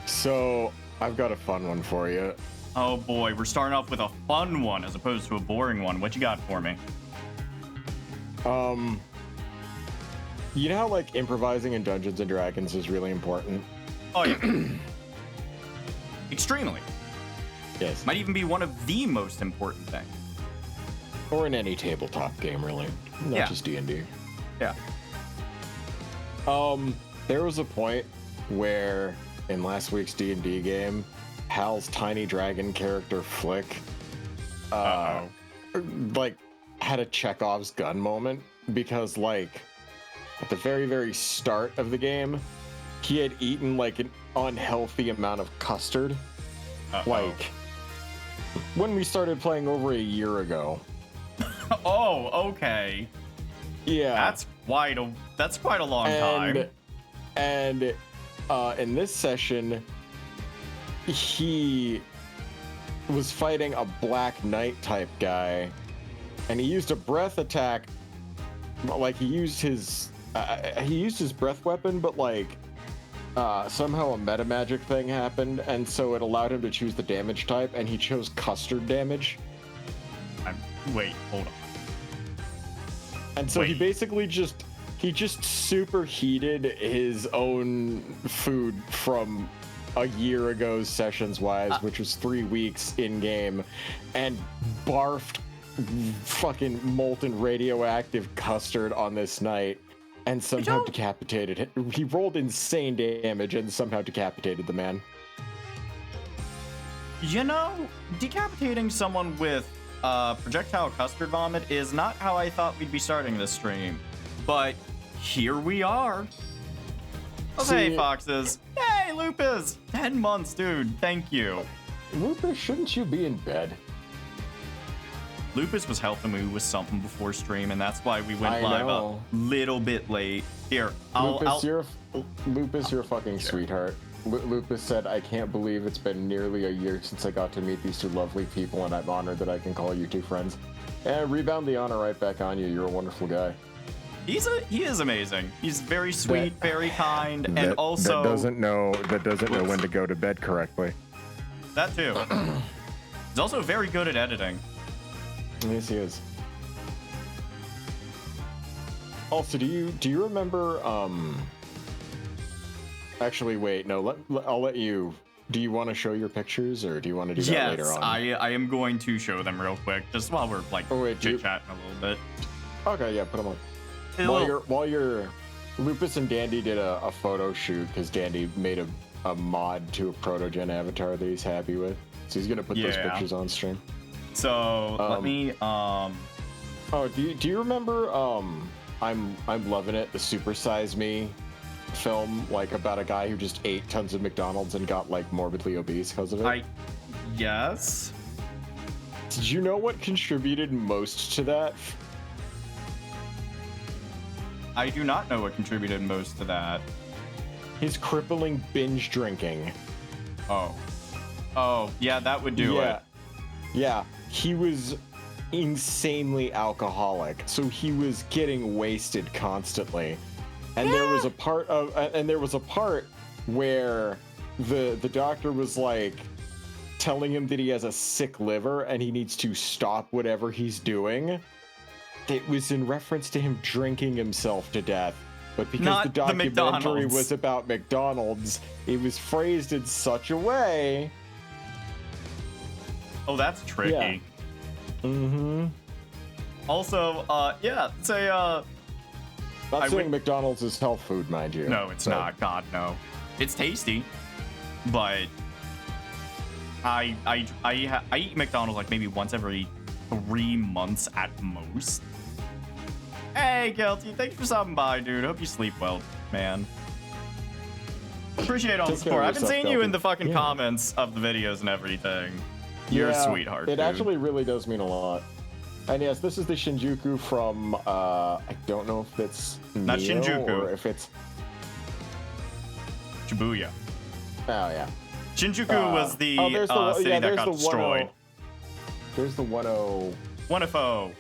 So, I've got a fun one for you. Oh boy, we're starting off with a fun one as opposed to a boring one. What you got for me? You know how, like, improvising in Dungeons and Dragons is really important? Oh yeah. Extremely. Yes. Might even be one of the most important things. Or in any tabletop game, really. Not just D&D. Yeah. There was a point where, in last week's D&D game, Hal's tiny dragon character, Flick, like, had a Chekhov's gun moment, because, like, at the very, very start of the game, he had eaten, like, an unhealthy amount of custard. Like, when we started playing over a year ago. Oh, okay. Yeah. That's quite a long time. And in this session, he was fighting a Black Knight type guy, and he used a breath attack. Like, he used his breath weapon, but like somehow a meta magic thing happened, and so it allowed him to choose the damage type, and he chose custard damage. Wait, hold on. And so he basically just superheated his own food from a year ago's sessions wise, which was 3 weeks in game, and barfed fucking molten radioactive custard on this knight, and somehow decapitated him. He rolled insane damage and somehow decapitated the man. You know, decapitating someone with projectile custard vomit is not how I thought we'd be starting this stream, but here we are. Okay, Foxes. Hey, Lupus! 10 months, dude. Thank you. Lupus, shouldn't you be in bed? Lupus was helping me with something before stream, and that's why we went live a little bit late. Here, Lupus, you're a fucking sweetheart. Lupus said, "I can't believe it's been nearly a year since I got to meet these two lovely people, and I'm honored that I can call you two friends." And rebound the honor right back on you. You're a wonderful guy. He is amazing. He's very sweet, very kind, and also that doesn't know when to go to bed correctly. That too. He's also very good at editing. Yes, he is. Also, do you remember? Actually, wait. No, I'll let you. Do you want to show your pictures, or do you want to do that later on? I am going to show them real quick, just while we're like chit-chatting a little bit. Okay, yeah, put them on. While you're Lupus and Dandy did a photo shoot, because Dandy made a mod to a proto-gen avatar that he's happy with, so he's gonna put those pictures on stream. So let me Oh, do you remember I'm Loving It, the Super Size Me film, like about a guy who just ate tons of McDonald's and got like morbidly obese because of it? Yes. Did you know what contributed most to that? I do not know what contributed most to that. His crippling binge drinking. Oh, yeah, that would do it. Yeah, he was insanely alcoholic, so he was getting wasted constantly. And there was a part where the doctor was like telling him that he has a sick liver and he needs to stop whatever he's doing. It was in reference to him drinking himself to death. But because the documentary was about McDonald's, it was phrased in such a way. Oh, that's tricky. Yeah. Mm-hmm. Also, say, Not saying McDonald's is health food, mind you. No, it's not. God, no. It's tasty, but I eat McDonald's like maybe once every 3 months at most. Hey, Kelty, thanks for stopping by, dude. Hope you sleep well, man. Appreciate all the support. I've been seeing you in the fucking comments of the videos and everything. You're a sweetheart, dude. It actually really does mean a lot. And yes, this is the Shinjuku from, I don't know if it's not Neo Shinjuku, or if it's Shibuya. Oh, yeah. Shinjuku was the city that got destroyed. There's the 104.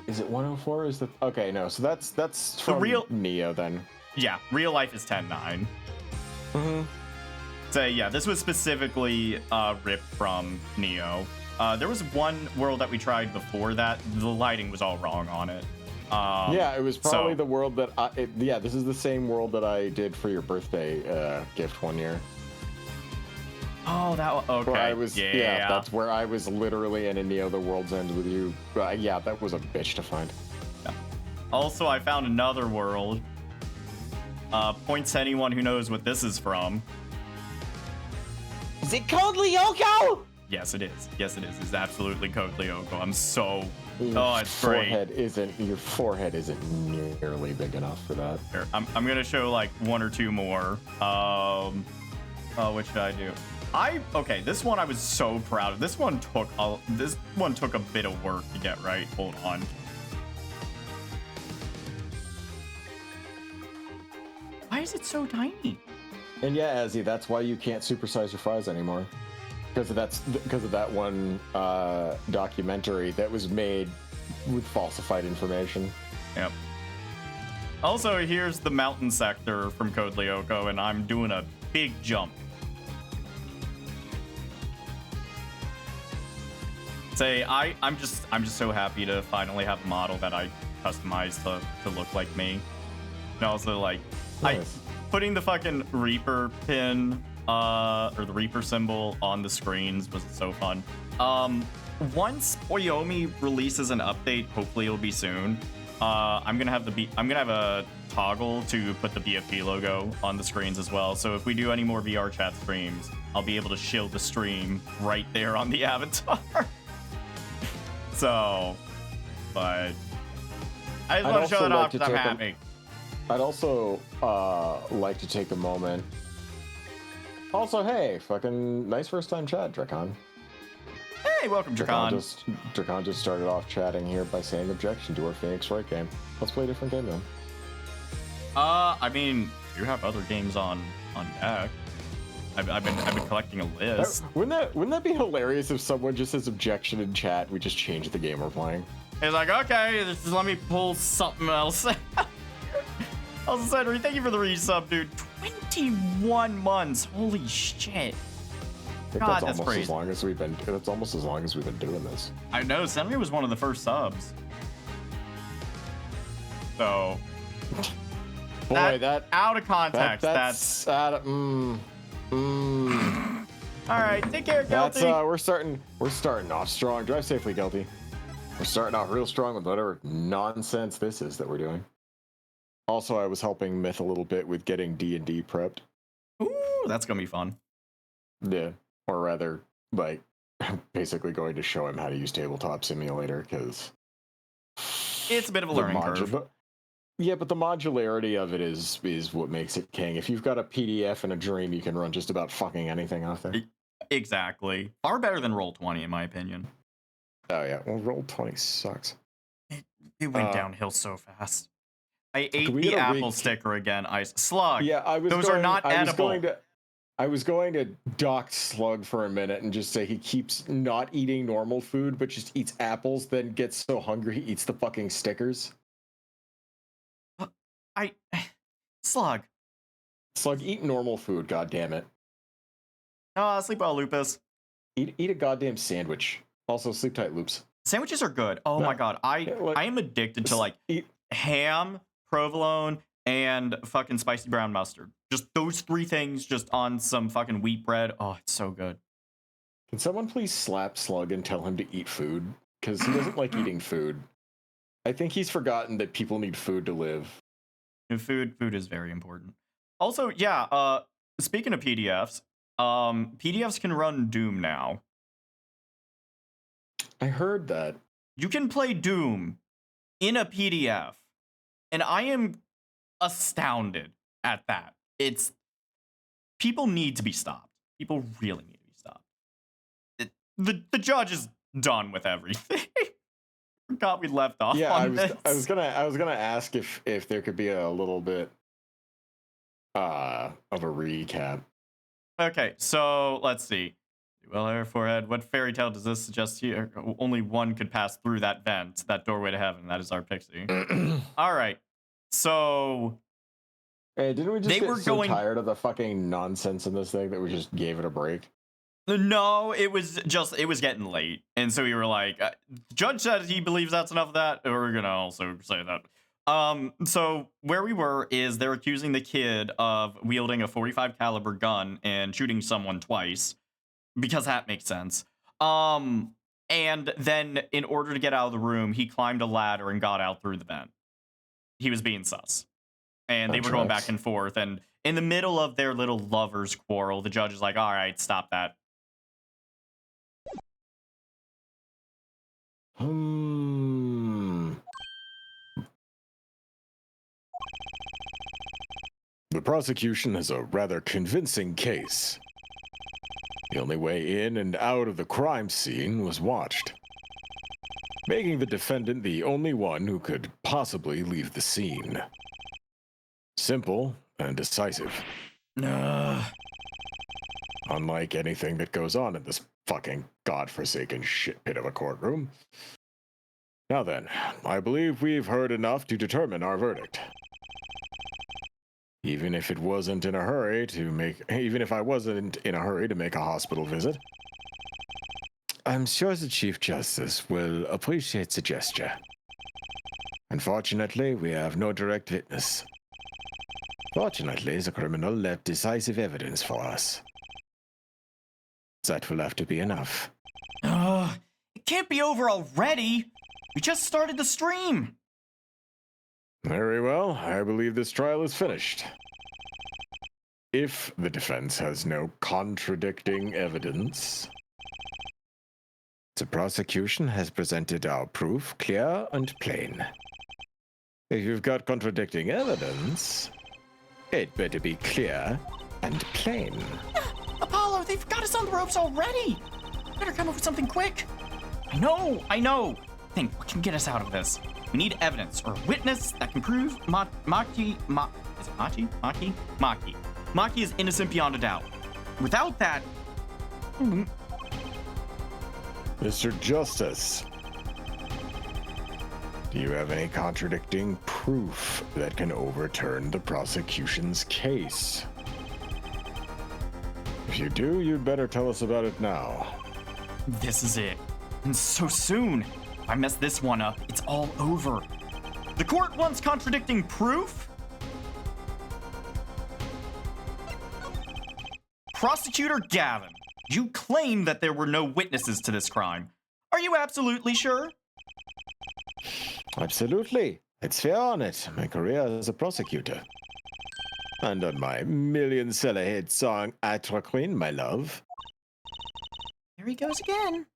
Is it 104? Is the okay? No, so that's from the real Neo then. Yeah, real life is 10-9. Mm-hmm. So yeah, this was specifically ripped from Neo. There was one world that we tried before that. The lighting was all wrong on it. Yeah, it was probably so- the world that yeah, this is the same world that I did for your birthday gift one year. Oh, that okay. Where I was, yeah, that's where I was literally in a Neo the World's End with you. Yeah, that was a bitch to find. Yeah. Also, I found another world. Points to anyone who knows what this is from. Is it Code Lyoko? Yes, it is. Yes, it is. It's absolutely Code Lyoko. I'm so... Your it's great. Your forehead isn't nearly big enough for that. Here, I'm gonna show like one or two more. What should I do? Okay, this one I was so proud of. This one took a bit of work to get right. Hold on. Why is it so tiny? And yeah, Azzy, that's why you can't supersize your fries anymore. Because of that one documentary that was made with falsified information. Yep. Also, here's the mountain sector from Code Lyoko, and I'm doing a big jump. I'm just so happy to finally have a model that I customized to look like me. And also like Nice. Putting the fucking Reaper pin or the Reaper symbol on the screens was so fun. Once Oyomi releases an update, hopefully it'll be soon. I'm gonna have a toggle to put the BFG logo on the screens as well. So if we do any more VR chat streams, I'll be able to shield the stream right there on the avatar. So, but I just want to show that off because I'm happy. I'd also like to take a moment. Also, hey, fucking nice first time chat, Drakon. Hey, welcome, Drakon. Drakon just started off chatting here by saying objection to our Phoenix Wright game. Let's play a different game then. I mean, you have other games on deck. I've been collecting a list. Wouldn't that be hilarious if someone just says objection in chat? We just change the game we're playing. He's like, okay, just let me pull something else. Also, Henry, thank you for the resub, dude. 21 months. Holy shit. God, that's crazy. That's almost as long as we've been doing this. I know. Henry was one of the first subs. So, boy, that out of context. That's out of. All right, take care, Guilty. We're starting off strong. Drive safely, Guilty. We're starting off real strong with whatever nonsense this is that we're doing. Also, I was helping Myth a little bit with getting D&D prepped. Ooh, that's gonna be fun. Yeah, or rather, like, basically going to show him how to use Tabletop Simulator because it's a bit of a learning curve. Yeah, but the modularity of it is what makes it king. If you've got a PDF and a dream, you can run just about fucking anything out there. Exactly. Far better than Roll20, in my opinion. Oh yeah, well, Roll20 sucks. It went downhill so fast. I ate the apple sticker again. Slug. Yeah, those are not edible. I was going to dock Slug for a minute and just say he keeps not eating normal food, but just eats apples, then gets so hungry he eats the fucking stickers. Slug, eat normal food, goddammit. Sleep well, Lupus. Eat a goddamn sandwich. Also, sleep tight, Loops. Sandwiches are good. Oh my god, I am addicted to like ham, provolone, and fucking spicy brown mustard. Just those three things just on some fucking wheat bread. Oh, it's so good. Can someone please slap Slug and tell him to eat food? Because he doesn't like eating food. I think he's forgotten that people need food to live. And food is very important. Also, yeah, speaking of PDFs, PDFs can run Doom now. I heard that. You can play Doom in a PDF. And I am astounded at that. People need to be stopped. People really need to be stopped. The judge is done with everything. Forgot we left off. Yeah, on I was gonna ask if there could be a little bit of a recap. Okay, so let's see. Well, Air Forehead, what fairy tale does this suggest here? Only one could pass through that vent, that doorway to heaven. That is our pixie. All right. So Hey, didn't we just They get were so going- tired of the fucking nonsense in this thing that we just gave it a break? No, it was getting late. And so we were like, the judge said he believes that's enough of that. We're going to also say that. So where we were is they're accusing the kid of wielding a 45 caliber gun and shooting someone twice because that makes sense. And then in order to get out of the room, he climbed a ladder and got out through the vent. He was being sus. And they were going back and forth. And in the middle of their little lovers quarrel, the judge is like, all right, stop that. The prosecution has a rather convincing case. The only way in and out of the crime scene was watched, making the defendant the only one who could possibly leave the scene. Simple and decisive. Unlike anything that goes on in this fucking godforsaken shit pit of a courtroom. Now then, I believe we've heard enough to determine our verdict. Even if I wasn't in a hurry to make a hospital visit. I'm sure the Chief Justice will appreciate the gesture. Unfortunately, we have no direct witness. Fortunately, the criminal left decisive evidence for us. That will have to be enough. It can't be over already. We just started the stream. Very well, I believe this trial is finished. If the defense has no contradicting evidence, the prosecution has presented our proof clear and plain. If you've got contradicting evidence, it better be clear and plain. Apollo, they've got us on the ropes already. Better come up with something quick. I know. Think, what can get us out of this? We need evidence or a witness that can prove Maki is innocent beyond a doubt. Without that... Mr. Justice, do you have any contradicting proof that can overturn the prosecution's case? If you do, you'd better tell us about it now. This is it. And so soon. If I mess this one up, it's all over. The court wants contradicting proof? Prosecutor Gavin, you claim that there were no witnesses to this crime. Are you absolutely sure? Absolutely. It's fair on it. My career as a prosecutor. And on my million-seller hit song, Atra Queen, my love. There he goes again.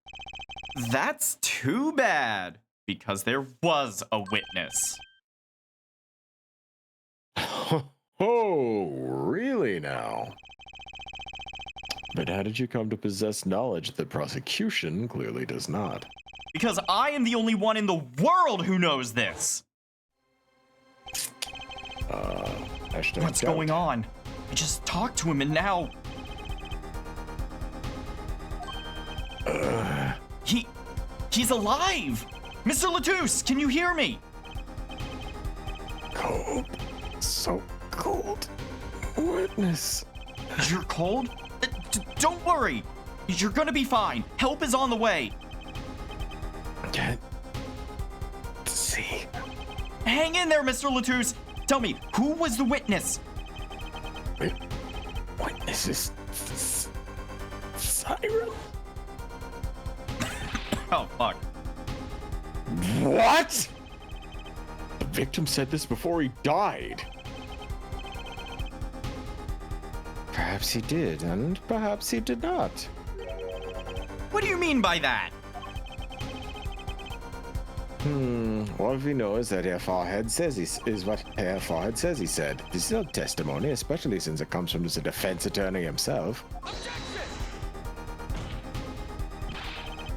That's too bad, because there was a witness. Oh, really now? But how did you come to possess knowledge the prosecution clearly does not? Because I am the only one in the world who knows this. What's going on? I just talked to him and now... He's alive! Mr. Latouche, can you hear me? Cold. So cold. Witness. You're cold? Don't worry. You're gonna be fine. Help is on the way. Can't see. Hang in there, Mr. Latouche. Tell me, who was the witness? Witness is Siren. Oh, fuck. What? The victim said this before he died. Perhaps he did, and perhaps he did not. What do you mean by that? All we know is that Herr Forehead says is what Herr Forehead says he said. This is not testimony, especially since it comes from the defense attorney himself.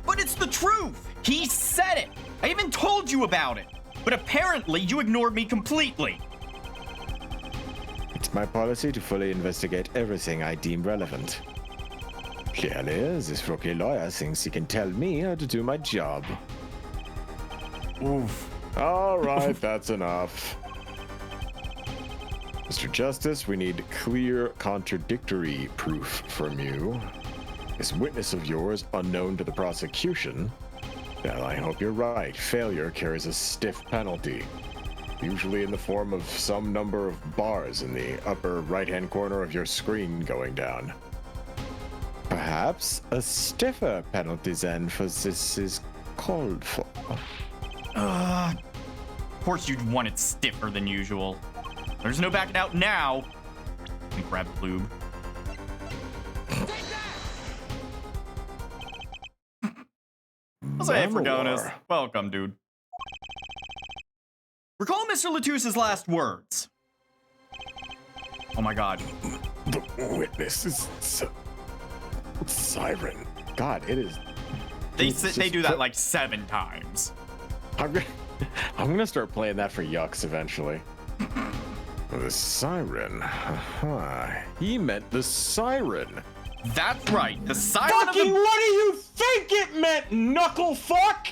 But it's the truth! He said it! I even told you about it! But apparently you ignored me completely! It's my policy to fully investigate everything I deem relevant. Clearly, this rookie lawyer thinks he can tell me how to do my job. Oof. All right, that's enough. Mr. Justice, we need clear, contradictory proof from you. This witness of yours, unknown to the prosecution. Well, I hope you're right. Failure carries a stiff penalty, usually in the form of some number of bars in the upper right-hand corner of your screen going down. Perhaps a stiffer penalty then for this is called for. Of course you'd want it stiffer than usual. There's no backing out now. Let me grab the lube. Hey, Fredonis. Welcome, dude. Recall Mr. Latusse's last words. Oh my god. The witness is siren. God, it is. They do that like 7 times. I'm gonna start playing that for yucks eventually. The siren. He meant the siren. That's right. The siren Fucking of the... what do you think it meant, knuckle fuck?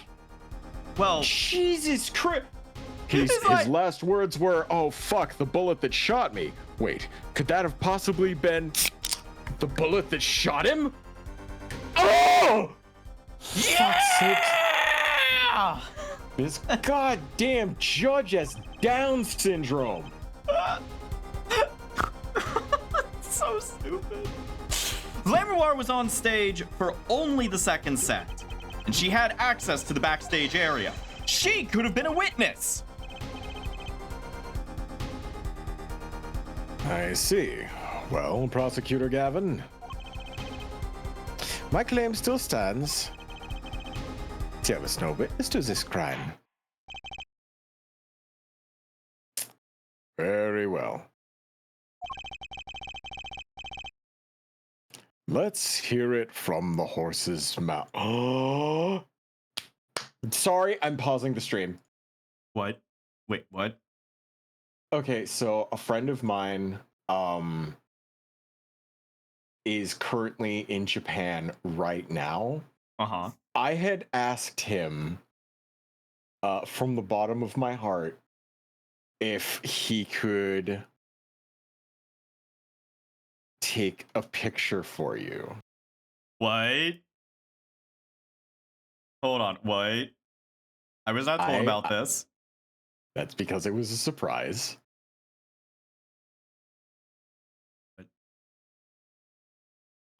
Well, Jesus Christ. His last words were, "Oh fuck, the bullet that shot me." Wait, could that have possibly been the bullet that shot him? Oh! yeah! This goddamn judge has Down syndrome. So stupid. Lamoire was on stage for only the second set, and she had access to the backstage area. She could have been a witness. I see. Well, Prosecutor Gavin, my claim still stands. There was no witness to this crime. Very well. Let's hear it from the horse's mouth. Oh! Sorry, I'm pausing the stream. What? Wait, what? Okay, so a friend of mine is currently in Japan right now. Uh-huh. I had asked him from the bottom of my heart if he could take a picture for you. What? Hold on, what? I was not told about this. That's because it was a surprise.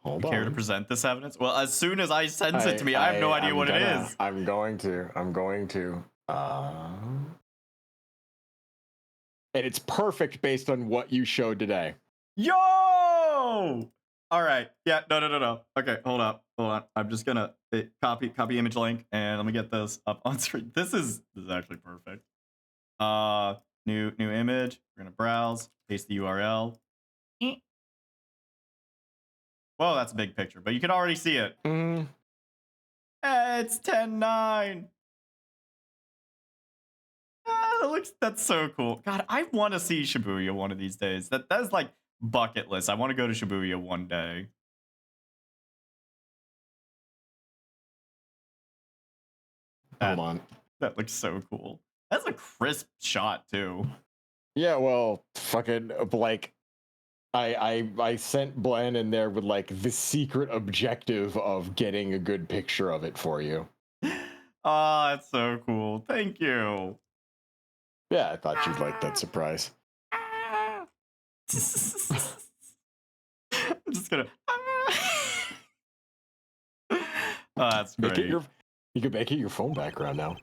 Hold on. Care to present this evidence? Well, as soon as I sense it to me, I have no idea what it is. I'm going to. And it's perfect based on what you showed today. Yo! All right. Yeah, no. Okay, hold on. I'm just gonna copy image link, and let me get this up on screen. This is actually perfect. New image. We're gonna browse, paste the URL. Whoa, that's a big picture, but you can already see it. It's 10:09. That's so cool. God, I want to see Shibuya one of these days. That's like bucket list. I want to go to Shibuya one day. Hold on. That looks so cool. That's a crisp shot too. Yeah, well, fucking like I sent Blan in there with like the secret objective of getting a good picture of it for you. Oh, that's so cool. Thank you. Yeah, I thought you'd like that surprise. I'm just gonna. Oh, that's great. You can make it your phone background now.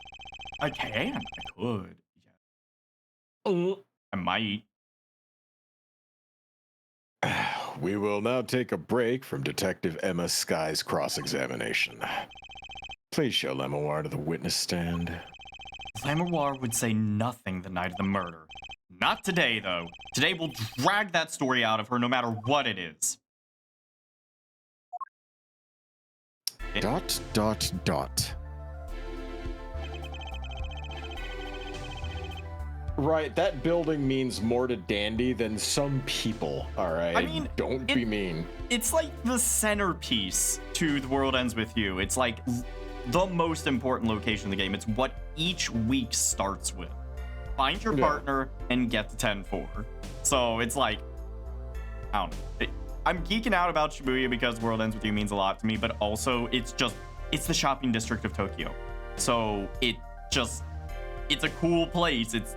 I can. I could. Yeah. I might. We will now take a break from Detective Emma Sky's cross-examination. Please show Lemoir to the witness stand. Lemoir would say nothing the night of the murder. Not today, though. Today we'll drag that story out of her no matter what it is. ... Right, that building means more to Dandy than some people, alright? I mean, don't be mean. It's like the centerpiece to The World Ends With You. It's like the most important location in the game. It's what each week starts with. find your Yeah. partner, and get to 10-4. So it's like, I don't know. I'm geeking out about Shibuya because World Ends With You means a lot to me, but also it's the shopping district of Tokyo. So it's a cool place. It's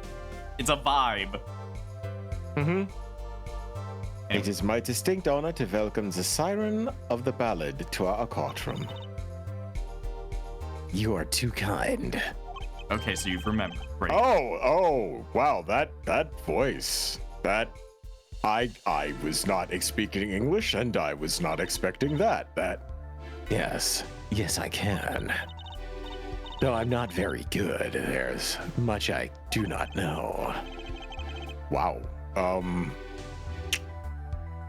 a vibe. Mm-hmm. Anyway. It is my distinct honor to welcome the siren of the ballad to our courtroom. You are too kind. Okay, so you've remembered. Great. Oh, wow, that voice. I was not speaking English, and I was not expecting that. Yes, I can. Though I'm not very good. There's much I do not know. Wow.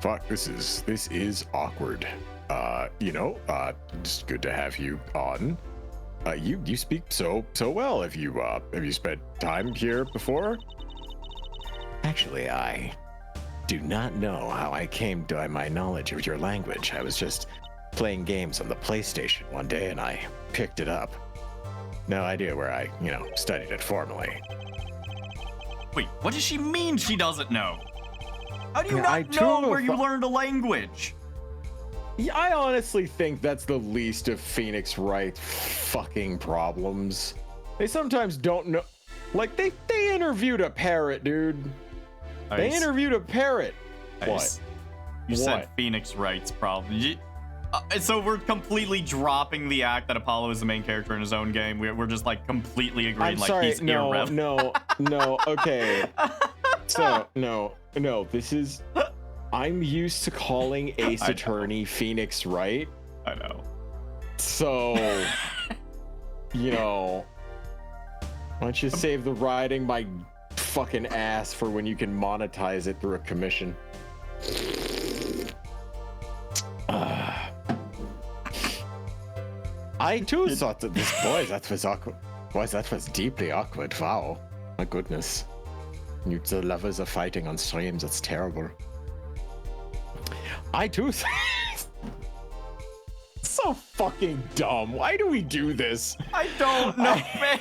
Fuck, this is awkward. It's good to have you on. You speak so well. Have you spent time here before? Actually, I do not know how I came to my knowledge of your language. I was just playing games on the PlayStation one day and I picked it up. No idea where I, studied it formally. Wait, what does she mean she doesn't know? How do you I not know too where you thought- learned a language? Yeah, I honestly think that's the least of Phoenix Wright's fucking problems. They sometimes don't know. Like, they interviewed a parrot, dude. They interviewed a parrot. What? You said What? Phoenix Wright's problem. So we're completely dropping the act that Apollo is the main character in his own game. We're just like completely agreeing I'm like sorry. he's No. Okay. So no. This is. I'm used to calling Ace I know. Attorney Phoenix Wright. I know. So, why don't you save the riding my fucking ass for when you can monetize it through a commission? I too thought that this that was awkward. Boys, that was deeply awkward. Wow. My goodness. The lovers are fighting on streams. That's terrible. I too. So fucking dumb. Why do we do this? I don't know, man.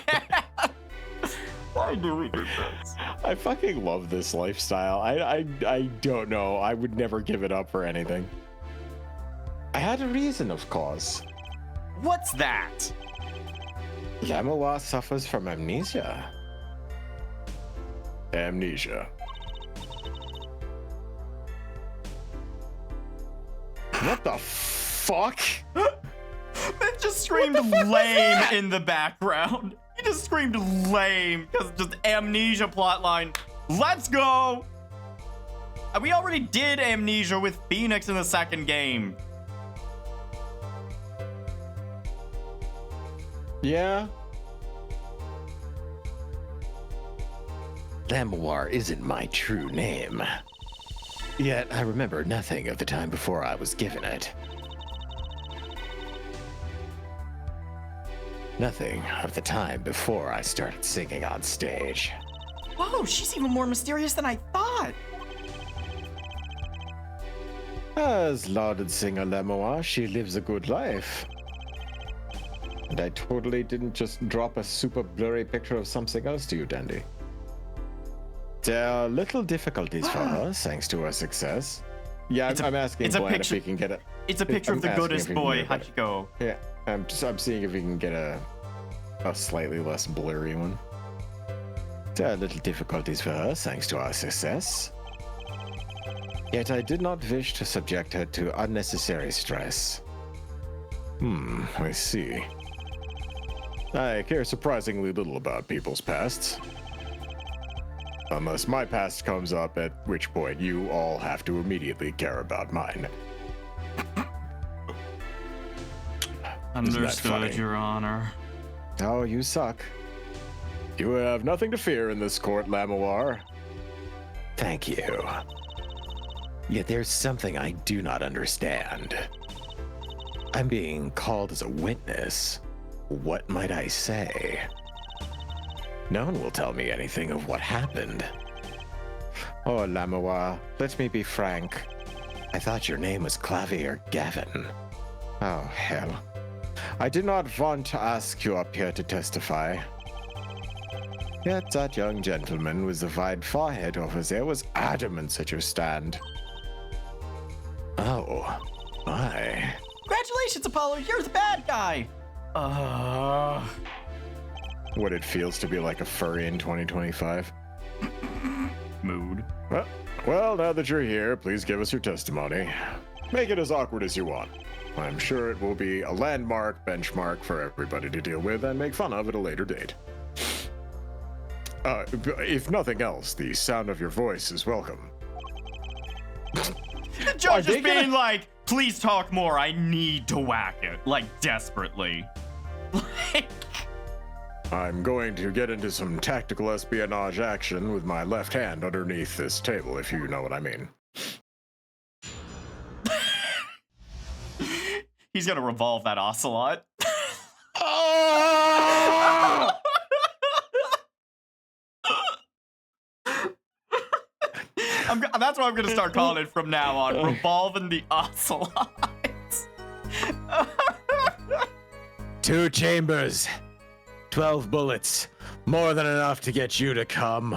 Why do we do this? I fucking love this lifestyle. I don't know. I would never give it up for anything. I had a reason, of course. What's that? Yamawa suffers from amnesia. Amnesia. What the fuck? It just screamed lame in the background. He just screamed lame because just amnesia plotline. Let's go. We already did amnesia with Phoenix in the second game. Yeah. Lamoir isn't my true name. Yet I remember nothing of the time before I was given it. Nothing of the time before I started singing on stage. Whoa, she's even more mysterious than I thought. As lauded singer Lamoir, she lives a good life. And I totally didn't just drop a super blurry picture of something else to you, Dandy. There are little difficulties for her, thanks to her success. Yeah, I'm asking Glenn if we can get it. It's a picture of the asking goodest if we can boy, get it. Hachiko. Yeah, I'm seeing if we can get a slightly less blurry one. There are little difficulties for her, thanks to our success. Yet I did not wish to subject her to unnecessary stress. I see. I care surprisingly little about people's pasts. Unless my past comes up, at which point you all have to immediately care about mine. Understood, funny? Your Honor. Oh, you suck. You have nothing to fear in this court, Lamoir. Thank you. Yet there's something I do not understand. I'm being called as a witness. What might I say? No one will tell me anything of what happened. Oh, Lamoir, let me be frank. I thought your name was Clavy or Gavin. Oh, hell. I did not want to ask you up here to testify. Yet that young gentleman with the wide forehead over there was adamant at your stand. Oh, my. Congratulations, Apollo. You're the bad guy. What it feels to be like a furry in 2025. Mood. Well, now that you're here, please give us your testimony. Make it as awkward as you want. I'm sure it will be a landmark benchmark for everybody to deal with and make fun of at a later date. If nothing else, the sound of your voice is welcome. The judge is being like, please talk more. I need to whack it. Like, desperately. Like... I'm going to get into some tactical espionage action with my left hand underneath this table, if you know what I mean. He's gonna revolve that ocelot. Oh! That's what I'm gonna start calling it from now on. Revolving the ocelot. 2 chambers, 12 bullets, more than enough to get you to come.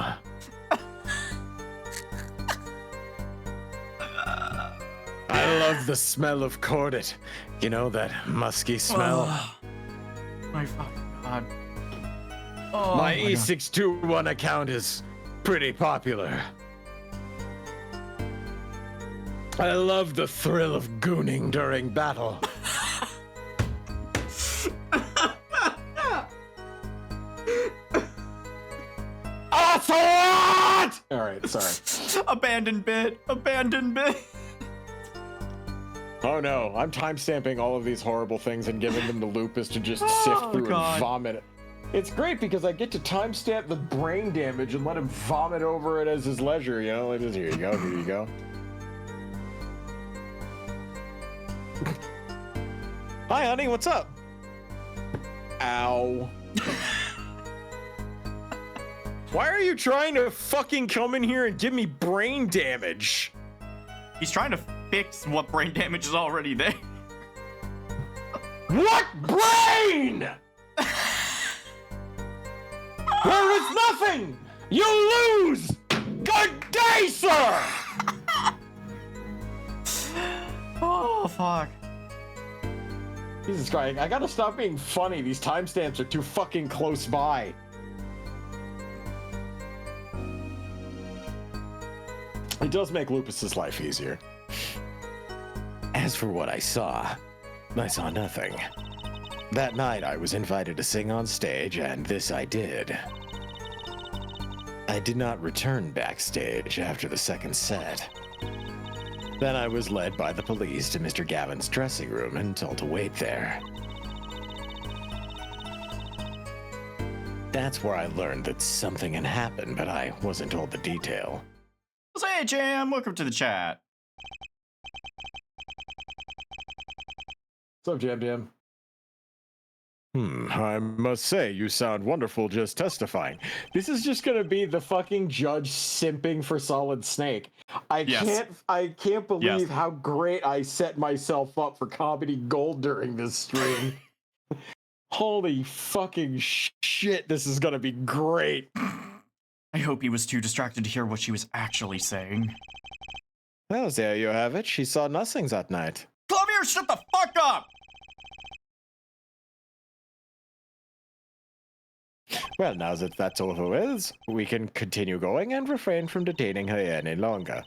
I love the smell of cordet. You know, that musky smell? Oh, my fucking god. Oh, my E621 account is pretty popular. I love the thrill of gooning during battle. Ocelot! All right, sorry. Abandoned bit. Abandoned bit. Oh no, I'm timestamping all of these horrible things and giving them to Lupus to just sift through and vomit it. It's great because I get to timestamp the brain damage and let him vomit over it as his leisure, you know? Like, just, here you go, here you go. Hi, honey, what's up? Ow. Why are you trying to fucking come in here and give me brain damage? He's trying to fix what brain damage is already there. What brain? There is nothing! You lose! Good day, sir! Oh, fuck. Jesus Christ, I gotta stop being funny. These timestamps are too fucking close by. It does make Lupus's life easier. As for what I saw nothing. That night I was invited to sing on stage, and this I did. I did not return backstage after the second set. Then I was led by the police to Mr. Gavin's dressing room and told to wait there. That's where I learned that something had happened, but I wasn't told the detail. Hey, Jam, welcome to the chat. What's up, Jam Jam? I must say, you sound wonderful just testifying. This is just gonna be the fucking judge simping for Solid Snake. I can't believe how great I set myself up for comedy gold during this stream. Holy fucking shit, this is gonna be great. I hope he was too distracted to hear what she was actually saying. Well, there you have it. She saw nothing that night. Clavier, shut the fuck up! Well, now that that's over with, we can continue going and refrain from detaining her any longer.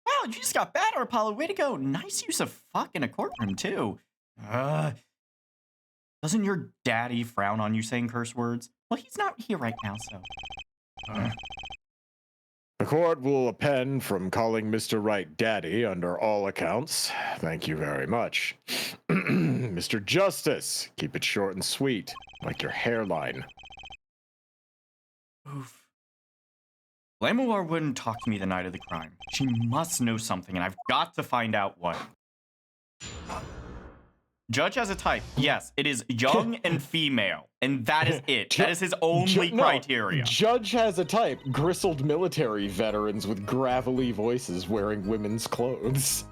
Wow, you just got better, Apollo. Way to go. Nice use of fuck in a courtroom, too. Doesn't your daddy frown on you saying curse words? Well, he's not here right now, so... The court will append from calling Mr. Wright Daddy under all accounts. Thank you very much. Mr. Justice, keep it short and sweet, like your hairline. Oof. Lamoir wouldn't talk to me the night of the crime. She must know something, and I've got to find out what. Judge has a type. Yes, it is young and female, and that is it. That is his only criteria. Judge has a type. Gristled military veterans with gravelly voices wearing women's clothes.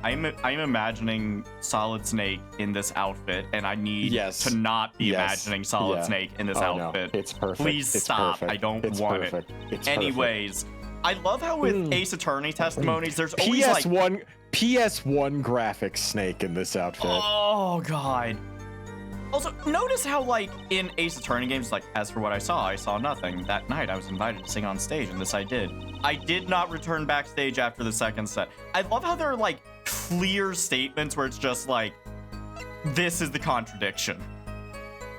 I'm imagining Solid Snake in this outfit, and I need to not be imagining Solid Snake in this outfit. No. It's perfect. Please stop. I don't want it. Anyways, I love how with Ace Attorney testimonies, there's always PS1 graphics Snake in this outfit. Oh god. Also, notice how, like, in Ace Attorney games, like, as for what I saw nothing. That night, I was invited to sing on stage, and this I did. I did not return backstage after the second set. I love how there are, like, clear statements where it's just, like, this is the contradiction.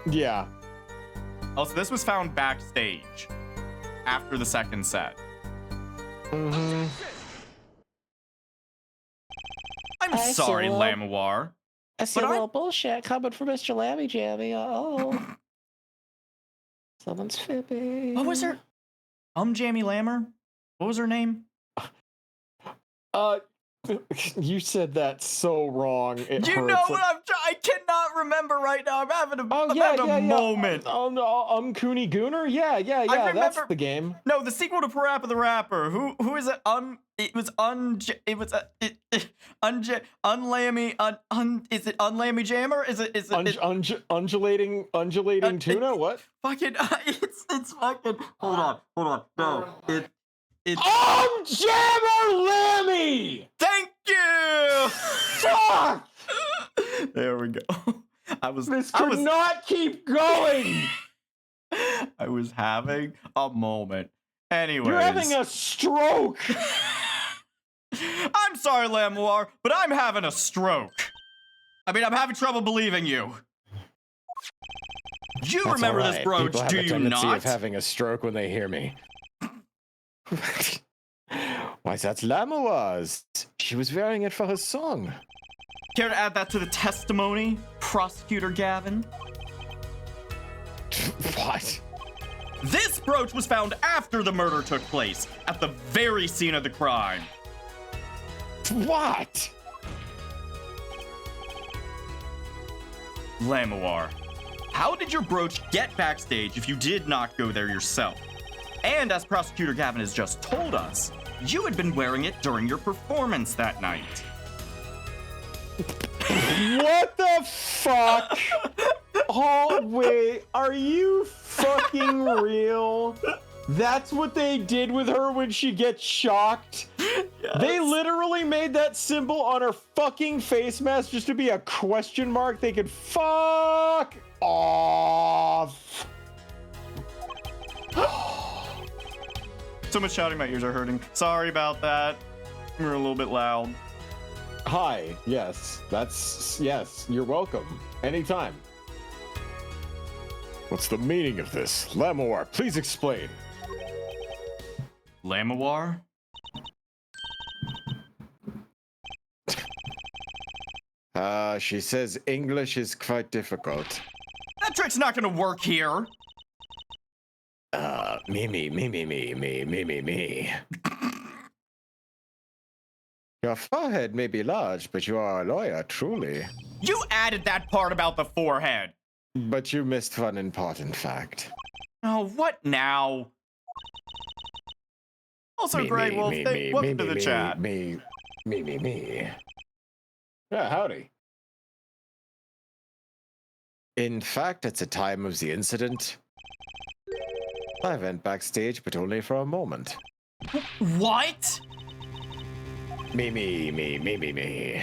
Yeah. Also, this was found backstage after the second set. Mm-hmm. I'm sorry, Lamoir. I see a little bullshit coming from Mr. Lammy Jammy. Oh. Someone's fibbing. What was her? Jammy Lammer? What was her name? You said that so wrong. It you hurts. know what I cannot remember right now. I'm having a moment. Oh, Cooney Gooner? Yeah, that's the game. No, the sequel to Parappa the Rapper. Who is it? Is it Unlammy Jammer? Is it undulating tuna? What? Fucking it's fucking hold on. No, it's Jammer Lammy! Thank you! Fuck! There we go. This could not keep going! I was having a moment. Anyways. You're having a stroke! I'm sorry, Lamoir, but I'm having a stroke. I mean, I'm having trouble believing you. You That's remember right. this brooch, People have do a you tendency not? Of having a stroke when they hear me. Why, that's Lamoir's. She was wearing it for her song. Care to add that to the testimony, Prosecutor Gavin? What? This brooch was found after the murder took place, at the very scene of the crime. What? Lamoir, how did your brooch get backstage if you did not go there yourself? And as Prosecutor Gavin has just told us, you had been wearing it during your performance that night. What the fuck? Oh, wait, are you fucking real? That's what they did with her when she gets shocked? Yes. They literally made that symbol on her fucking face mask just to be a question mark they could fuck off. So much shouting, my ears are hurting. Sorry about that. We're a little bit loud. Hi, yes, yes, you're welcome. Anytime. What's the meaning of this? Lamoir, please explain. Lamoir? She says English is quite difficult. That trick's not gonna work here. Me. Your forehead may be large, but you are a lawyer, truly. You added that part about the forehead. But you missed one important fact. Oh, what now? Also, Grey Wolf, welcome to the chat. Me. Yeah, howdy. In fact, at the time of the incident, I went backstage, but only for a moment. What? Me.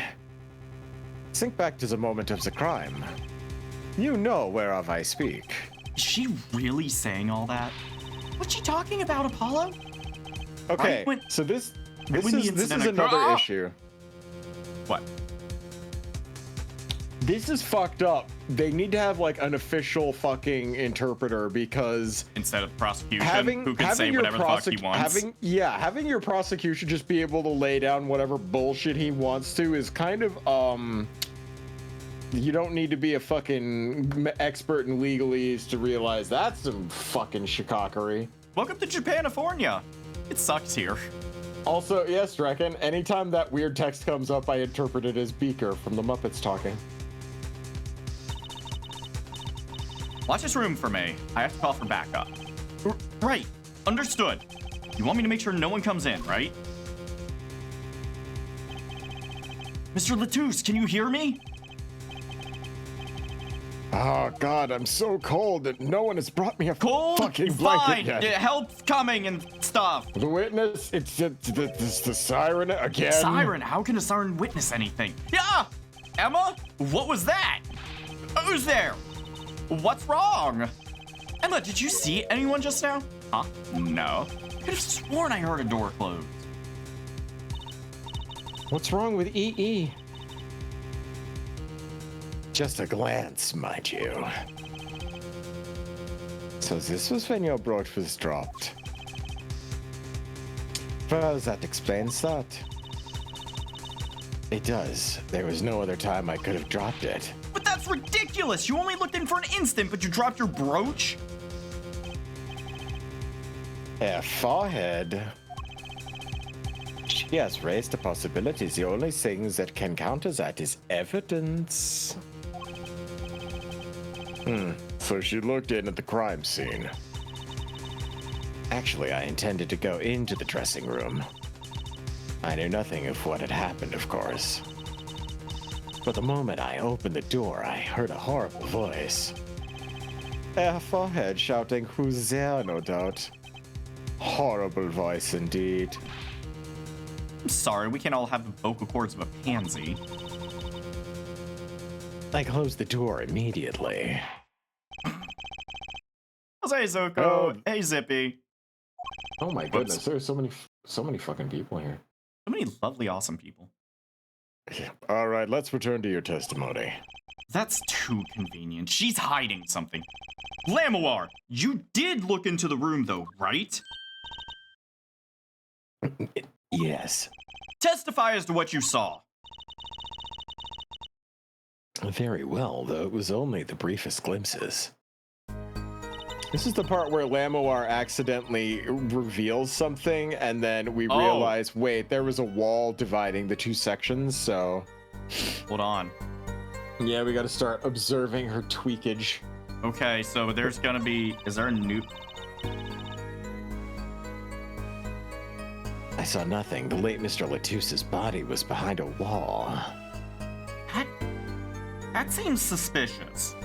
Think back to the moment of the crime. You know whereof I speak. Is she really saying all that? What's she talking about, Apollo? Okay, so this is another issue. What? This is fucked up. They need to have like an official fucking interpreter because instead of the prosecution, who can say whatever the fuck he wants. Having your prosecution just be able to lay down whatever bullshit he wants to is kind of you don't need to be a fucking expert in legalese to realize that's some fucking shikakery. Welcome to Japanifornia. It sucks here. Also, yes, Reckon, anytime that weird text comes up, I interpret it as Beaker from the Muppets talking. Watch this room for me. I have to call for backup. Right. Understood. You want me to make sure no one comes in, right? Mr. Latouche, can you hear me? Oh God, I'm so cold that no one has brought me a Cold? fucking blanket Fine. yet. Yeah, help's coming and stuff. The witness, it's the siren again. Siren? How can a siren witness anything? Yeah! Emma? What was that? Who's there? What's wrong? Emma, did you see anyone just now? Huh? No. Could have sworn I heard a door close. What's wrong with EE? Just a glance, mind you. So this was when your brooch was dropped. Well, that explains that. It does. There was no other time I could have dropped it. But that's ridiculous! You only looked in for an instant, but you dropped your brooch? A forehead. Yes, raised the possibilities. The only things that can counter that is evidence. So she looked in at the crime scene. Actually, I intended to go into the dressing room. I knew nothing of what had happened, of course. But the moment I opened the door, I heard a horrible voice. A forehead shouting, "Who's there?" no doubt. Horrible voice indeed. I'm sorry, we can't all have the vocal cords of a pansy. I closed the door immediately. Hey, Zoko. Oh. Hey, Zippy. Oh my Whoops. goodness, there's so many fucking people here. So many lovely, awesome people. All right, let's return to your testimony. That's too convenient. She's hiding something. Lamawar, you did look into the room, though, right? Yes. Testify as to what you saw. Very well, though it was only the briefest glimpses. This is the part where Lamawar accidentally reveals something, and then we realize, wait, there was a wall dividing the two sections, so... Hold on. Yeah, we gotta start observing her tweakage. Okay, so there's gonna be... Is there a new... I saw nothing. The late Mr. Latouche's body was behind a wall. That seems suspicious.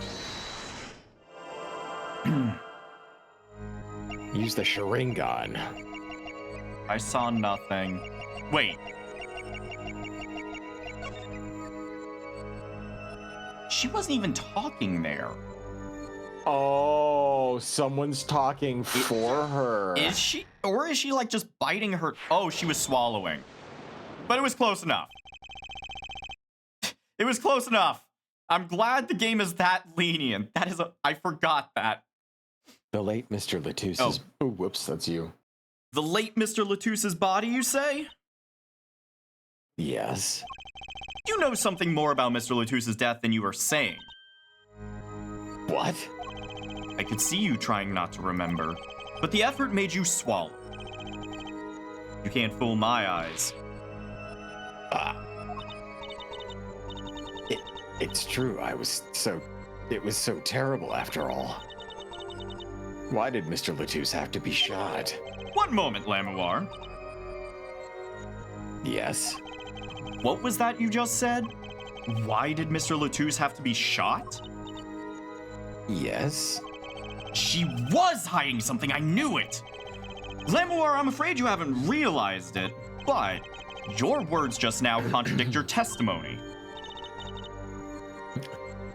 Use the Sharingan. I saw nothing. Wait. She wasn't even talking there. Oh, someone's talking for her. Is she? Or is she like just biting her? Oh, she was swallowing. But it was close enough. It was close enough. I'm glad the game is that lenient. That is I forgot that. The late Mr. Latouche's... Oh, whoops, that's you. The late Mr. Latouche's body, you say? Yes. You know something more about Mr. Latouche's death than you were saying. What? I could see you trying not to remember, but the effort made you swallow. You can't fool my eyes. It's true, it was so terrible after all. Why did Mr. Latouche have to be shot? One moment, Lamawar. Yes. What was that you just said? Why did Mr. Latouche have to be shot? Yes. She was hiding something, I knew it! Lamawar, I'm afraid you haven't realized it, but your words just now contradict your testimony.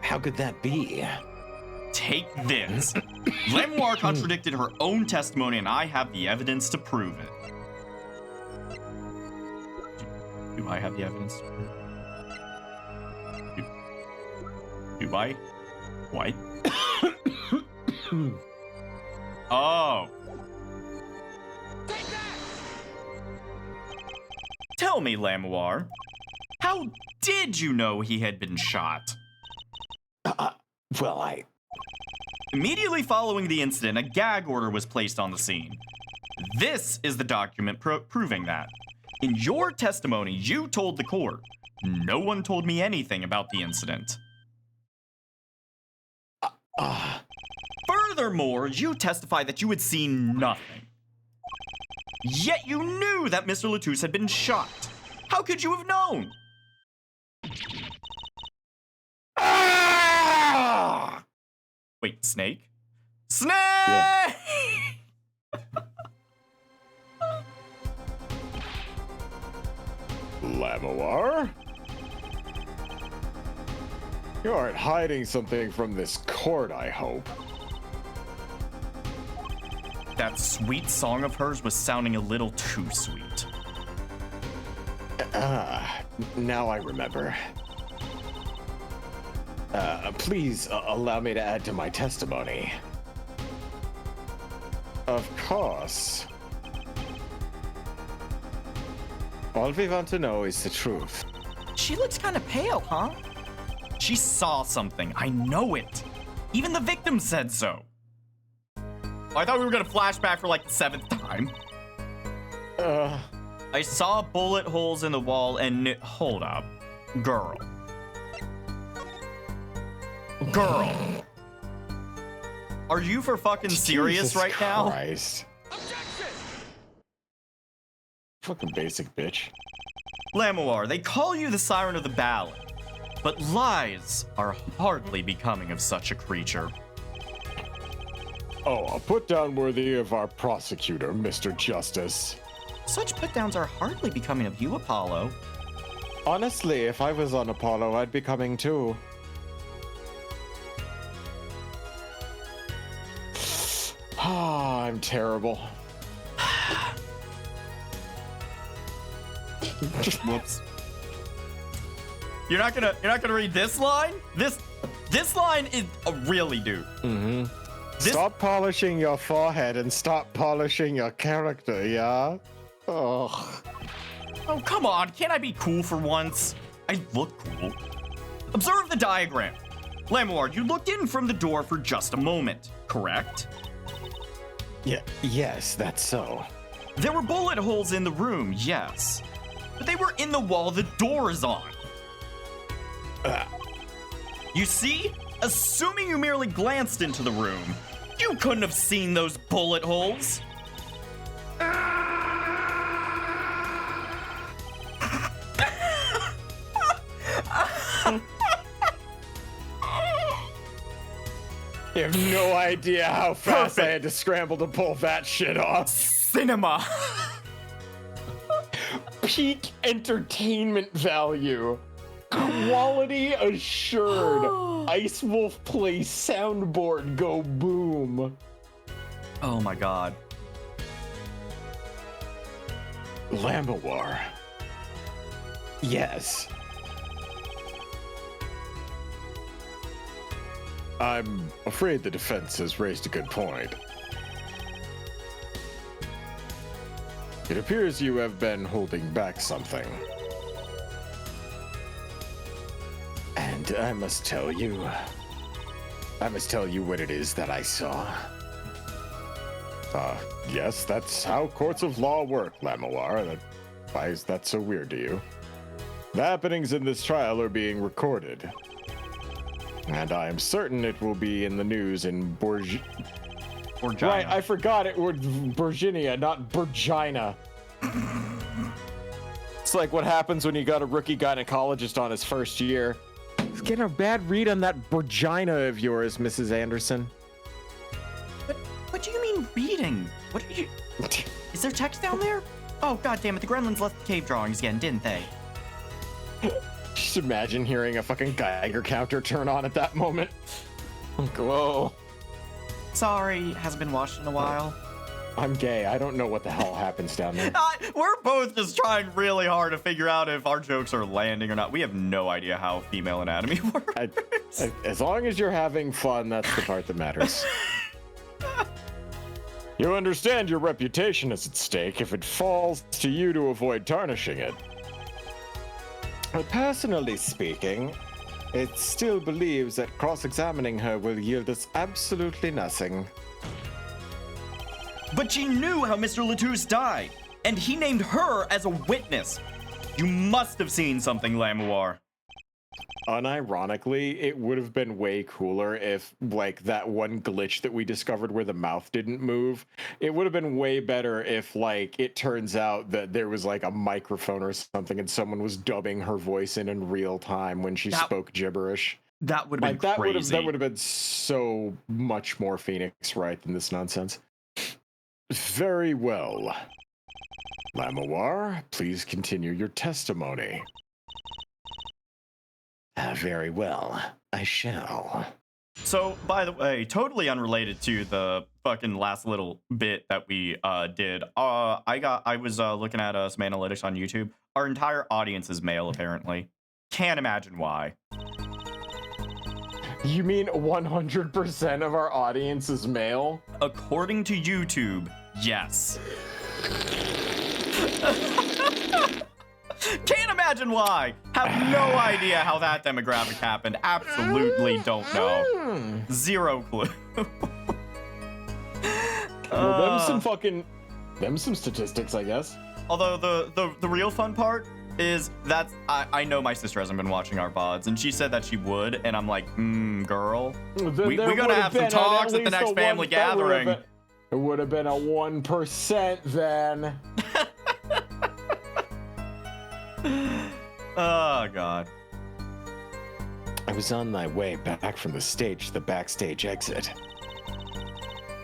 How could that be? Take this. Lamawar contradicted her own testimony, and I have the evidence to prove it. Do I have the evidence to prove it? Do I? What? Oh. Tell me, Lamawar, how did you know he had been shot? Well, Immediately following the incident, a gag order was placed on the scene. This is the document proving that. In your testimony, you told the court, no one told me anything about the incident. Furthermore, you testified that you had seen nothing. Yet you knew that Mr. Latouche had been shot. How could you have known? Wait, Snake? Snake! Yeah. Lamawar? You aren't hiding something from this court, I hope. That sweet song of hers was sounding a little too sweet. Now I remember. Please allow me to add to my testimony. Of course. All we want to know is the truth. She looks kind of pale, huh? She saw something. I know it. Even the victim said so. I thought we were gonna flashback for like the 7th time. I saw bullet holes in the wall and hold up. Girl. Girl. Are you for fucking serious Jesus right now? Christ. Fucking basic bitch. Lamawar, they call you the siren of the ballad, but lies are hardly becoming of such a creature. Oh, a put down worthy of our prosecutor, Mr. Justice. Such put-downs are hardly becoming of you, Apollo. Honestly, if I was on Apollo, I'd be coming too. Ah, I'm terrible. Whoops. You're not gonna read this line? This line is really, dude. Mm-hmm. This- Stop polishing your forehead and stop polishing your character, yeah? Ugh. Oh, come on. Can't I be cool for once? I look cool. Observe the diagram. Lamawar, you looked in from the door for just a moment, correct? Yes, that's so. There were bullet holes in the room, yes. But they were in the wall the door is on. You see? Assuming you merely glanced into the room, you couldn't have seen those bullet holes. You have no idea how fast I Perfect. had to scramble to pull that shit off. Cinema. Peak entertainment value. Quality assured. Ice Wolf plays soundboard go boom. Oh my god. Lamawar. Yes. I'm afraid the defense has raised a good point. It appears you have been holding back something. And I must tell you what it is that I saw. Yes, that's how courts of law work, Lamawar. Why is that so weird to you? The happenings in this trial are being recorded. And I am certain it will be in the news in Right, I forgot it was Virginia, not Virginia. It's like what happens when you got a rookie gynecologist on his first year. He's getting a bad read on that Virginia of yours, Mrs. Anderson. What do you mean reading? What are you... Is there text down there? Oh, god damn it, the gremlins left the cave drawings again, didn't they? Just imagine hearing a fucking Geiger counter turn on at that moment. Whoa. Sorry, hasn't been watched in a while. I'm gay. I don't know what the hell happens down there. We're both just trying really hard to figure out if our jokes are landing or not. We have no idea how female anatomy works. As long as you're having fun, that's the part that matters. You understand your reputation is at stake if it falls to you to avoid tarnishing it. Personally speaking, it still believes that cross-examining her will yield us absolutely nothing. But she knew how Mr. Latouche died, and he named her as a witness. You must have seen something, Lamawar. Unironically, it would have been way cooler if, like, that one glitch that we discovered where the mouth didn't move. It would have been way better if, like, it turns out that there was, like, a microphone or something and someone was dubbing her voice in real time when she spoke gibberish. That would have Like been that crazy. would have been so much more Phoenix Wright than this nonsense. Very well. Lamawar, please continue your testimony. Very well. I shall. So, by the way, totally unrelated to the fucking last little bit that we did. I was looking at some analytics on YouTube. Our entire audience is male, apparently. Can't imagine why. You mean 100% of our audience is male? According to YouTube, yes. Can't imagine why. Have no idea how that demographic happened. Absolutely don't know. Zero clue. Well, them some statistics, I guess. Although the real fun part is that I know my sister hasn't been watching our VODs, and she said that she would, and I'm like, girl, we're gonna have some talks at the next family gathering. It would have been a 1% then. Oh God. I was on my way back from the stage to the backstage exit.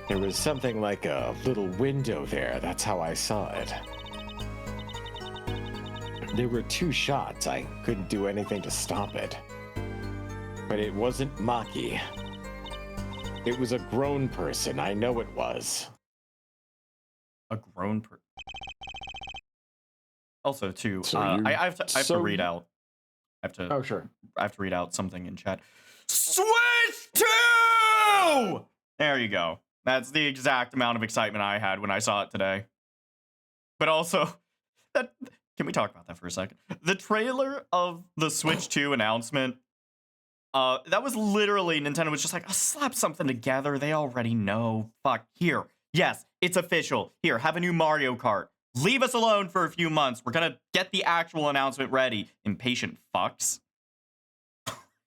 There was something like a little window there. That's how I saw it. There were 2 shots. I couldn't do anything to stop it. But it wasn't Maki. It was a grown person. I know it was. A grown person. Also, too, So I have to read out. Oh, sure. I have to read out something in chat. Switch 2! There you go. That's the exact amount of excitement I had when I saw it today. But also, can we talk about that for a second? The trailer of the Switch 2 announcement, that was literally, Nintendo was just like, slap something together. They already know. Fuck. Here. Yes, it's official. Here, have a new Mario Kart. Leave us alone for a few months. We're gonna get the actual announcement ready. Impatient fucks.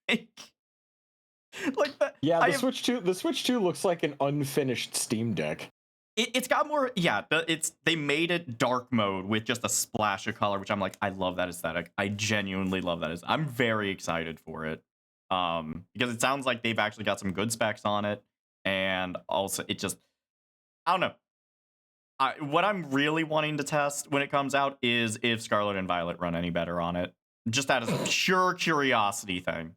Like that. Yeah, the Switch 2 looks like an unfinished Steam Deck. It's got more, yeah, they made it dark mode with just a splash of color, which I'm like, I love that aesthetic. I genuinely love that. I'm very excited for it. Because it sounds like they've actually got some good specs on it. And also, it just, I don't know. What I'm really wanting to test when it comes out is if Scarlet and Violet run any better on it. Just that as a pure curiosity thing.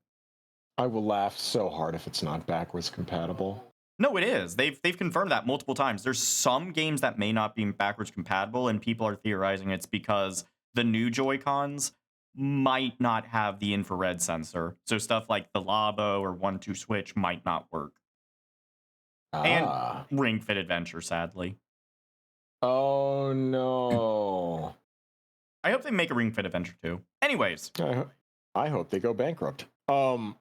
I will laugh so hard if it's not backwards compatible. No, it is. They've confirmed that multiple times. There's some games that may not be backwards compatible, and people are theorizing it's because the new Joy-Cons might not have the infrared sensor. So stuff like the Labo or 1-2 Switch might not work. And Ring Fit Adventure, sadly. Oh no. I hope they make a Ring Fit Adventure too. Anyways. I hope they go bankrupt. How?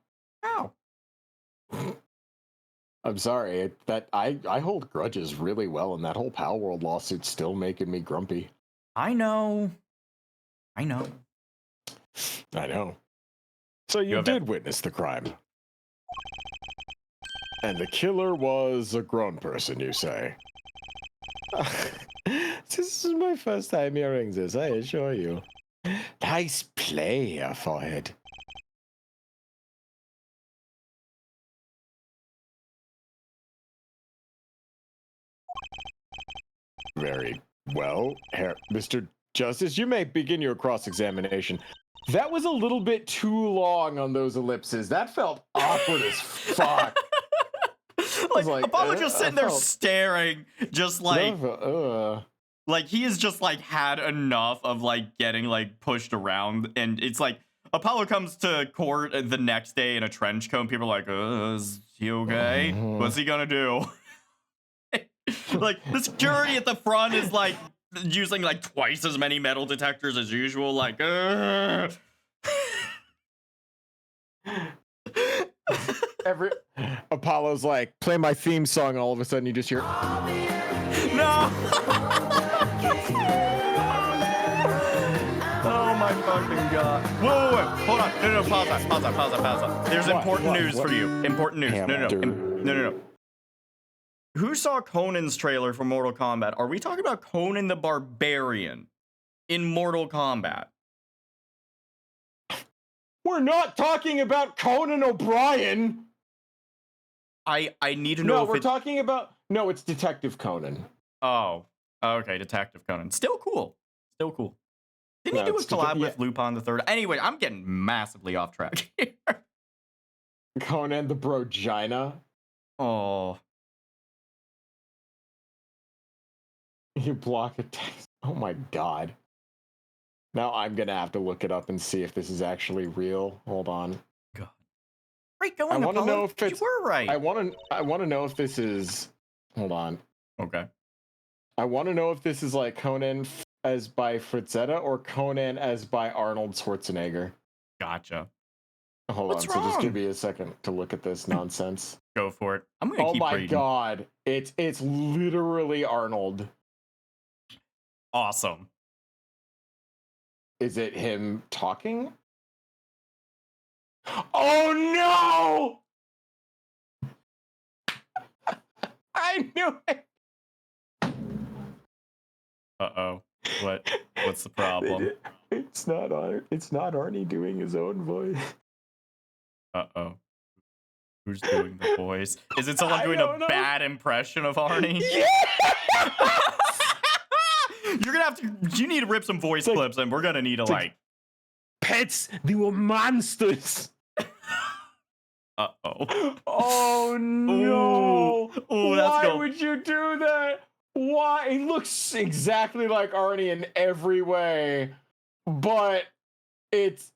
I'm sorry. I hold grudges really well, and that whole Pal World lawsuit's still making me grumpy. I know. So you did witness the crime. And the killer was a grown person, you say? This is my first time hearing this, I assure you. Nice play, forehead. Very well, Mr. Justice, you may begin your cross-examination. That was a little bit too long on those ellipses. That felt awkward as fuck. like Apollo just sitting there staring, just like he has just like had enough of like getting like pushed around, and it's like Apollo comes to court the next day in a trench coat, and people are like, is he okay? What's he gonna do? Like the security at the front is like using like twice as many metal detectors as usual, like Apollo's like, play my theme song, and all of a sudden you just hear no. Oh my fucking god. Whoa, hold on. No, pause that. There's important news for you. Important news. No. Who saw Conan's trailer for Mortal Kombat? Are we talking about Conan the Barbarian in Mortal Kombat? We're not talking about Conan O'Brien. I need to know No, if we're it's... talking about... No, it's Detective Conan. Oh, okay, Detective Conan. Still cool. Still cool. Didn't No, he do a it's collab yeah. with Lupin the Third? Anyway, I'm getting massively off track here. Conan the Brogina. Oh. You block a text. Oh my god. Now I'm gonna have to look it up and see if this is actually real. Hold on. God. Great going, I want to Apollo. know if it's... You were right. I want to know if this is... Hold on. Okay. I want to know if this is like Conan as by Frazetta or Conan as by Arnold Schwarzenegger. Gotcha. Hold What's on, so just wrong? give me a second to look at this nonsense. Go for it. I'm gonna keep my reading. god. It's literally Arnold. Awesome. Is it him talking? Oh no! I knew it! Uh-oh. What's the problem? It's not Arnie doing his own voice. Uh-oh. Who's doing the voice? Is it someone doing a bad impression of Arnie? Yeah! You're gonna have to... You need to rip some voice clips, and we're gonna need to, like... Pets, they were monsters! Uh-oh. Oh no! Ooh, that's Why go. would you do that? Why? He looks exactly like Arnie in every way, but it's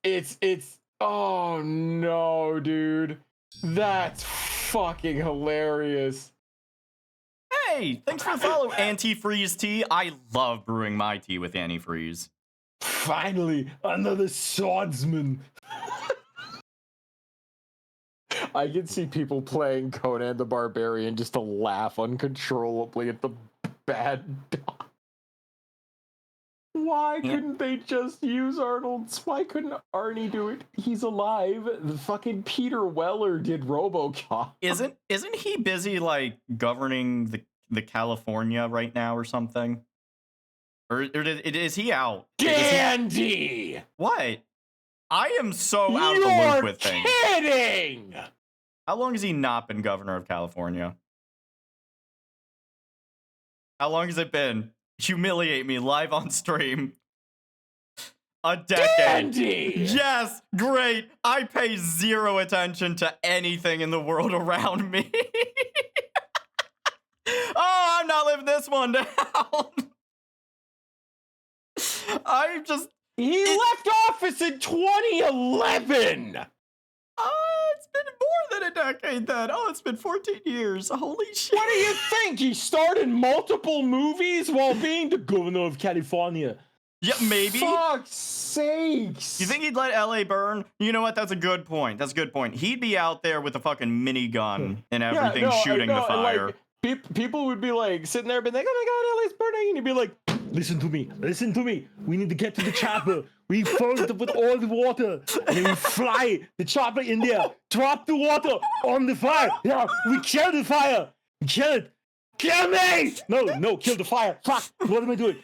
oh no, dude. That's fucking hilarious. Hey, thanks for the follow, Antifreeze Tea. I love brewing my tea with antifreeze. Finally, another swordsman. I can see people playing Conan the Barbarian just to laugh uncontrollably at the bad dog. Why couldn't they just use Arnold's? Why couldn't Arnie do it? He's alive. The fucking Peter Weller did RoboCop. Isn't he busy like governing the California right now or something? Or is he out? Dandy! What? I am so out of the loop with things. You're kidding! How long has he not been governor of California? How long has it been? Humiliate me live on stream. A decade. Dandy! Yes, great. I pay zero attention to anything in the world around me. Oh, I'm not living this one down. I'm just... He left office in 2011! It's been more than a decade then. Oh, it's been 14 years. Holy shit. What do you think? He starred in multiple movies while being the governor of California. Yeah, maybe. Fuck's sakes. You think he'd let LA burn? You know what? That's a good point. That's a good point. He'd be out there with a fucking minigun and everything shooting the fire. Like, people would be like sitting there, being like, "Oh my God, LA's burning," and he'd be like, "Listen to me, listen to me. We need to get to the chopper. We fill it up with all the water, and then we fly the chopper in there. Drop the water on the fire. Yeah, we kill the fire. We kill it. Kill me! No, kill the fire. Fuck, what am I doing?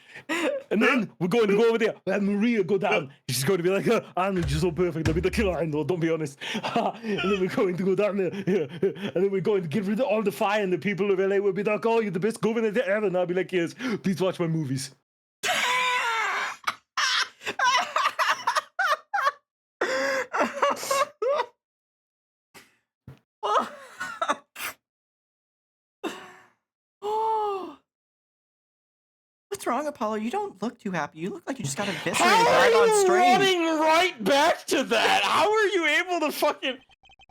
And then we're going to go over there and Maria go down. She's going to be like, Arnold, you're so perfect. I'll be the killer, Arnold, don't be honest. And then we're going to go down there. And then we're going to get rid of all the fire, and the people of LA will be like, oh, you're the best governor ever. And I'll be like, yes, please watch my movies. What's wrong, Apollo? You don't look too happy. You look like you just got eviscerated How are live on you stream. running right back to that? How are you able to fucking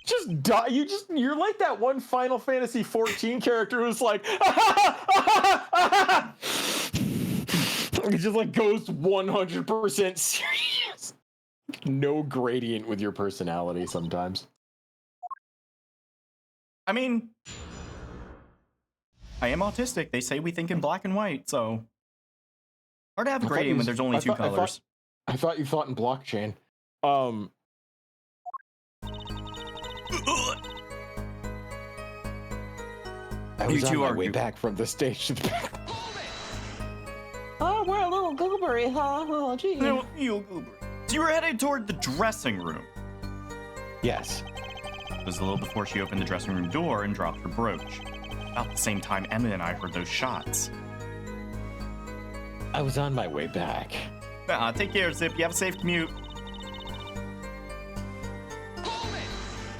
just die? You're like that one Final Fantasy 14 character who's like, he just like goes 100% serious. No gradient with your personality sometimes. I mean, I am autistic. They say we think in black and white, so hard to have gradient when there's only two colors. I thought you thought in blockchain. I was on my way back from the stage to the back. Oh, we're a little goobery, huh? Oh, gee. No, you goober. So you were headed toward the dressing room. Yes. It was a little before she opened the dressing room door and dropped her brooch. About the same time Emma and I heard those shots. I was on my way back. Take care, Zip. You have a safe commute.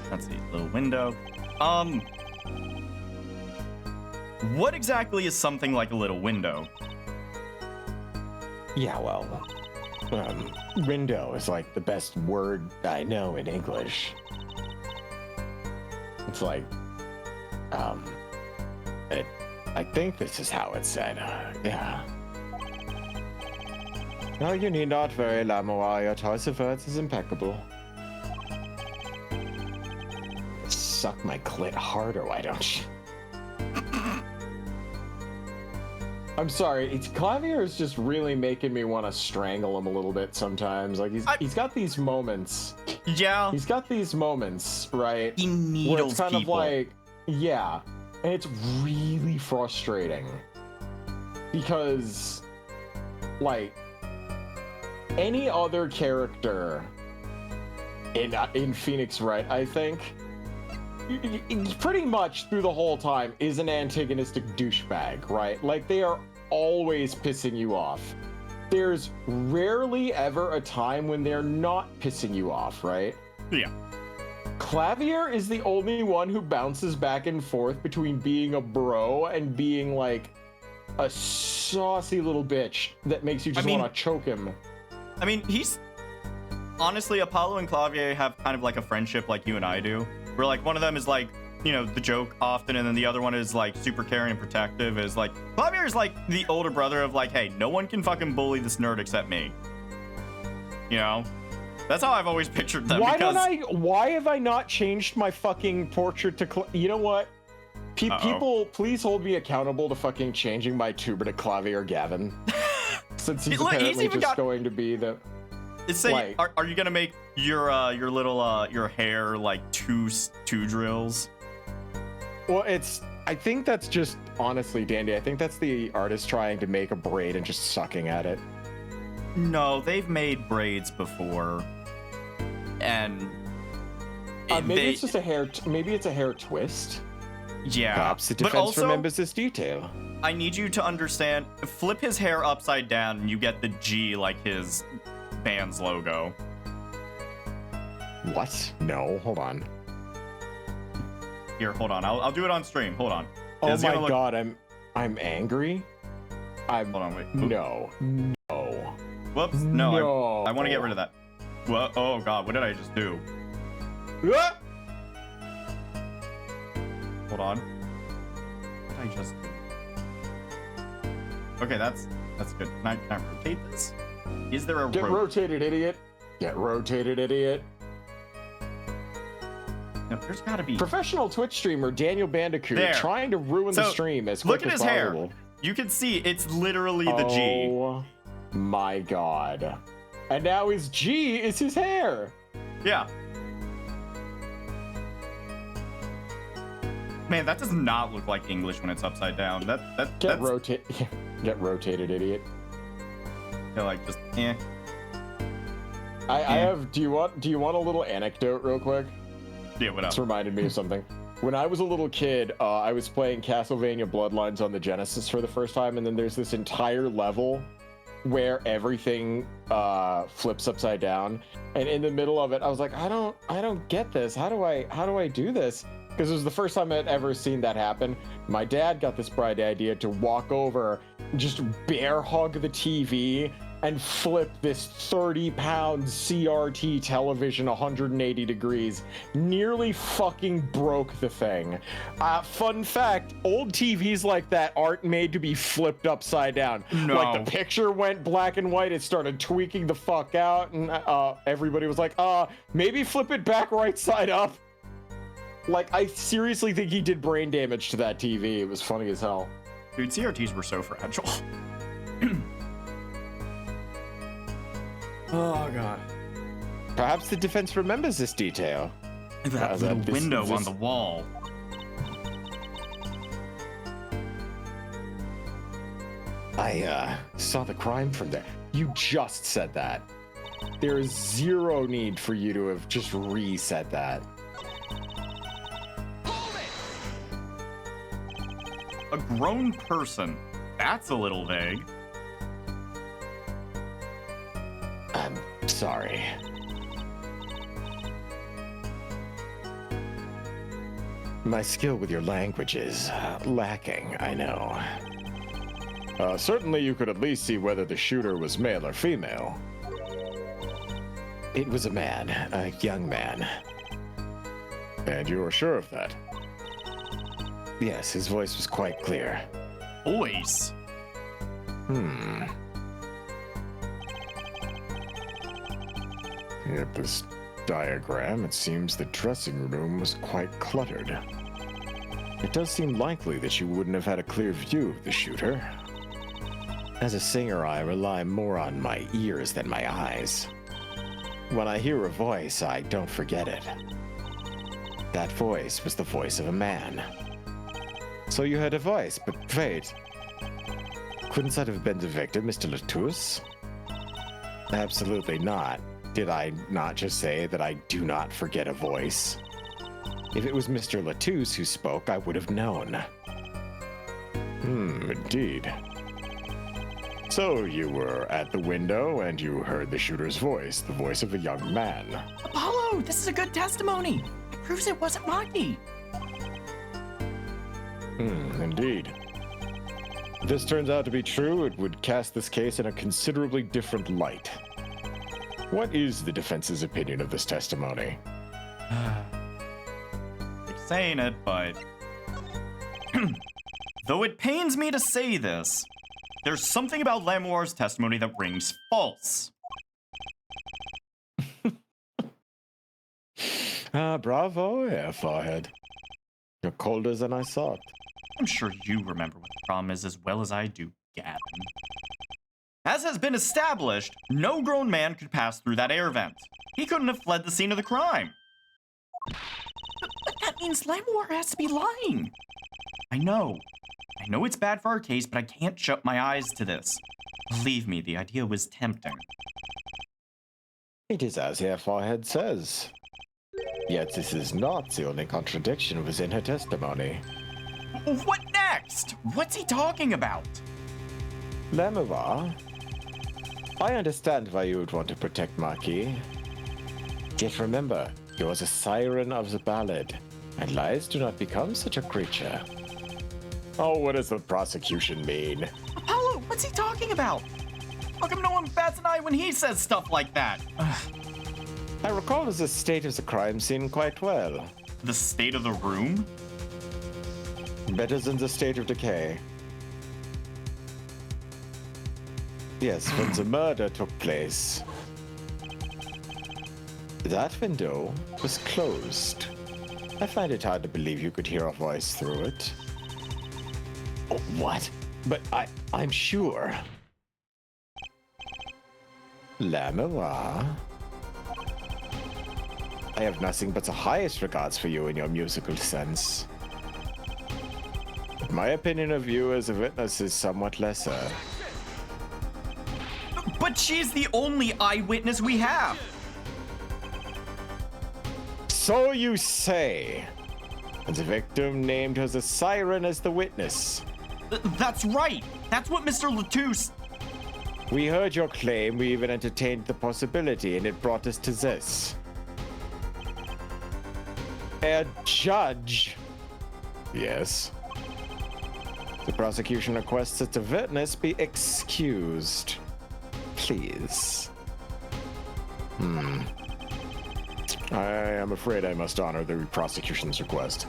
Let's see, little window. What exactly is something like a little window? Yeah, well, window is like the best word I know in English. It's like, I think this is how it's said. Yeah. No, you need not worry, Lamoir. Your choice of words is impeccable. Suck my clit harder, why don't you? I'm sorry, Clavier is just really making me want to strangle him a little bit sometimes. Like, he's got these moments. Yeah. He's got these moments, right? He where needles it's kind people. of like, yeah. And it's really frustrating. Because, like, any other character in Phoenix Wright, I think, pretty much through the whole time is an antagonistic douchebag, right? Like, they are always pissing you off. There's rarely ever a time when they're not pissing you off, right? Yeah. Clavier is the only one who bounces back and forth between being a bro and being like a saucy little bitch that makes you just want to choke him. I mean, he's honestly, Apollo and Clavier have kind of like a friendship like you and I do. Where like one of them is like, you know, the joke often, and then the other one is like super caring and protective. Is like Clavier is like the older brother of like, hey, no one can fucking bully this nerd except me. You know, that's how I've always pictured them. Why have I not changed my fucking portrait to? You know what? People, please hold me accountable to fucking changing my tuber to Clavier Gavin, since he's apparently just going to be the. It's saying, like, are you gonna make your little your hair like two drills? Well, I think that's just honestly, Dandy. I think that's the artist trying to make a braid and just sucking at it. No, they've made braids before, and maybe it's just a hair. Maybe it's a hair twist. Yeah, perhaps the defense remembers this detail. I need you to understand. Flip his hair upside down, and you get the G like his band's logo. What? No, hold on. Here, hold on. I'll do it on stream. Hold on. Oh my god, I'm angry. Hold on, wait. No. Whoops. No. I want to get rid of that. Well, oh god, what did I just do? Ah! Hold on. What did I just do? Okay, that's good. Can I rotate this? Is there a Get rotated, idiot. Get rotated, idiot. No, there's gotta be. Professional Twitch streamer Daniel Bandicoot trying to ruin the stream as quick as possible. Look at his hair. You can see it's literally the G. Oh my god. And now his G is his hair. Yeah. Man, that does not look like English when it's upside down. Get rotated, idiot. They're like just eh. I have. Do you want a little anecdote real quick? Yeah, what up? It's reminded me of something. When I was a little kid, I was playing Castlevania Bloodlines on the Genesis for the first time, and then there's this entire level where everything flips upside down. And in the middle of it, I was like, I don't get this. How do I do this? Because it was the first time I'd ever seen that happen. My dad got this bright idea to walk over, just bear hug the TV, and flip this 30-pound CRT television 180 degrees. Nearly fucking broke the thing. Fun fact, old TVs like that aren't made to be flipped upside down. No. Like, the picture went black and white, it started tweaking the fuck out, and everybody was like, maybe flip it back right side up. Like, I seriously think he did brain damage to that TV. It was funny as hell. Dude, CRTs were so fragile. Oh, God. Perhaps the defense remembers this detail. That little window on the wall. I saw the crime from there. You just said that. There is zero need for you to have just reset that. A grown person. That's a little vague. I'm sorry. My skill with your language is lacking, I know. Certainly you could at least see whether the shooter was male or female. It was a man, a young man. And you were sure of that? Yes, his voice was quite clear. Voice? At this diagram, it seems the dressing room was quite cluttered. It does seem likely that you wouldn't have had a clear view of the shooter. As a singer, I rely more on my ears than my eyes. When I hear a voice, I don't forget it. That voice was the voice of a man. So you heard a voice, but wait. Couldn't that have been the victim, Mr. Latouche? Absolutely not. Did I not just say that I do not forget a voice? If it was Mr. Latouche who spoke, I would have known. Indeed. So you were at the window and you heard the shooter's voice, the voice of a young man. Apollo, this is a good testimony. It proves it wasn't Maki. Indeed. If this turns out to be true, it would cast this case in a considerably different light. What is the defense's opinion of this testimony? Keep saying it, but... Though it pains me to say this, there's something about Lamoire's testimony that rings false. Bravo, Airforehead. You're colder than I thought. I'm sure you remember what the problem is as well as I do, Gavin. As has been established, no grown man could pass through that air vent. He couldn't have fled the scene of the crime. But that means Lamoire has to be lying. I know it's bad for our case, but I can't shut my eyes to this. Believe me, the idea was tempting. It is as Airforehead says. Yet this is not the only contradiction within her testimony. What next? What's he talking about? Lamoire, I understand why you would want to protect Maki. Yet remember, you are the siren of the ballad, and lies do not become such a creature. Oh, what does the prosecution mean? Apollo, what's he talking about? How come no one bats an eye when he says stuff like that? I recall the state of the crime scene quite well. The state of the room? Better than the state of decay. Yes, when the murder took place, that window was closed. I find it hard to believe you could hear a voice through it. Oh, what? But I'm sure. Lamoire. I have nothing but the highest regards for you in your musical sense. But my opinion of you as a witness is somewhat lesser. But she's the only eyewitness we have. So you say. And the victim named her the siren as the witness. That's right. That's what Mr. Latouche... We heard your claim, we even entertained the possibility, and it brought us to this. A judge. Yes. The prosecution requests that the witness be excused. Please. I am afraid I must honor the prosecution's request.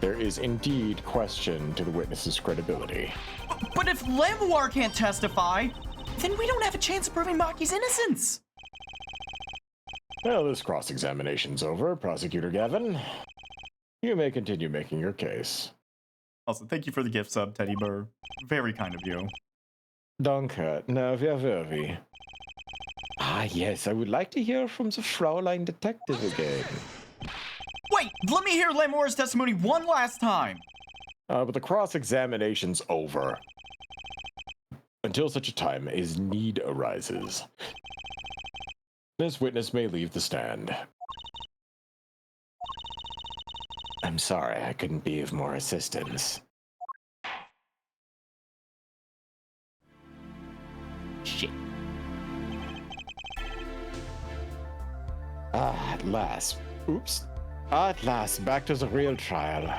There is indeed question to the witness's credibility. But if Lamoire can't testify, then we don't have a chance of proving Maki's innocence. Well, this cross-examination's over, Prosecutor Gavin. You may continue making your case. Also, thank you for the gift sub, Teddy Burr. Very kind of you. Danke. Now, wer were we? Ah, yes, I would like to hear from the Fraulein Detective again. Wait, let me hear Lamoire's testimony one last time. But the cross-examination's over. Until such a time as need arises. This witness may leave the stand. I'm sorry, I couldn't be of more assistance. Shit. At last. Oops. At last, back to the real trial.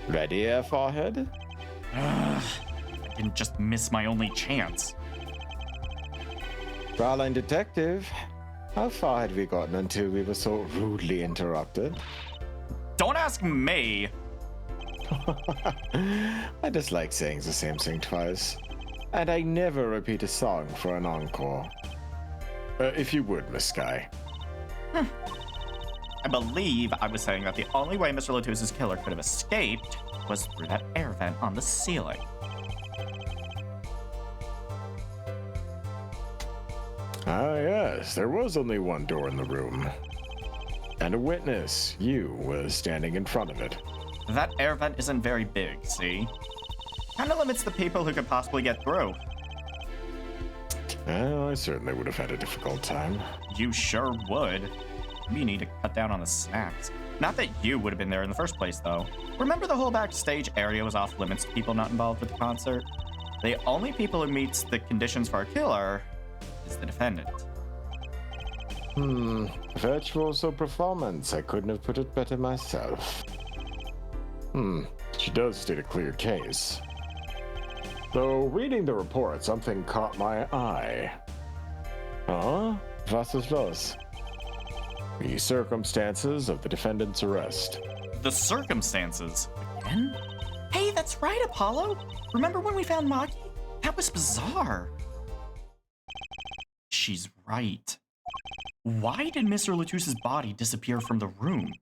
Ready, forehead? I didn't just miss my only chance. Fraulein Detective, how far had we gotten until we were so rudely interrupted? Don't ask me. I dislike saying the same thing twice. And I never repeat a song for an encore. If you would, Miss Sky. I believe I was saying that the only way Mr. Latus's killer could have escaped was through that air vent on the ceiling. Ah, yes, there was only one door in the room. And a witness, you, was standing in front of it. That air vent isn't very big, see? Kinda limits the people who could possibly get through. Well, I certainly would have had a difficult time. You sure would. You need to cut down on the snacks. Not that you would have been there in the first place, though. Remember the whole backstage area was off limits to people not involved with the concert? The only people who meets the conditions for a killer is the defendant. Virtuoso performance. I couldn't have put it better myself. She does state a clear case. Though reading the report, something caught my eye. Huh? Was ist los? The circumstances of the defendant's arrest. The circumstances? Again? Hey, that's right, Apollo! Remember when we found Maki? That was bizarre. She's right. Why did Mr. Latus's body disappear from the room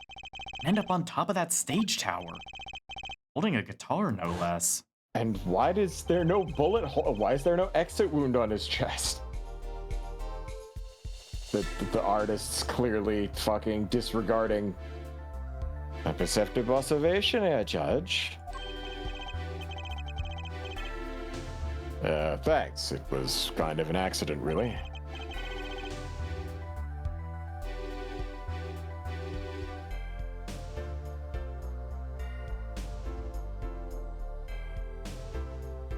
and end up on top of that stage tower? Holding a guitar, no less. And why is there no bullet hole? Why is there no exit wound on his chest? The artist's clearly fucking disregarding a perceptive observation here, Judge. Thanks. It was kind of an accident, really.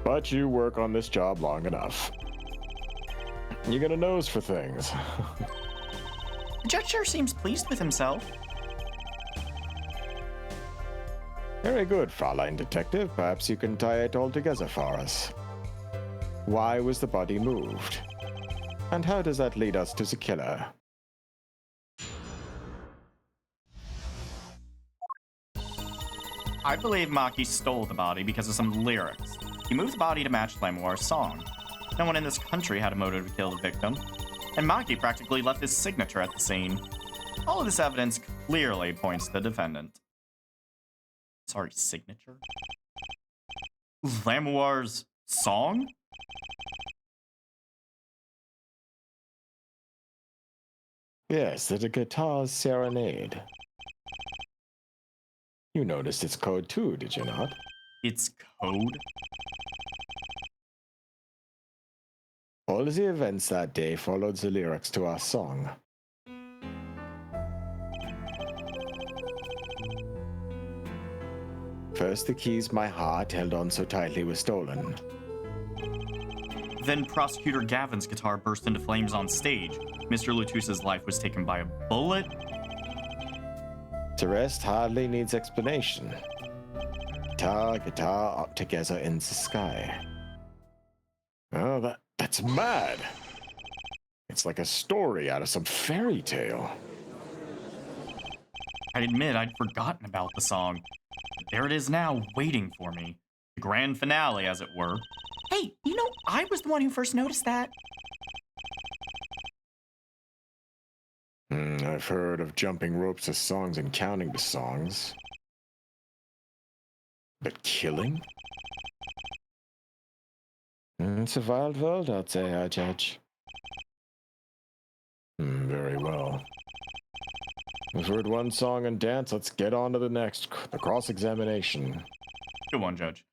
But you work on this job long enough. You get a nose for things. The judge sure seems pleased with himself. Very good, Fraulein Detective. Perhaps you can tie it all together for us. Why was the body moved? And how does that lead us to the killer? I believe Maki stole the body because of some lyrics. He moved the body to match Lamoir's song. No one in this country had a motive to kill the victim, and Maki practically left his signature at the scene. All of this evidence clearly points to the defendant. Sorry, signature? Lamoir's song? Yes, the guitar's serenade. You noticed its code too, did you not? It's code? All the events that day followed the lyrics to our song. First, the keys my heart held on so tightly were stolen. Then Prosecutor Gavin's guitar burst into flames on stage. Mr. Latus's life was taken by a bullet. The rest hardly needs explanation. Guitar up together in the sky. Oh, that's mad. It's like a story out of some fairy tale. I admit I'd forgotten about the song. But there it is now, waiting for me. The grand finale, as it were. Hey, you know, I was the one who first noticed that. I've heard of jumping ropes to songs and counting to songs. But killing? It's a wild world out there, Judge. Very well. We've heard one song and dance, let's get on to the next, the cross-examination. Good one, Judge.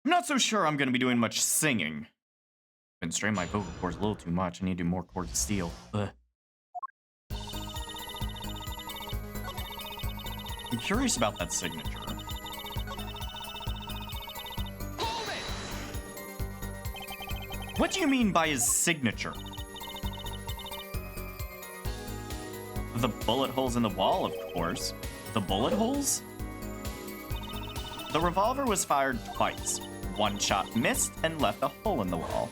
I'm not so sure I'm going to be doing much singing. Been straining my vocal cords a little too much. I need to do more cords of steel. Ugh. I'm curious about that signature. What do you mean by his signature? The bullet holes in the wall, of course. The bullet holes? The revolver was fired twice. One shot missed and left a hole in the wall.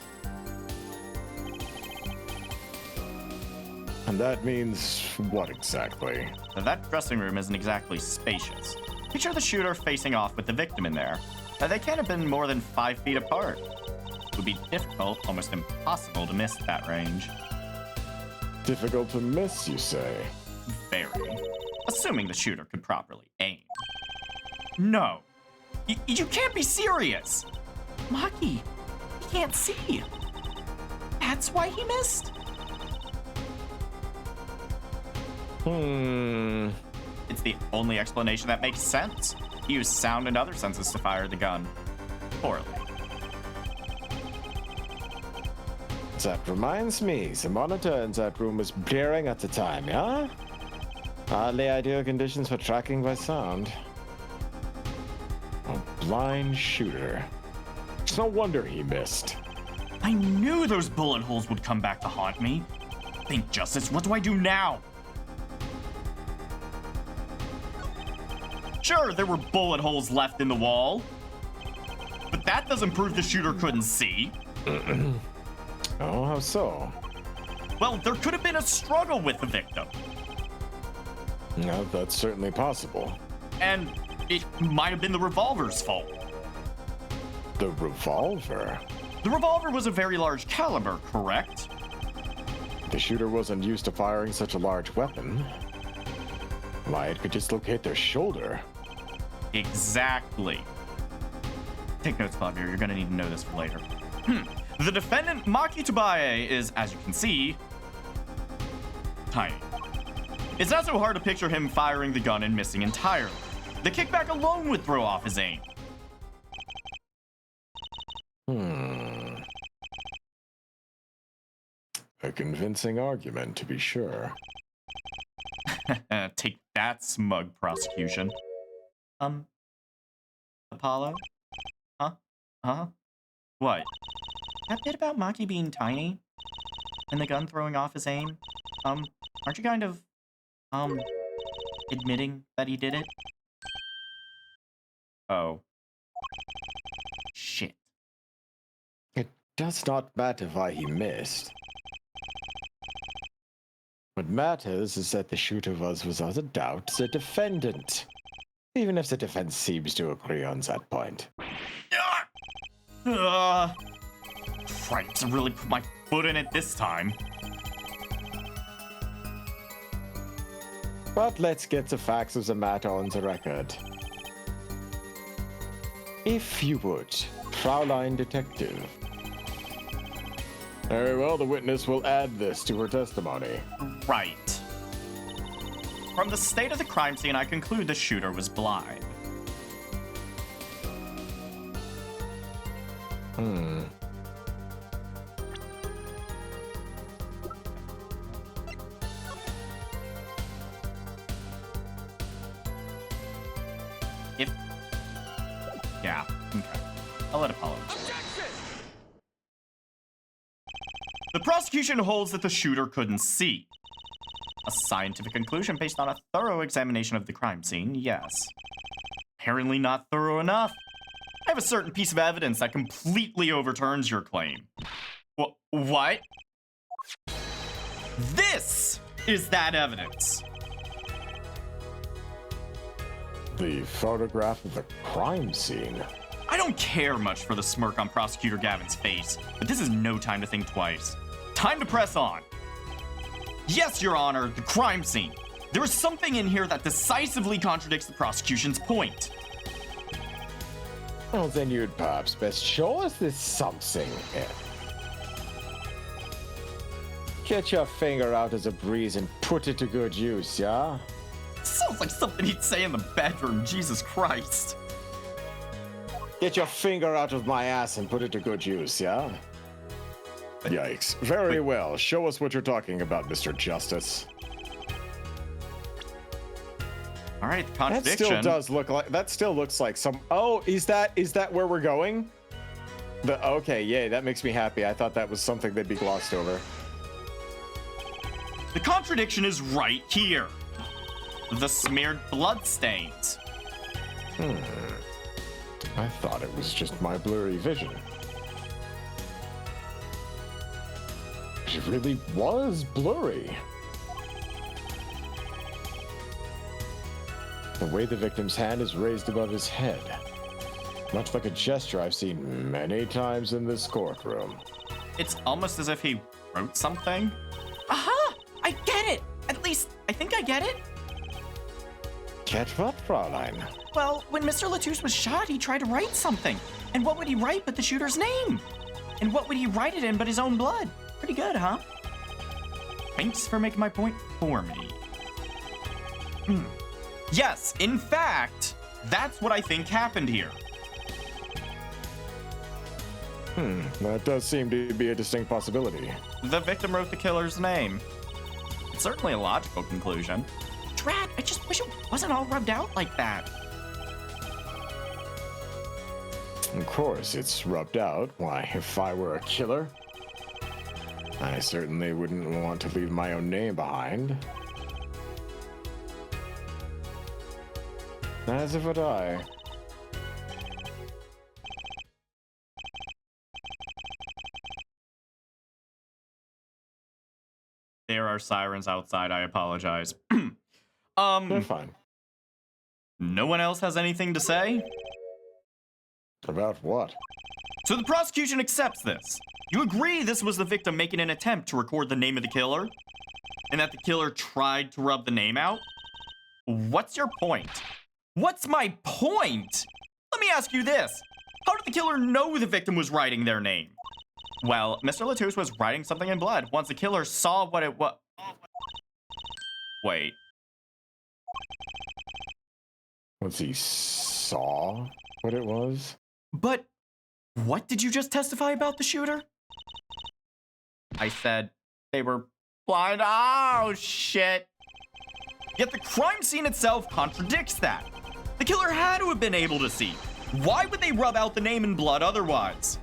And that means what exactly? Now, that dressing room isn't exactly spacious. Picture the shooter facing off with the victim in there. Now, they can't have been more than 5 feet apart. It would be difficult, almost impossible, to miss that range. Difficult to miss, you say? Very. Assuming the shooter could properly aim. No. You can't be serious! Maki, he can't see. That's why he missed? It's the only explanation that makes sense. He used sound and other senses to fire the gun. Poorly. That reminds me, the monitor in that room was blaring at the time, yeah? Hardly ideal conditions for tracking by sound. A blind shooter. It's no wonder he missed. I knew those bullet holes would come back to haunt me. Think, Justice, what do I do now? Sure, there were bullet holes left in the wall. But that doesn't prove the shooter couldn't see. Oh, how so? Well, there could have been a struggle with the victim. No, that's certainly possible. And it might have been the revolver's fault. The revolver? The revolver was a very large caliber, correct? The shooter wasn't used to firing such a large weapon. Why, it could dislocate their shoulder. Exactly. Take notes, Flavio. You're gonna need to know this for later. The defendant, Maki Tabaye, is, as you can see, tiny. It's not so hard to picture him firing the gun and missing entirely. The kickback alone would throw off his aim. A convincing argument, to be sure. Take that, smug prosecution. Apollo? Huh? What? That bit about Maki being tiny? And the gun throwing off his aim? Aren't you kind of, admitting that he did it? Oh. Shit. It does not matter why he missed. What matters is that the shooter was, without a doubt, the defendant. Even if the defense seems to agree on that point. Cripes, I really put my foot in it this time. But let's get the facts of the matter on the record. If you would, Fraulein Detective. Very well, the witness will add this to her testimony. Right. From the state of the crime scene, I conclude the shooter was blind. Yeah, okay. I'll let Apollo. The prosecution holds that the shooter couldn't see. A scientific conclusion based on a thorough examination of the crime scene, yes. Apparently not thorough enough. I have a certain piece of evidence that completely overturns your claim. What? This is that evidence. The photograph of the crime scene. I don't care much for the smirk on Prosecutor Gavin's face, but this is no time to think twice. Time to press on. Yes, Your Honor, the crime scene. There is something in here that decisively contradicts the prosecution's point. Well, then you'd perhaps best show us this something. Get your finger out of the breeze and put it to good use, yeah? Sounds like something he'd say in the bedroom, Jesus Christ. Get your finger out of my ass and put it to good use, yeah? Yikes. Very well. Show us what you're talking about, Mr. Justice. All right, the That contradiction. still does look like. That still looks like some. Oh, is that where we're going? Okay, yay, that makes me happy. I thought that was something that'd be glossed over. The contradiction is right here. The smeared blood stains. I thought it was just my blurry vision. It really was blurry. The way the victim's hand is raised above his head. Much like a gesture I've seen many times in this courtroom. It's almost as if he wrote something. Aha! I get it! At least, I think I get it. Get what, Fräulein? Well, when Mr. Latouche was shot, he tried to write something. And what would he write but the shooter's name? And what would he write it in but his own blood? Pretty good, huh? Thanks for making my point for me. Yes, in fact, that's what I think happened here. That does seem to be a distinct possibility. The victim wrote the killer's name. It's certainly a logical conclusion. Drat, I just wish it wasn't all rubbed out like that. Of course, it's rubbed out. Why, if I were a killer, I certainly wouldn't want to leave my own name behind. As if would I. There are sirens outside, I apologize. They're fine. No one else has anything to say? About what? So the prosecution accepts this. You agree this was the victim making an attempt to record the name of the killer? And that the killer tried to rub the name out? What's your point? What's my point? Let me ask you this. How did the killer know the victim was writing their name? Well, Mr. Latouche was writing something in blood once the killer saw what it was. Wait. Once he saw what it was? But what did you just testify about the shooter? I said they were blind. Oh, shit. Yet the crime scene itself contradicts that. The killer had to have been able to see. Why would they rub out the name in blood otherwise?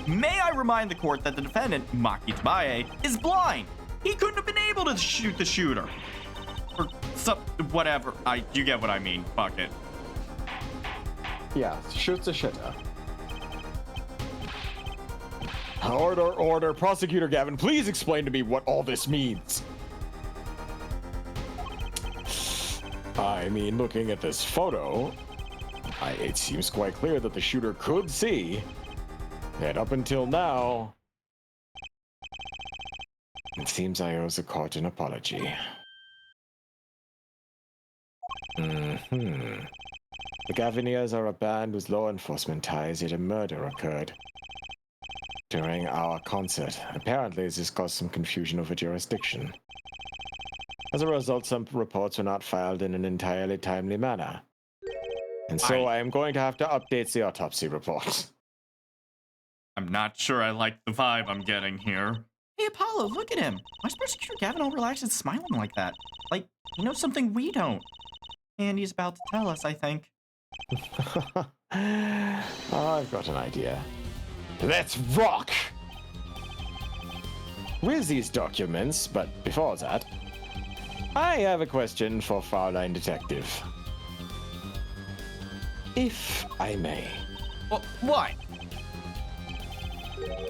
May I remind the court that the defendant, Maki Tabaye, is blind. He couldn't have been able to shoot the shooter. Or some, whatever. You get what I mean. Fuck it. Yeah, shoots a shitter. Order, order. Prosecutor Gavin, please explain to me what all this means. I mean, looking at this photo, it seems quite clear that the shooter could see. And up until now, it seems I owe the court an apology. The Gaviniers are a band with law enforcement ties, yet a murder occurred during our concert. Apparently, this caused some confusion over jurisdiction. As a result, some reports were not filed in an entirely timely manner. And so I am going to have to update the autopsy report. I'm not sure I like the vibe I'm getting here. Hey, Apollo, look at him. Why is Prosecutor Gavin all relaxed and smiling like that? Like, he knows something we don't. And he's about to tell us, I think. I've got an idea. Let's rock! With these documents, but before that, I have a question for Fraulein Detective. If I may. What?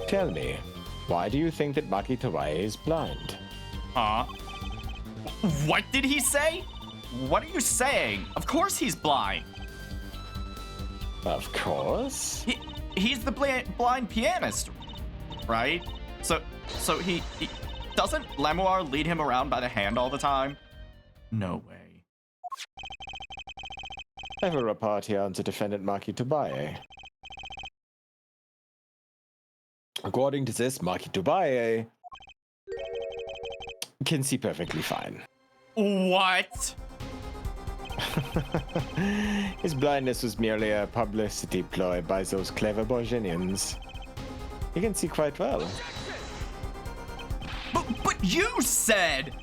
Tell me, why do you think that Maki Tabaye is blind? Huh? What did he say? What are you saying? Of course he's blind. Of course. He's the blind pianist, right? So he doesn't Lemoir lead him around by the hand all the time? No way. I have a report here on the defendant Maki Tabaye. According to this, Maki Tabaye can see perfectly fine. What? His blindness was merely a publicity ploy by those clever Borginians. He can see quite well. But You said.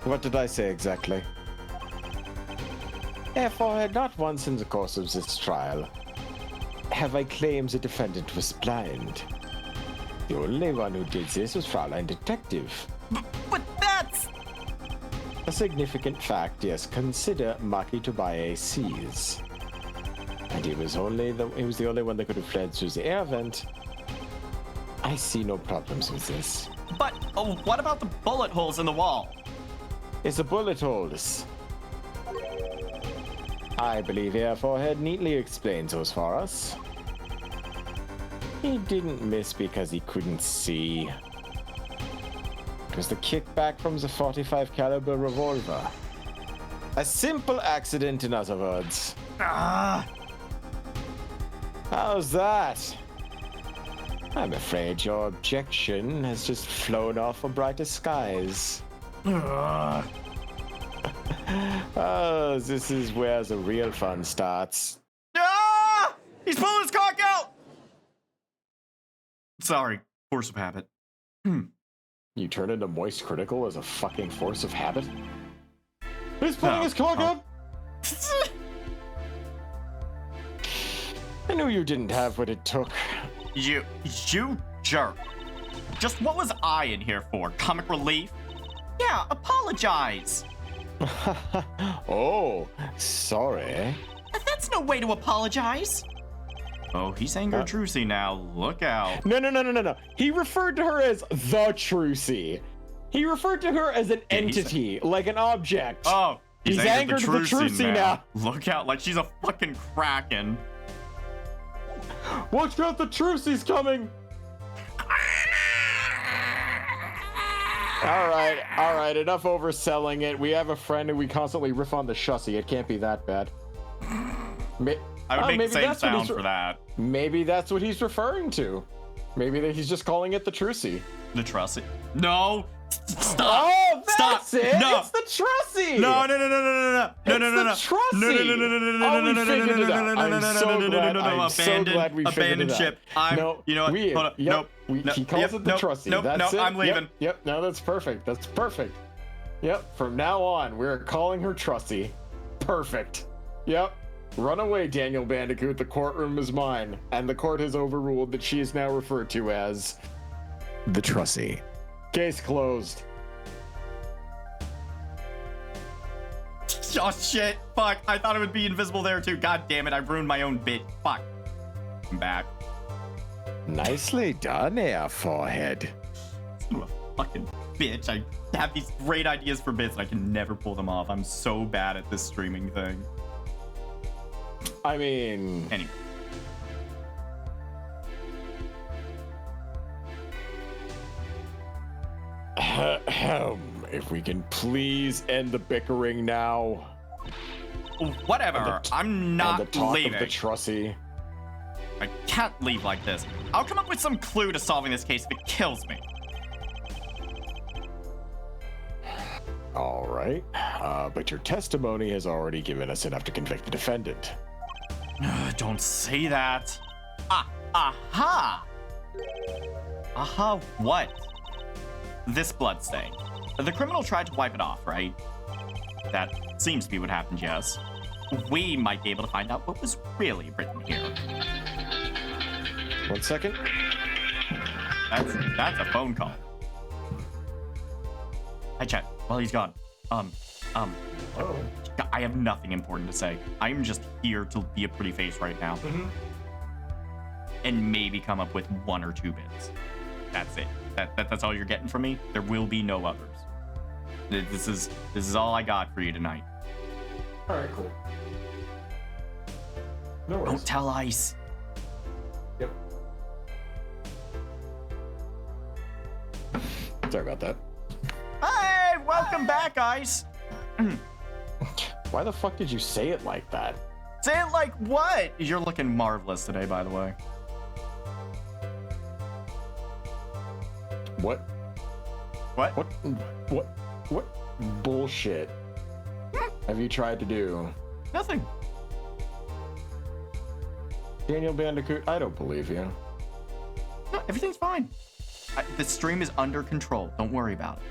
What did I say exactly? Therefore, not once in the course of this trial have I claimed the defendant was blind. The only one who did this was Fraulein Detective. But that's. A significant fact, yes. Consider Maki Tobaye sees. And he was the only one that could have fled through the air vent. I see no problems with this. But what about the bullet holes in the wall? It's the bullet holes. I believe Air Forehead neatly explains those for us. He didn't miss because he couldn't see. It was the kickback from the 45 caliber revolver. A simple accident, in other words. Ah. How's that? I'm afraid your objection has just flown off for brighter skies. Oh, this is where the real fun starts. Ah! He's pulling his cock out! Sorry, force of habit. You turn into Moist Critical as a fucking force of habit? He's pulling his cock out! I knew you didn't have what it took. You jerk. Just what was I in here for? Comic relief? Yeah, apologize. Oh, sorry. That's no way to apologize. Oh, he's saying Gertrucy now. Look out. No. He referred to her as the Trucy. He referred to her as an entity, like an object. Oh, he's angered the Trucy now. Look out, like she's a fucking kraken. Watch out, the Trucy's coming. All right, enough overselling it. We have a friend and we constantly riff on the shussy. It can't be that bad. I would make the same sound for that. Maybe that's what he's referring to. Maybe that he's just calling it the Trucy. The Trussy. No! Stop! Oh, that's Stop! it! No! It's the Trussy! No! It's the Trussy! I'm so glad we figured it out. Ship. You know what? Hold up. He calls it the Trussy. That's it. I'm leaving. Yep, no, that's perfect. That's perfect. Yep, from now on, we're calling her Trussy. Perfect. Yep. Run away, Daniel Bandicoot. The courtroom is mine. And the court has overruled that she is now referred to as the Trussy. Case closed. Oh, shit. Fuck. I thought it would be invisible there, too. God damn it. I ruined my own bit. Fuck. I'm back. Nicely done, Air Forehead. Son of a fucking bitch. I have these great ideas for bits, and I can never pull them off. I'm so bad at this streaming thing. I mean... Anyway. If we can please end the bickering now. Whatever. I'm not and the talk leaving. Of the Trussy. I can't leave like this. I'll come up with some clue to solving this case if it kills me. All right. But your testimony has already given us enough to convict the defendant. Don't say that. Aha! Aha what? This bloodstain. The criminal tried to wipe it off, right? That seems to be what happened, yes. We might be able to find out what was really written here. 1 second. That's a phone call. Hi, Chet. Well, he's gone. Oh. I have nothing important to say. I'm just here to be a pretty face right now. Mm-hmm. And maybe come up with 1 or 2 bits. That's it. That's all you're getting from me. There will be no others. This is all I got for you tonight. All right, cool. No worries. Don't tell Ice. Yep. Sorry about that. Hey, welcome back, Ice. Why the fuck did you say it like that? Say it like what? You're looking marvelous today, by the way. What? What? What bullshit have you tried to do? Nothing. Daniel Bandicoot, I don't believe you. No, everything's fine. The stream is under control. Don't worry about it.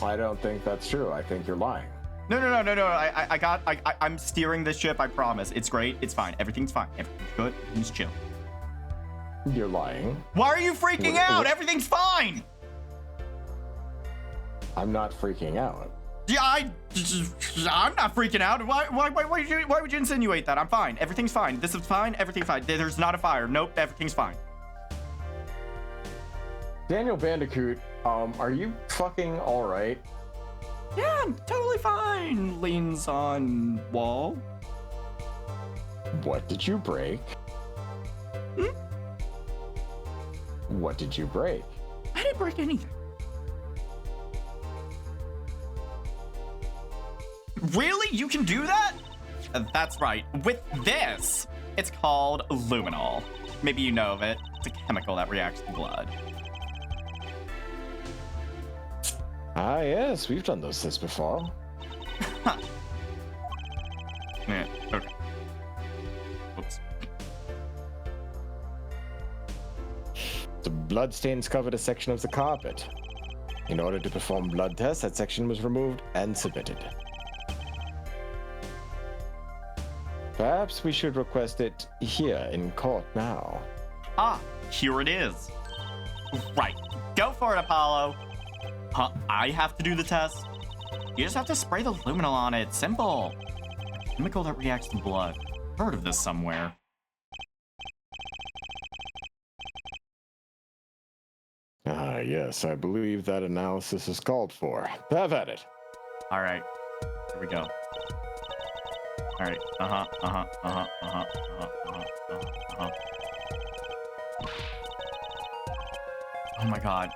I don't think that's true. I think you're lying. No. I'm steering this ship. I promise. It's great. It's fine. Everything's fine. Everything's good. Everything's chill. You're lying. Why are you freaking out? Everything's fine. I'm not freaking out. Yeah, I'm not freaking out. Why would you insinuate that? I'm fine. Everything's fine. This is fine. Everything's fine. There's not a fire. Nope. Everything's fine. Daniel Bandicoot, are you fucking all right? Yeah, I'm totally fine. Leans on wall. What did you break? What did you break? I didn't break anything. Really? You can do that? That's right. With this, it's called luminol. Maybe you know of it. It's a chemical that reacts to blood. Ah, yes, we've done those tests before. Yeah, okay. Oops. The bloodstains covered a section of the carpet. In order to perform blood tests, that section was removed and submitted. Perhaps we should request it here in court now. Ah, here it is. Right. Go for it, Apollo. Huh, I have to do the test? You just have to spray the luminol on it. Simple. A chemical that reacts to blood. Heard of this somewhere. Ah, yes, I believe that analysis is called for. Have at it. All right. Here we go. All right. Oh my god.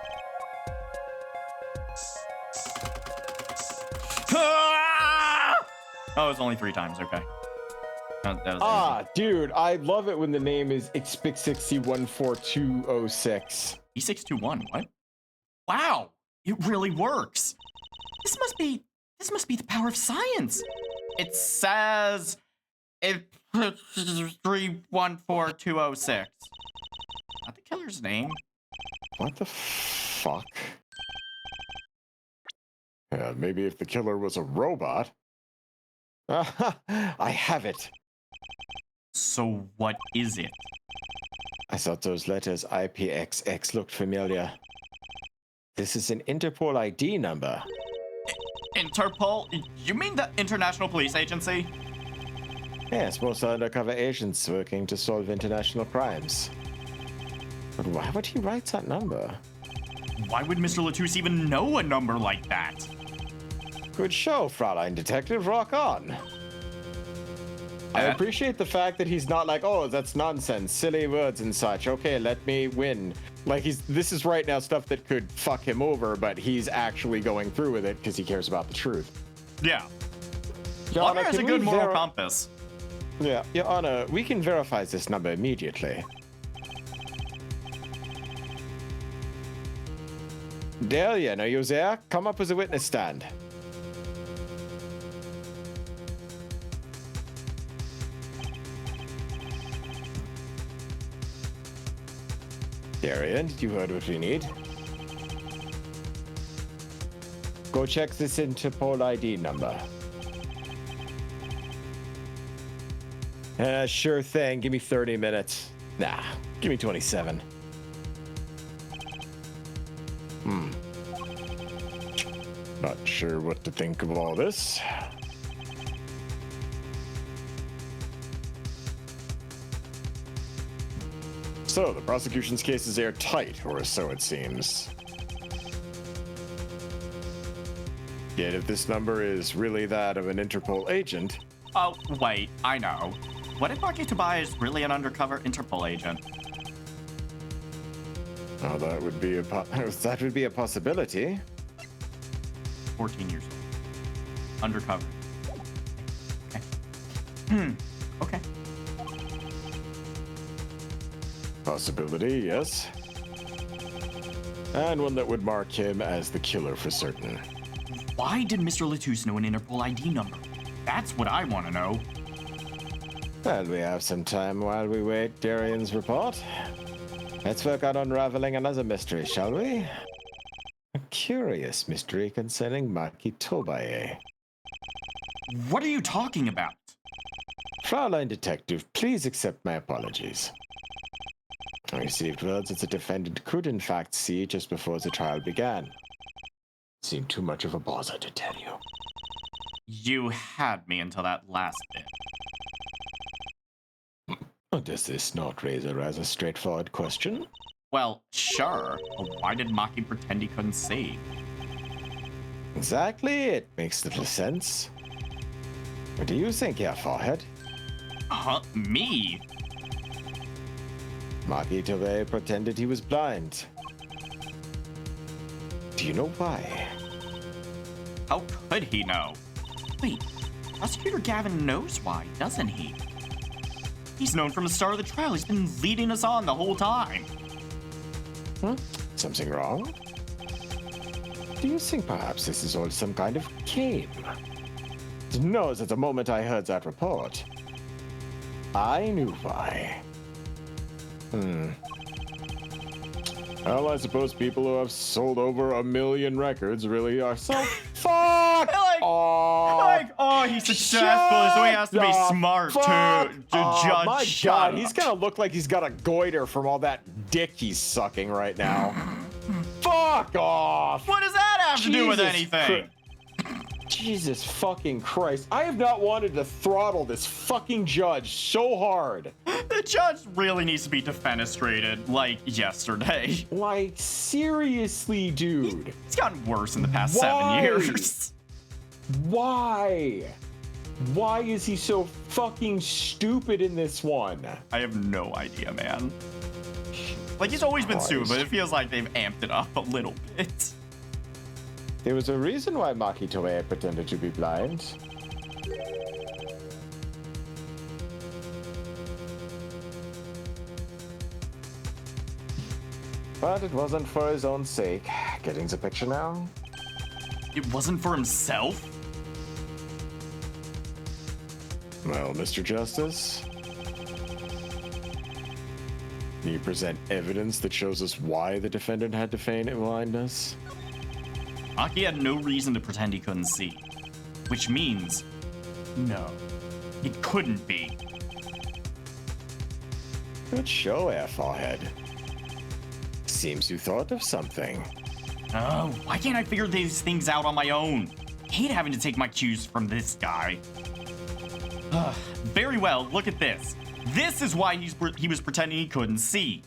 Oh, it's only 3 times. Okay. That was easy. Dude, I love it when the name is Xpix60142006. E621. What? Wow! It really works. This must be the power of science. It says it 314206. Not the killer's name. What the fuck? Yeah, maybe if the killer was a robot. I have it. So what is it? I thought those letters IPXX looked familiar. This is an Interpol ID number. Interpol? You mean the International Police Agency? Yes, most undercover agents working to solve international crimes. But why would he write that number? Why would Mr. Latouche even know a number like that? Good show, Fraulein Detective. Rock on. I appreciate the fact that he's not like, oh, that's nonsense, silly words and such. Okay, let me win. Like, this is right now stuff that could fuck him over, but he's actually going through with it because he cares about the truth. Yeah. Your Honor Honor, has a can good we moral compass. Yeah, Your Honor, we can verify this number immediately. Delian, are you there? Come up as a witness stand. Darian, did you heard what we need? Go check this Interpol ID number. Sure thing. Give me 30 minutes. Nah, give me 27. Not sure what to think of all this. So, the prosecution's case is airtight, or so it seems. Yet if this number is really that of an Interpol agent... Oh, wait, I know. What if Marky Tobias is really an undercover Interpol agent? Oh, that would be a possibility. 14 years old. Undercover. Okay. Okay. Possibility, yes. And one that would mark him as the killer for certain. Why did Mr. Latouche know an Interpol ID number? That's what I want to know. Well, we have some time while we wait Darian's report. Let's work on unraveling another mystery, shall we? A curious mystery concerning Maki Tobae. What are you talking about? Fraulein Detective, please accept my apologies. I received word that the defendant could in fact see just before the trial began. Seemed too much of a bother to tell you. You had me until that last bit. Does this not raise a rather straightforward question? Well, sure. But why did Maki pretend he couldn't see? Exactly, it makes little sense. What do you think, your forehead? Huh? Me? Maki Tobae pretended he was blind. Do you know why? How could he know? Wait, Prosecutor Gavin knows why, doesn't he? He's known from the start of the trial. He's been leading us on the whole time. Something wrong? Do you think perhaps this is all some kind of game? No, that the moment I heard that report, I knew why. Well, I suppose people who have sold over 1 million records really are so fuck. He's successful, so he has to be smart too. Judge, my shut God, up. he's gonna look like he's got a goiter from all that dick he's sucking right now. Fuck off. What does that have to do with Jesus anything? Jesus fucking Christ. I have not wanted to throttle this fucking judge so hard. The judge really needs to be defenestrated, like yesterday. Like, seriously, dude. It's gotten worse in the past Why? 7 years. Why? Why is he so fucking stupid in this one? I have no idea, man. Like, he's always been stupid, but it feels like they've amped it up a little bit. There was a reason why Maki Tobae pretended to be blind. But it wasn't for his own sake. Getting the picture now? It wasn't for himself? Well, Mr. Justice, can you present evidence that shows us why the defendant had to feign blindness? Maki had no reason to pretend he couldn't see. Which means, no, it couldn't be. Good show, Airfallhead. Seems you thought of something. Oh, why can't I figure these things out on my own? Hate having to take my cues from this guy. Very well, look at this. This is why he was pretending he couldn't see.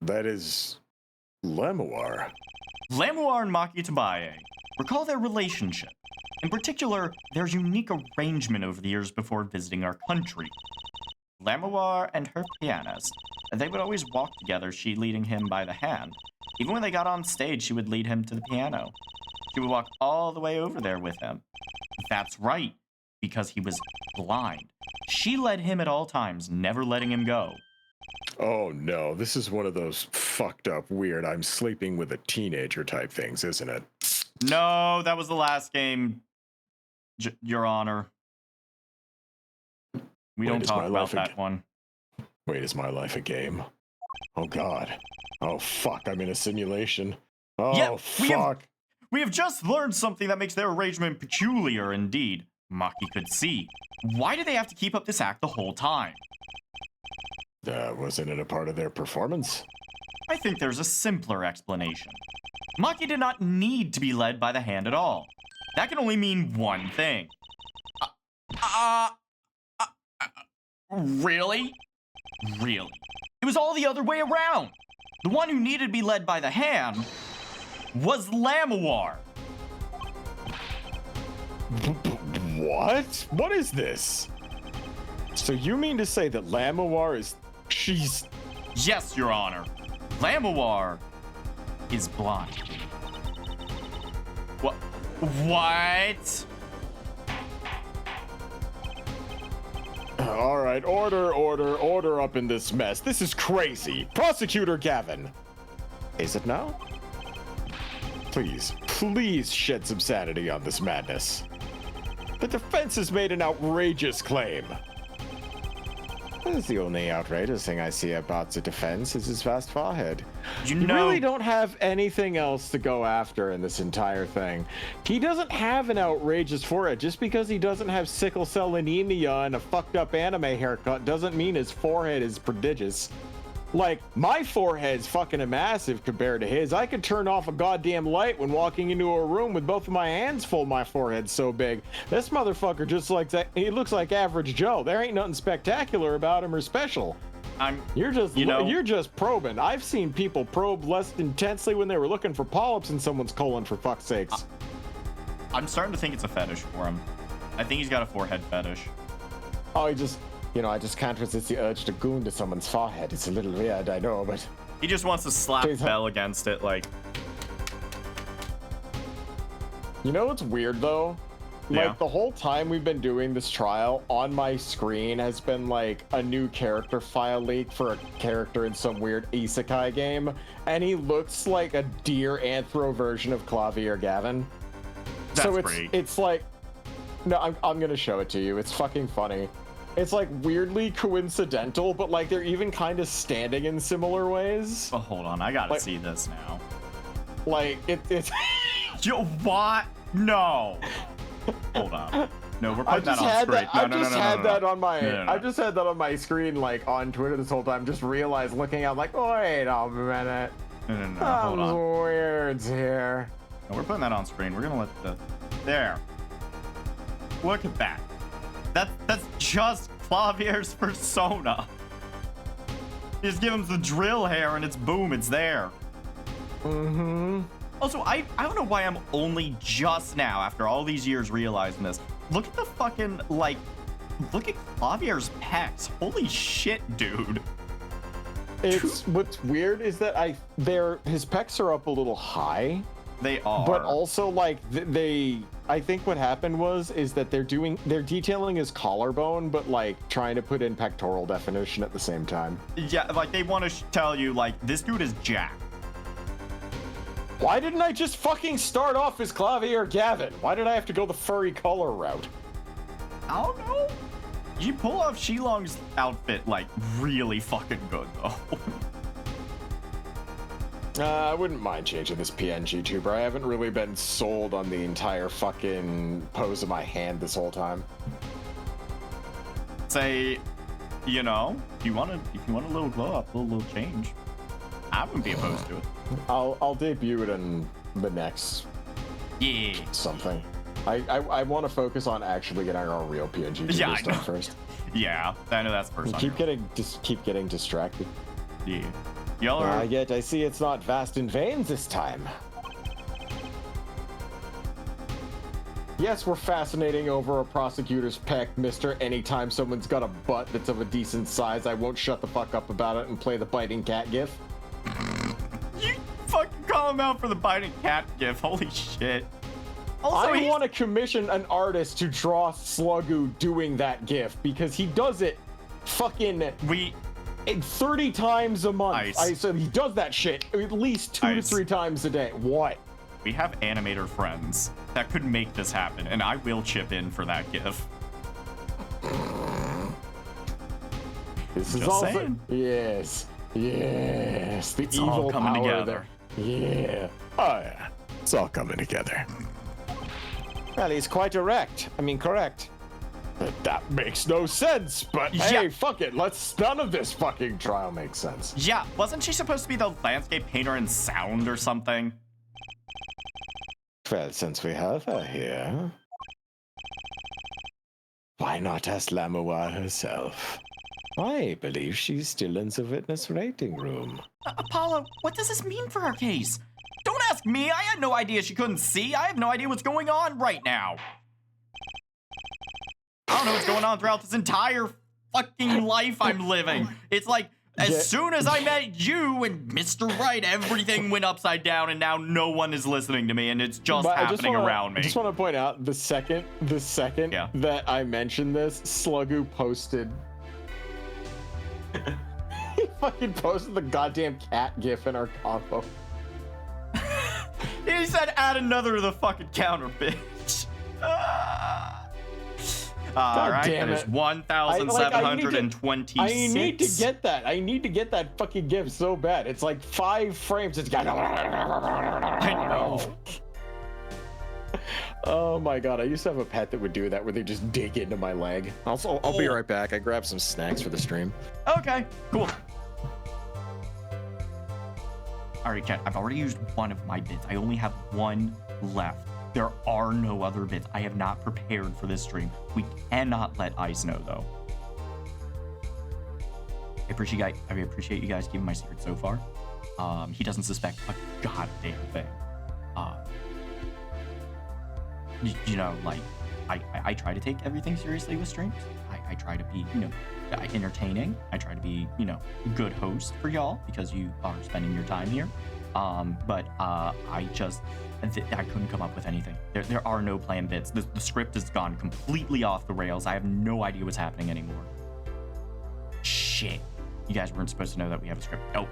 That is Lemuar. Lemuar and Maki Tobae. Recall their relationship. In particular, their unique arrangement over the years before visiting our country. Lemuar and her pianist. They would always walk together, she leading him by the hand. Even when they got on stage, she would lead him to the piano. She would walk all the way over there with him. That's right, because he was blind. She led him at all times, never letting him go. Oh no, this is one of those fucked up, weird, I'm sleeping with a teenager type things, isn't it? No, that was the last game, Your Honor. We don't talk about that one. Wait, is my life a game? Oh God. Oh fuck, I'm in a simulation. Oh Yeah, fuck. We have just learned something that makes their arrangement peculiar indeed. Maki could see. Why do they have to keep up this act the whole time? Wasn't it a part of their performance? I think there's a simpler explanation. Maki did not need to be led by the hand at all. That can only mean one thing. Really? Really? It was all the other way around. The one who needed to be led by the hand was Lemuar. What? What is this? So you mean to say that Lemuar is... She's... Yes, Your Honor. Lemuar is blind. What? What? All right, order up in this mess. This is crazy. Prosecutor Gavin. Is it now? Please, please shed some sanity on this madness. The defense has made an outrageous claim. The only outrageous thing I see about the defense is his vast forehead. You really don't have anything else to go after in this entire thing. He doesn't have an outrageous forehead. Just because he doesn't have sickle cell anemia and a fucked up anime haircut doesn't mean his forehead is prodigious. Like, my forehead's fucking massive compared to his. I could turn off a goddamn light when walking into a room with both of my hands full. My forehead's so big. This motherfucker just like that. He looks like average Joe. There ain't nothing spectacular about him or special. You're just probing. I've seen people probe less intensely when they were looking for polyps in someone's colon, for fuck's sakes. I'm starting to think it's a fetish for him. I think he's got a forehead fetish. Oh, I just can't resist the urge to goon to someone's forehead. It's a little weird, I know, but... He just wants to slap Bell against it, like... You know what's weird, though? Yeah. Like, the whole time we've been doing this trial, on my screen has been, like, a new character file leak for a character in some weird isekai game, and he looks like a deer anthro version of Clavier Gavin. That's great. It's like... No, I'm gonna show it to you. It's fucking funny. It's like weirdly coincidental, but like they're even kind of standing in similar ways. Oh, hold on, I gotta see this now. Like it's. Yo, what? No. Hold on. No, we're putting that on screen. I just had that on my. I just had that on my screen, like on Twitter this whole time. Just realized looking out, like, wait a minute. No. Hold on. Weirds here. No, we're putting that on screen. We're gonna let the. There. Look at that. That's just Clavier's persona. You just give him the drill hair and it's boom, it's there. Mm-hmm. Also, I don't know why I'm only just now, after all these years, realizing this. Look at the fucking, like, look at Clavier's pecs. Holy shit, dude. What's weird is that his pecs are up a little high. They are. But also, like, I think what happened is that they're detailing his collarbone, but like trying to put in pectoral definition at the same time. Yeah, like they want to tell you, like, this dude is jacked. Why didn't I just fucking start off as Clavier Gavin? Why did I have to go the furry color route? I don't know. You pull off Shilong's outfit, like, really fucking good, though. I wouldn't mind changing this PNG tuber. I haven't really been sold on the entire fucking pose of my hand this whole time. Say, you know, if you want a little glow up, a little change, I wouldn't be opposed to it. I'll debut it in the next something. I want to focus on actually getting our real PNG tuber stuff first. Yeah, I know that's first. Keep getting distracted. Yeah. Y'all are... Yet I see it's not vast in veins this time. Yes, we're fascinating over a prosecutor's peck, mister. Anytime someone's got a butt that's of a decent size, I won't shut the fuck up about it and play the biting cat gif. You fucking call him out for the biting cat gif. Holy shit. Also, I want to commission an artist to draw Slugoo doing that gif because he does it fucking... 30 times a month. Ice. I said he does that shit at least 2 to 3 times a day. What? We have animator friends that could make this happen, and I will chip in for that gif. This is Just also saying. yes. The It's evil all coming power together. there. Yeah. Oh yeah. It's all coming together. Well, he's quite erect. I mean, correct. But that makes no sense. But hey, fuck it. None of this fucking trial makes sense. Yeah, wasn't she supposed to be the landscape painter in sound or something? Well, since we have her here, why not ask Lamoua herself? I believe she's still in the witness waiting room. Apollo, what does this mean for our case? Don't ask me. I had no idea she couldn't see. I have no idea what's going on right now. I don't know what's going on throughout this entire fucking life I'm living. It's like, as soon as I met you and Mr. Right, everything went upside down, and now no one is listening to me, and it's just happening around me. I just want to point out, the second that I mentioned this, Slugoo posted... he fucking posted the goddamn cat gif in our combo. He's said add another to the fucking counter, bitch. All right, damn that is it. 1,726. I need to get that. I need to get that fucking GIF so bad. It's like 5 frames. It's got. I know. Oh my god, I used to have a pet that would do that where they just dig into my leg. I'll be right back. I grabbed some snacks for the stream. Okay, cool. All right, chat, I've already used one of my bits. I only have one left. There are no other bits. I have not prepared for this stream. We cannot let Ice know, though. I appreciate you guys keeping my secret so far. He doesn't suspect a goddamn thing. You know, like, I try to take everything seriously with streams. I try to be, you know, entertaining. I try to be, you know, a good host for y'all because you are spending your time here. But I couldn't come up with anything. There are no planned bits. The script has gone completely off the rails. I have no idea what's happening anymore. Shit. You guys weren't supposed to know that we have a script. Nope.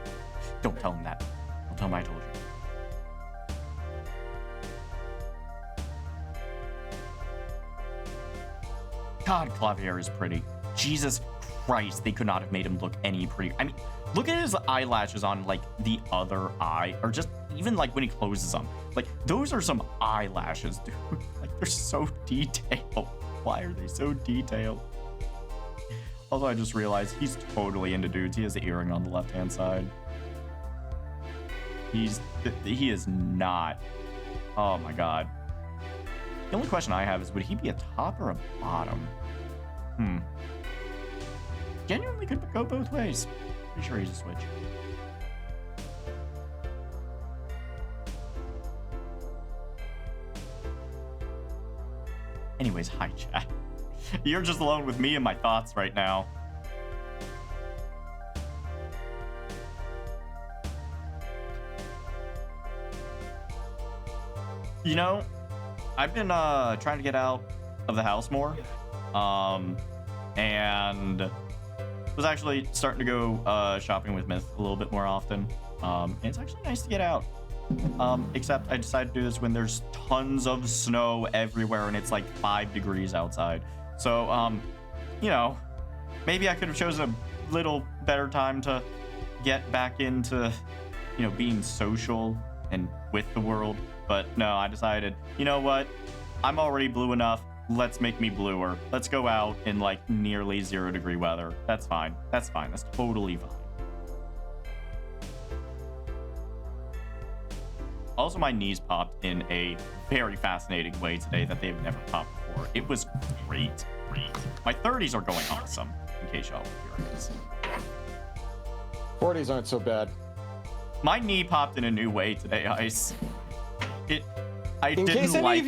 Don't tell them that. Don't tell them I told you. God, Clavier is pretty. Jesus Christ, they could not have made him look any prettier. I mean, look at his eyelashes on, like, the other eye, or just even, like, when he closes them. Like, those are some eyelashes, dude. Like, they're so detailed. Why are they so detailed? Also, I just realized he's totally into dudes. He has the earring on the left-hand side. He is not. Oh, my God. The only question I have is, would he be a top or a bottom? Genuinely could go both ways. Pretty sure he's a switch. Anyways, hi, chat. You're just alone with me and my thoughts right now. You know, I've been trying to get out of the house more, and was actually starting to go shopping with Myth a little bit more often. And it's actually nice to get out. Except I decided to do this when there's tons of snow everywhere and it's like 5 degrees outside. So, you know, maybe I could have chosen a little better time to get back into, you know, being social and with the world. But no, I decided, you know what? I'm already blue enough. Let's make me bluer. Let's go out in like nearly 0-degree weather. That's fine. That's fine. That's totally fine. Also, my knees popped in a very fascinating way today that they've never popped before. It was great. My 30s are going awesome, in case y'all were curious. 40s aren't so bad. My knee popped in a new way today, Ice. In case any of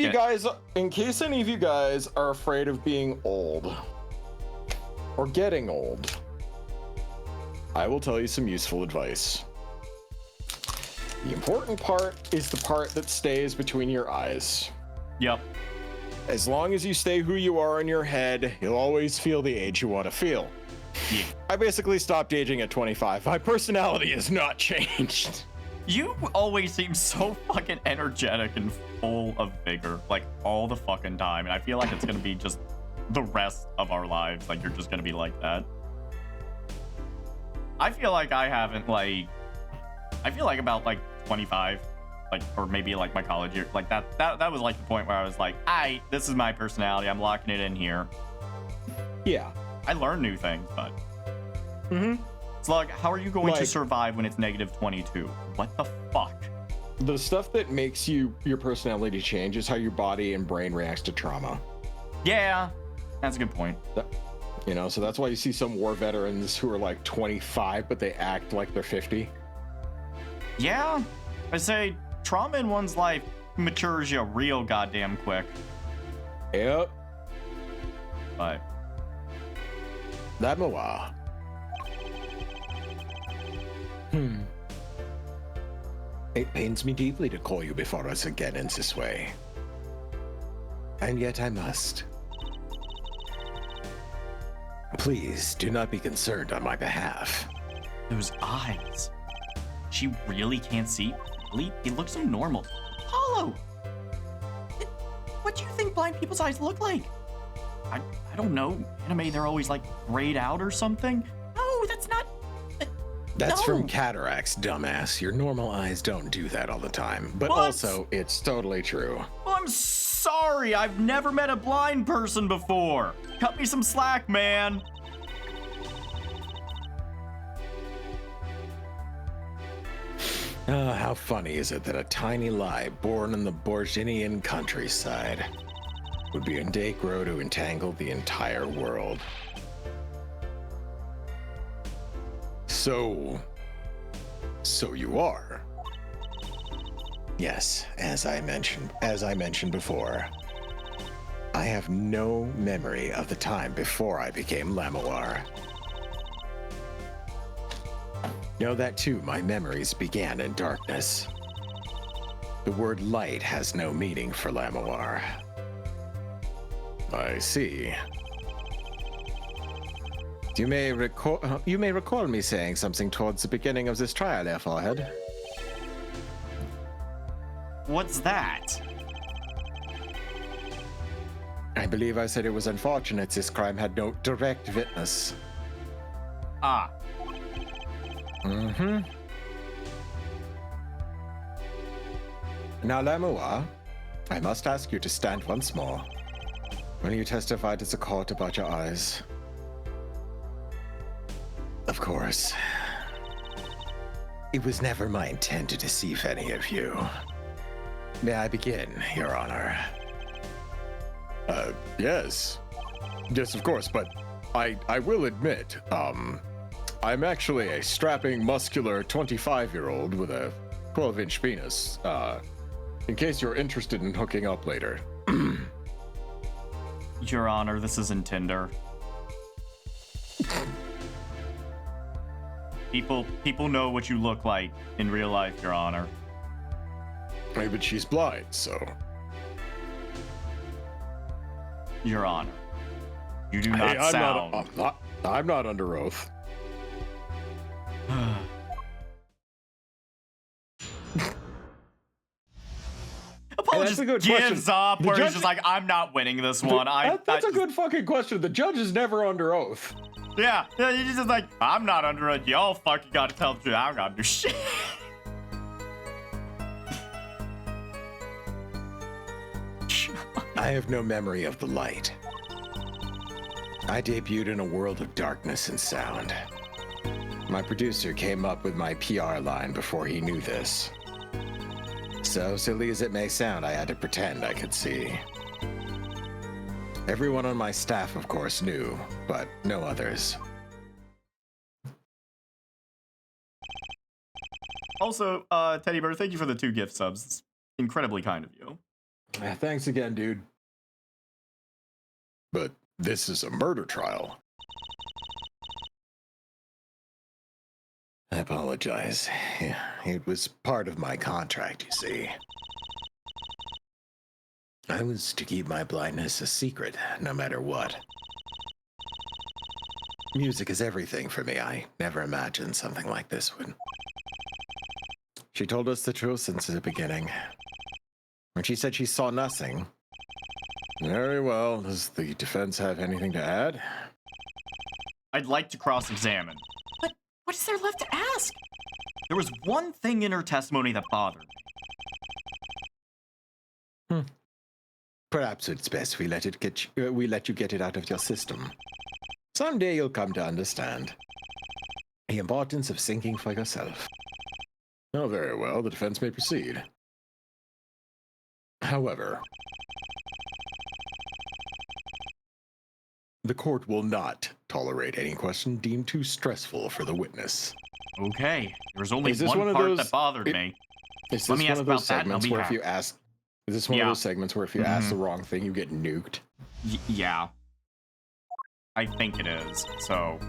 you guys are afraid of being old or getting old, I will tell you some useful advice. The important part is the part that stays between your eyes. Yep. As long as you stay who you are in your head, you'll always feel the age you want to feel. Yeah. I basically stopped aging at 25. My personality has not changed. You always seem so fucking energetic and full of vigor, like all the fucking time. And I feel like it's gonna be just the rest of our lives. Like you're just gonna be like that. I feel like I haven't like, I feel like about like 25, like, or maybe like my college year, like that was like the point where I was like, this is my personality. I'm locking it in here. Yeah. I learned new things, but. Mm-hmm. Slug, how are you going to survive when it's -22? What the fuck? The stuff that makes your personality change is how your body and brain reacts to trauma. Yeah, that's a good point. You know, so that's why you see some war veterans who are like 25, but they act like they're 50. Yeah, I say trauma in one's life matures you real goddamn quick. Yep. But that Moa. It pains me deeply to call you before us again in this way. And yet I must. Please do not be concerned on my behalf. Those eyes. She really can't see? Really? They look so normal. Apollo! What do you think blind people's eyes look like? I don't know. Anime, they're always like grayed out or something. No, that's not. That's no. from cataracts, dumbass. Your normal eyes don't do that all the time. But What? also, it's totally true. Well, I'm sorry. I've never met a blind person before. Cut me some slack, man. How funny is it that a tiny lie born in the Borginian countryside would be a day grow to entangle the entire world? So you are. Yes, as I mentioned before, I have no memory of the time before I became Lamoir. Know that too, my memories began in darkness. The word light has no meaning for Lamoir. I see. You may recall me saying something towards the beginning of this trial, there, Forehead. What's that? I believe I said it was unfortunate this crime had no direct witness. Ah. Mm-hmm. Now, Lamoir, I must ask you to stand once more. When you testified to the court about your eyes. Of course. It was never my intent to deceive any of you. May I begin, Your Honor? Yes. Yes, of course, but I will admit, I'm actually a strapping, muscular 25-year-old with a 12-inch penis, in case you're interested in hooking up later. Your Honor, this isn't Tinder. People know what you look like in real life, Your Honor. Hey, but she's blind, so... Your Honor, you do not sound... I'm not under oath. Apollo That's just a good gives question. up, The where he's judge- just like, I'm not winning this one. That's a good fucking question. The judge is never under oath. Yeah, he's just like, I'm not under it. Y'all fucking gotta tell the truth. I don't gotta do shit. I have no memory of the light. I debuted in a world of darkness and sound. My producer came up with my PR line before he knew this. So silly as it may sound, I had to pretend I could see. Everyone on my staff, of course, knew, but no others. Also, Teddy Bear, thank you for the 2 gift subs. It's incredibly kind of you. Thanks again, dude. But this is a murder trial. I apologize. It was part of my contract, you see. I was to keep my blindness a secret, no matter what. Music is everything for me. I never imagined something like this would. She told us the truth since the beginning. When she said she saw nothing. Very well. Does the defense have anything to add? I'd like to cross-examine. But what is there left to ask? There was one thing in her testimony that bothered me. Perhaps it's best we let you get it out of your system. Someday you'll come to understand the importance of thinking for yourself. Oh, very well. The defense may proceed. However, the court will not tolerate any question deemed too stressful for the witness. Okay, there was only Is this one one of part those- that bothered me. Is this Let me one ask of those about that and I'll segments be where if happy. you ask? Is this one Yeah. of those segments where if you ask the wrong thing, you get nuked? Yeah. I think it is, so...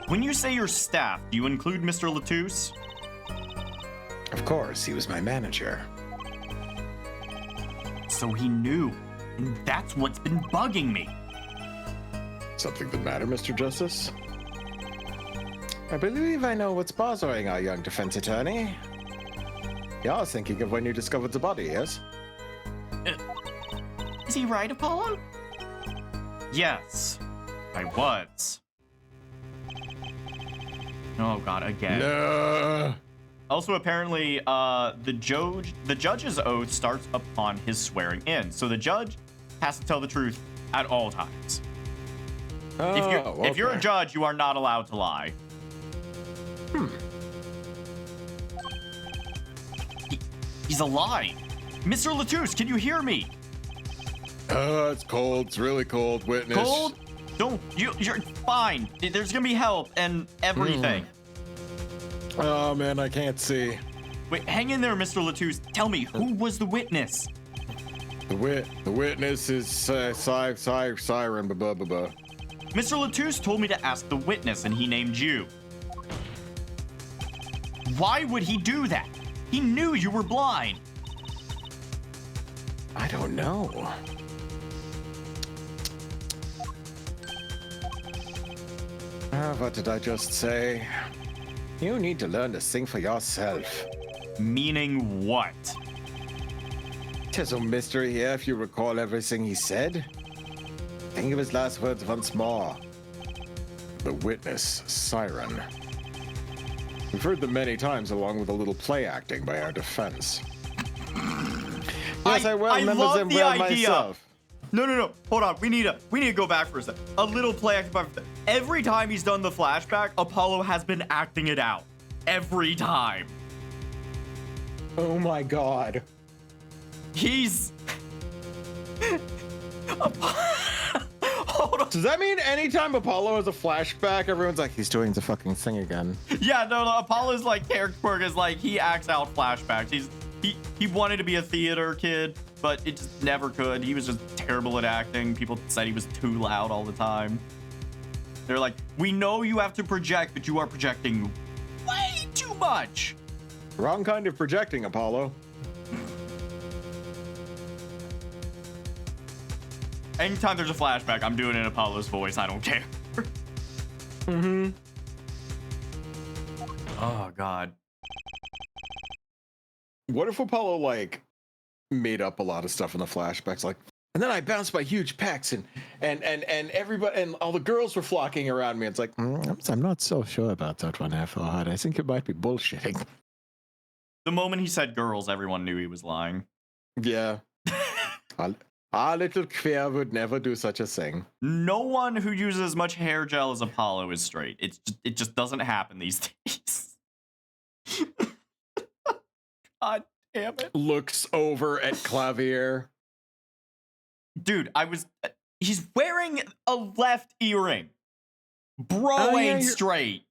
When you say your staff, do you include Mr. Latouche? Of course, he was my manager. So he knew, and that's what's been bugging me. Something the matter, Mr. Justice? I believe I know what's bothering our young defense attorney. You're thinking of when you discovered the body, yes? Is he right, Apollo? Yes, I was. Oh God, again. No. Also, apparently, the judge's oath starts upon his swearing in. So the judge has to tell the truth at all times. If you're a judge, you are not allowed to lie. He's alive. Mr. Latouche, can you hear me? It's cold. It's really cold. Witness. Cold? You're fine. There's gonna be help and everything. Oh man, I can't see. Wait, hang in there, Mr. Latouche. Tell me, who was the witness? The witness is Siren. Blah blah blah. Mr. Latouche told me to ask the witness, and he named you. Why would he do that? He knew you were blind. I don't know. What did I just say? You need to learn to sing for yourself. Meaning what? There's a mystery here if you recall everything he said. Think of his last words once more. The witness, Siren. We've heard them many times along with a little play acting by our defense. Yes, I well remember love them the well idea. myself. No. Hold on. We need to go back for a second. A little play acting. Every time he's done the flashback, Apollo has been acting it out. Every time. Oh my god. He's. Hold on. Does that mean anytime Apollo has a flashback, everyone's like, he's doing the fucking thing again? Yeah, no. Apollo's like character quirk is like he acts out flashbacks. He wanted to be a theater kid, but it just never could. He was just terrible at acting. People said he was too loud all the time. They're like, we know you have to project, but you are projecting way too much. Wrong kind of projecting, Apollo. Anytime there's a flashback, I'm doing it in Apollo's voice. I don't care. Oh, God. What if Apollo, like, made up a lot of stuff in the flashbacks? Like, and then I bounced my huge pecs and everybody and all the girls were flocking around me. It's like, I'm not so sure about that one, F-Hard. I think it might be bullshitting. The moment he said girls, everyone knew he was lying. Yeah. Our little queer would never do such a thing. No one who uses as much hair gel as Apollo is straight. It just doesn't happen these days. God damn it. Looks over at Clavier. Dude, he's wearing a left earring. Bro ain't straight.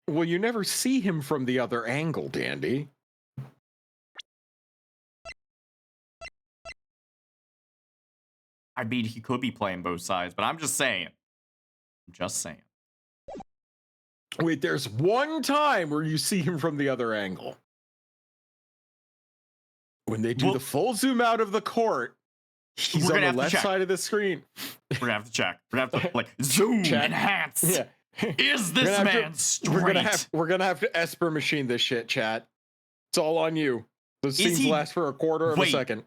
Well, you never see him from the other angle, Dandy. I mean, he could be playing both sides, but I'm just saying. Wait, there's one time where you see him from the other angle. When they do the full zoom out of the court, he's on the left side of the screen. We're gonna have to check. We're gonna have to like zoom, enhance. Yeah. Is this man straight? We're gonna have to Esper machine this shit, chat. It's all on you. Those scenes last for a quarter of a second.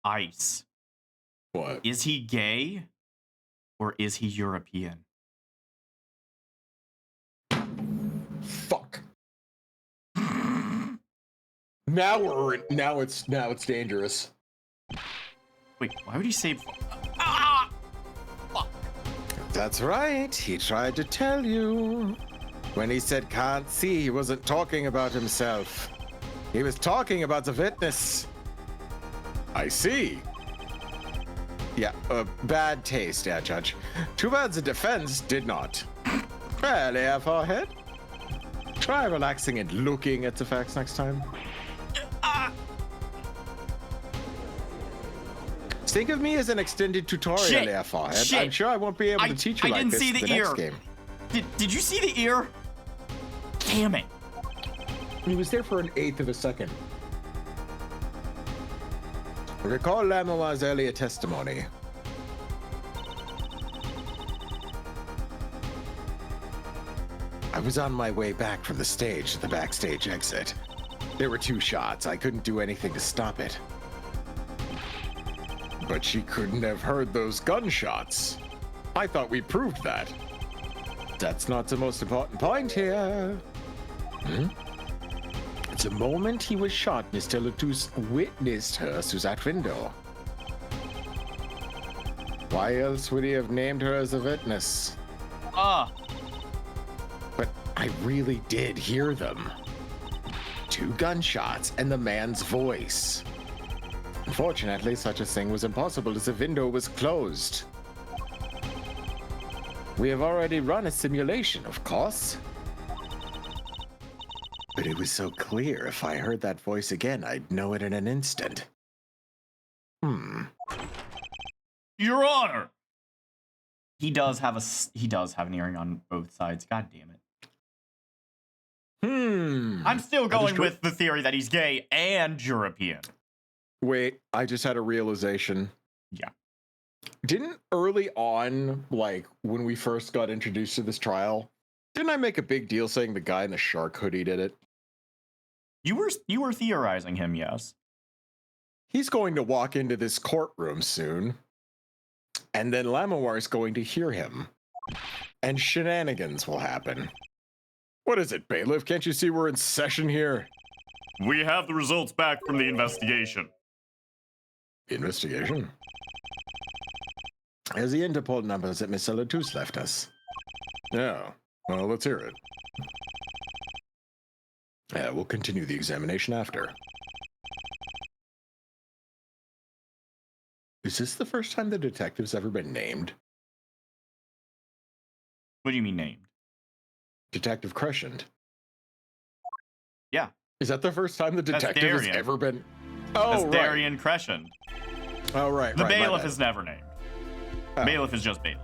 Ice. What? Is he gay or is he European? Fuck. Now it's dangerous. Wait, why would he say fuck? That's right. He tried to tell you. When he said can't see, he wasn't talking about himself. He was talking about the witness. I see. Yeah, bad taste, yeah, Judge. Too bad the defense did not. Well, yeah, forehead. Try relaxing and looking at the facts next time. Think of me as an extended tutorial, there, forehead. I'm sure I won't be able to teach you like this in the next game. Did you see the ear? Damn it. He was there for an eighth of a second. Recall Lamellar's earlier testimony. I was on my way back from the stage to the backstage exit. There were 2 shots. I couldn't do anything to stop it. But she couldn't have heard those gunshots. I thought we proved that. That's not the most important point here. The moment he was shot, Mr. Latouche witnessed her through that window. Why else would he have named her as a witness? But I really did hear them. 2 gunshots and the man's voice. Unfortunately, such a thing was impossible as the window was closed. We have already run a simulation, of course. But it was so clear, if I heard that voice again, I'd know it in an instant. Your Honor! He does have an earring on both sides. God damn it. I'm still going with the theory that he's gay and European. Wait, I just had a realization. Yeah. Didn't early on, like when we first got introduced to this trial, didn't I make a big deal saying the guy in the shark hoodie did it? You were theorizing him, yes. He's going to walk into this courtroom soon, and then Lamoir's going to hear him, and shenanigans will happen. What is it, bailiff? Can't you see we're in session here? We have the results back from the investigation. Investigation? As the Interpol numbers that Mr. Latouche left us. Yeah, well, let's hear it. Yeah, we'll continue the examination after. Is this the first time the detective's ever been named? What do you mean named? Detective Crescent. Yeah. Is that the first time the detective has ever been... Oh, That's right. Darian Crescent. Oh, right, The right, bailiff is never named. Oh. Bailiff is just bailiff.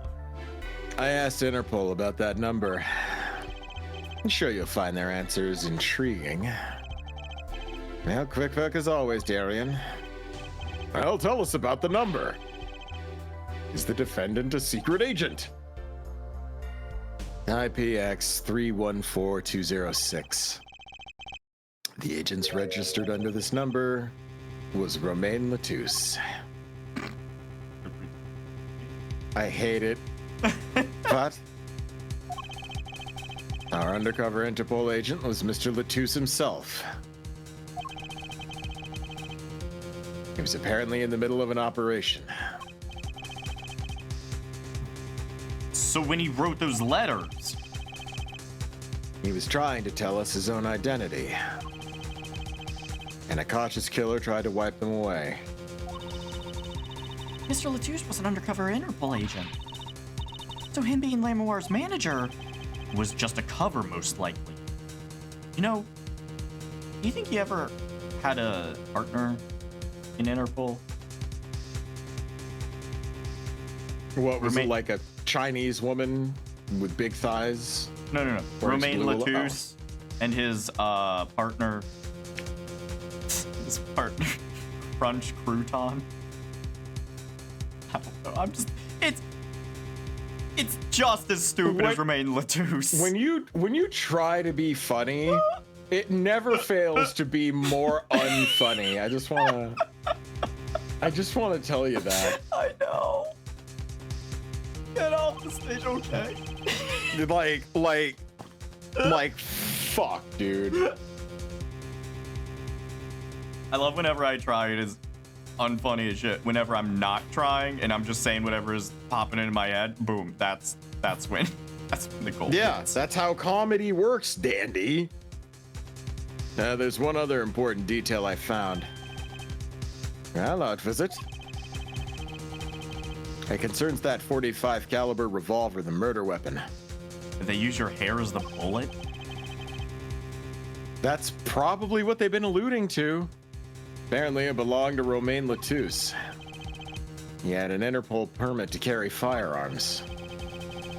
I asked Interpol about that number. I'm sure you'll find their answers intriguing. Well, quick work as always, Darian. Well, tell us about the number. Is the defendant a secret agent? IPX 314206. The agents registered under this number was Romain Latouche. I hate it. But our undercover Interpol agent was Mr. Latouche himself. He was apparently in the middle of an operation. So when he wrote those letters, He was trying to tell us his own identity. And a cautious killer tried to wipe them away. Mr. Latouche was an undercover Interpol agent. So him being Lamoir's manager was just a cover, most likely. You know, do you think he ever had a partner in Interpol? What was it, like a Chinese woman with big thighs? No. Or his Romain blue- Latouche and his partner, Crunch Crouton. I don't know. It's just as stupid as Romain Latouche. When you try to be funny, it never fails to be more unfunny. I just wanna tell you that. I know. Get off the stage, okay? Like, fuck, dude. I love whenever I try it is unfunny as shit. Whenever I'm not trying and I'm just saying whatever is popping into my head, boom, that's when the goal. Yeah, hits. that's how comedy works, dandy. There's one other important detail I found. Well, odd visit. It concerns that .45 caliber revolver, the murder weapon. Did they use your hair as the bullet? That's probably what they've been alluding to. Apparently, it belonged to Romain Latouche. He had an Interpol permit to carry firearms.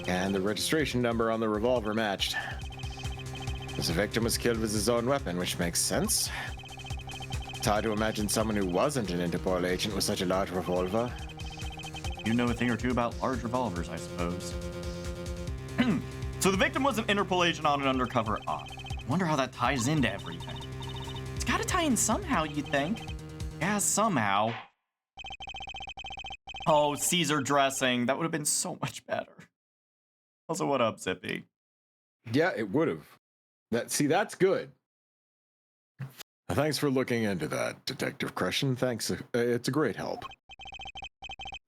And the registration number on the revolver matched. The victim was killed with his own weapon, which makes sense. It's hard to imagine someone who wasn't an Interpol agent with such a large revolver. You know a thing or two about large revolvers, I suppose. So the victim was an Interpol agent on an undercover op. Wonder how that ties into everything. It's gotta tie in somehow, you'd think. Yeah, somehow. Oh, Caesar dressing. That would have been so much better. Also, what up, Zippy? Yeah, it would have. That's good. Thanks for looking into that, Detective Crescent. Thanks. It's a great help.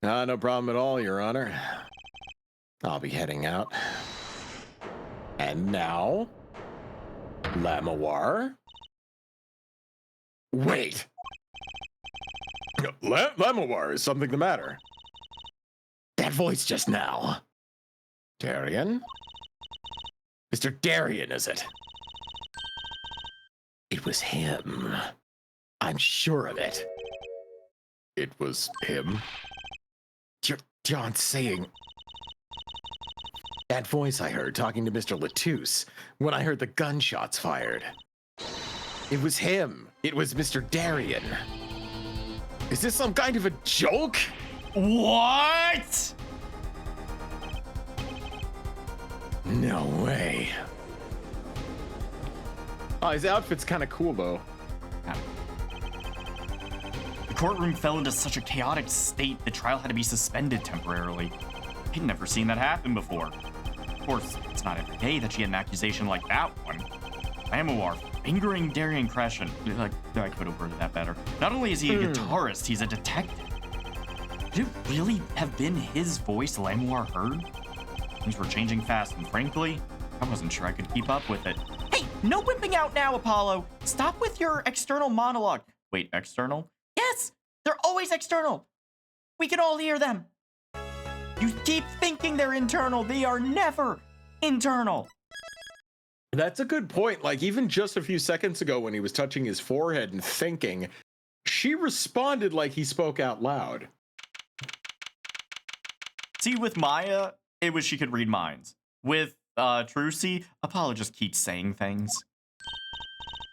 No problem at all, Your Honor. I'll be heading out. And now, Lamawar. Wait. Lamawar, is something the matter? That voice just now. Darien? Mr. Darien, is it? It was him. I'm sure of it. It was him? John saying... That voice I heard talking to Mr. Latouche when I heard the gunshots fired. It was him. It was Mr. Darien. Is this some kind of a joke? What? No way. Oh, his outfit's kind of cool, though. The courtroom fell into such a chaotic state the trial had to be suspended temporarily. I'd never seen that happen before. Of course, it's not every day that she had an accusation like that one. Lamawar fingering Darien Crescent. Like, I could have worded that better. Not only is he a guitarist, he's a detective. Could it really have been his voice Lamawar heard? Things were changing fast, and frankly, I wasn't sure I could keep up with it. Hey, no whipping out now, Apollo! Stop with your external monologue. Wait, external? Yes! They're always external! We can all hear them! You keep thinking they're internal. They are never internal. That's a good point. Like, even just a few seconds ago when he was touching his forehead and thinking, she responded like he spoke out loud. See, with Maya, it was she could read minds. With Trucy, Apollo just keeps saying things.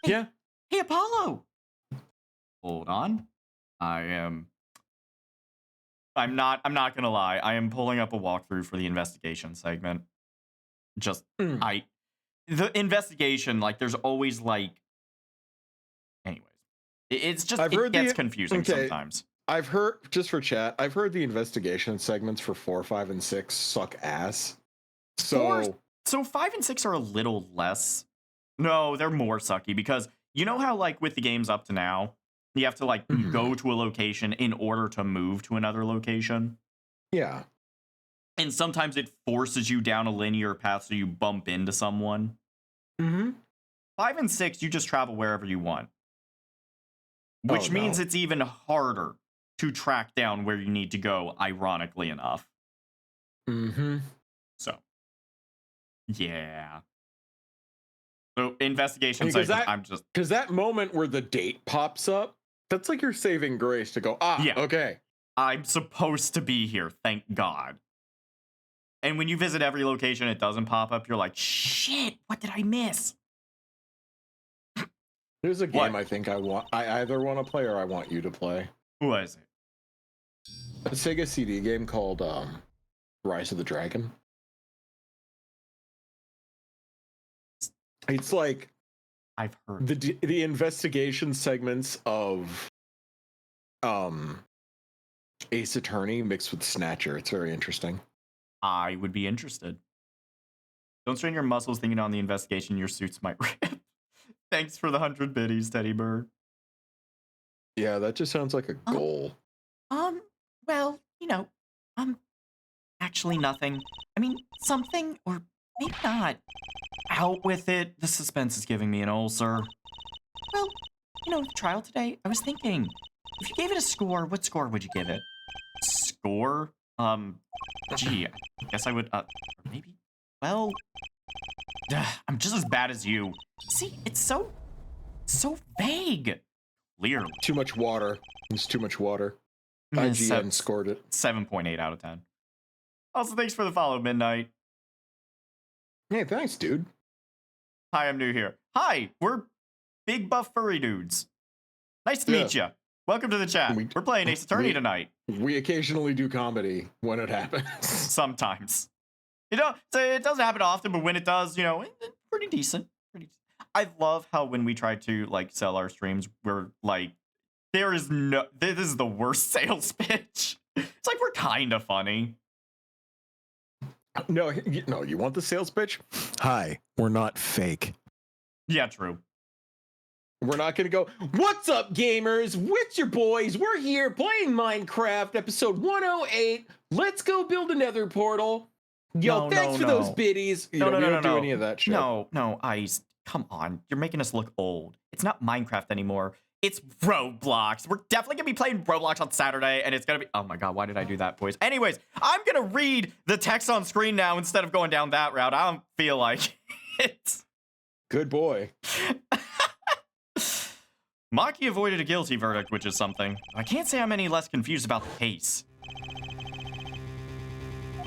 Hey, yeah. Hey, Apollo! Hold on. I'm not gonna lie. I am pulling up a walkthrough for the investigation segment. The investigation, like, there's always, like... Anyways. It's just, it gets confusing sometimes. I've heard, just for chat, I've heard the investigation segments for 4, 5, and 6 suck ass. So 5 and 6 are a little less. No, they're more sucky because you know how, like, with the games up to now, you have to, like, go to a location in order to move to another location? Yeah. And sometimes it forces you down a linear path so you bump into someone. 5 and 6, you just travel wherever you want. Which means it's even harder to track down where you need to go, ironically enough. So, yeah. So, investigation segment, Because that moment where the date pops up, that's like your saving grace to go, okay. I'm supposed to be here, thank God. And when you visit every location, it doesn't pop up, you're like, shit, what did I miss? There's a game I think I either want to play or I want you to play. What is it? A Sega CD game called Rise of the Dragon. It's like I've heard the investigation segments of Ace Attorney mixed with Snatcher. It's very interesting. I would be interested. Don't strain your muscles thinking on the investigation your suits might rip. Thanks for the 100 biddies, Teddy Bird. Yeah, that just sounds like a goal. Well, actually nothing. I mean, something, or maybe not. Out with it. The suspense is giving me an ulcer. Well, the trial today, I was thinking, if you gave it a score, what score would you give it? Score? Gee, I guess I would, or maybe, well, I'm just as bad as you. See, it's so vague. Clearly. Too much water. It's too much water. IGN scored it. 7.8 out of 10. Also, thanks for the follow, Midnight. Hey, thanks, dude. Hi, I'm new here. Hi, we're big buff furry dudes. Nice to meet you. Welcome to the chat. We're playing Ace Attorney tonight. We occasionally do comedy when it happens. Sometimes. So it doesn't happen often, but when it does, pretty decent. I love how when we try to like sell our streams, we're like, this is the worst sales pitch. It's like we're kind of funny. No, you want the sales pitch? Hi, we're not fake. Yeah, true. We're not gonna go, what's up, gamers? With your boys, we're here playing Minecraft, episode 108. Let's go build a nether portal. Yo, thanks for those biddies. We don't do any of that shit. No, Ice. Come on. You're making us look old. It's not Minecraft anymore. It's Roblox. We're definitely going to be playing Roblox on Saturday, and it's going to be... Oh my god, why did I do that, boys? Anyways, I'm going to read the text on screen now instead of going down that route. I don't feel like it. Good boy. Maki avoided a guilty verdict, which is something. I can't say I'm any less confused about the case.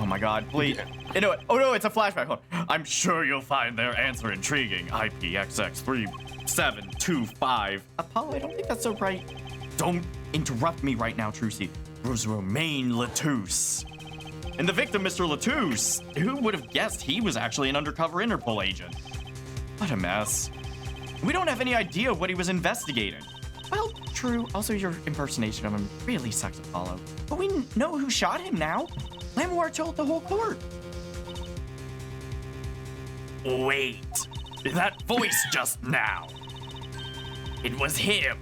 Oh my god, please. You know what? Oh no, it's a flashback. Hold on. I'm sure you'll find their answer intriguing. IPXX3725. Apollo, I don't think that's so right. Don't interrupt me right now, Trucy. It was Romain Latouche. And the victim, Mr. Latouche. Who would have guessed he was actually an undercover Interpol agent? What a mess. We don't have any idea what he was investigating. Well, true. Also, your impersonation of him really sucks, Apollo. But we know who shot him now. Lamoir told the whole court. Wait. That voice just now. It was him.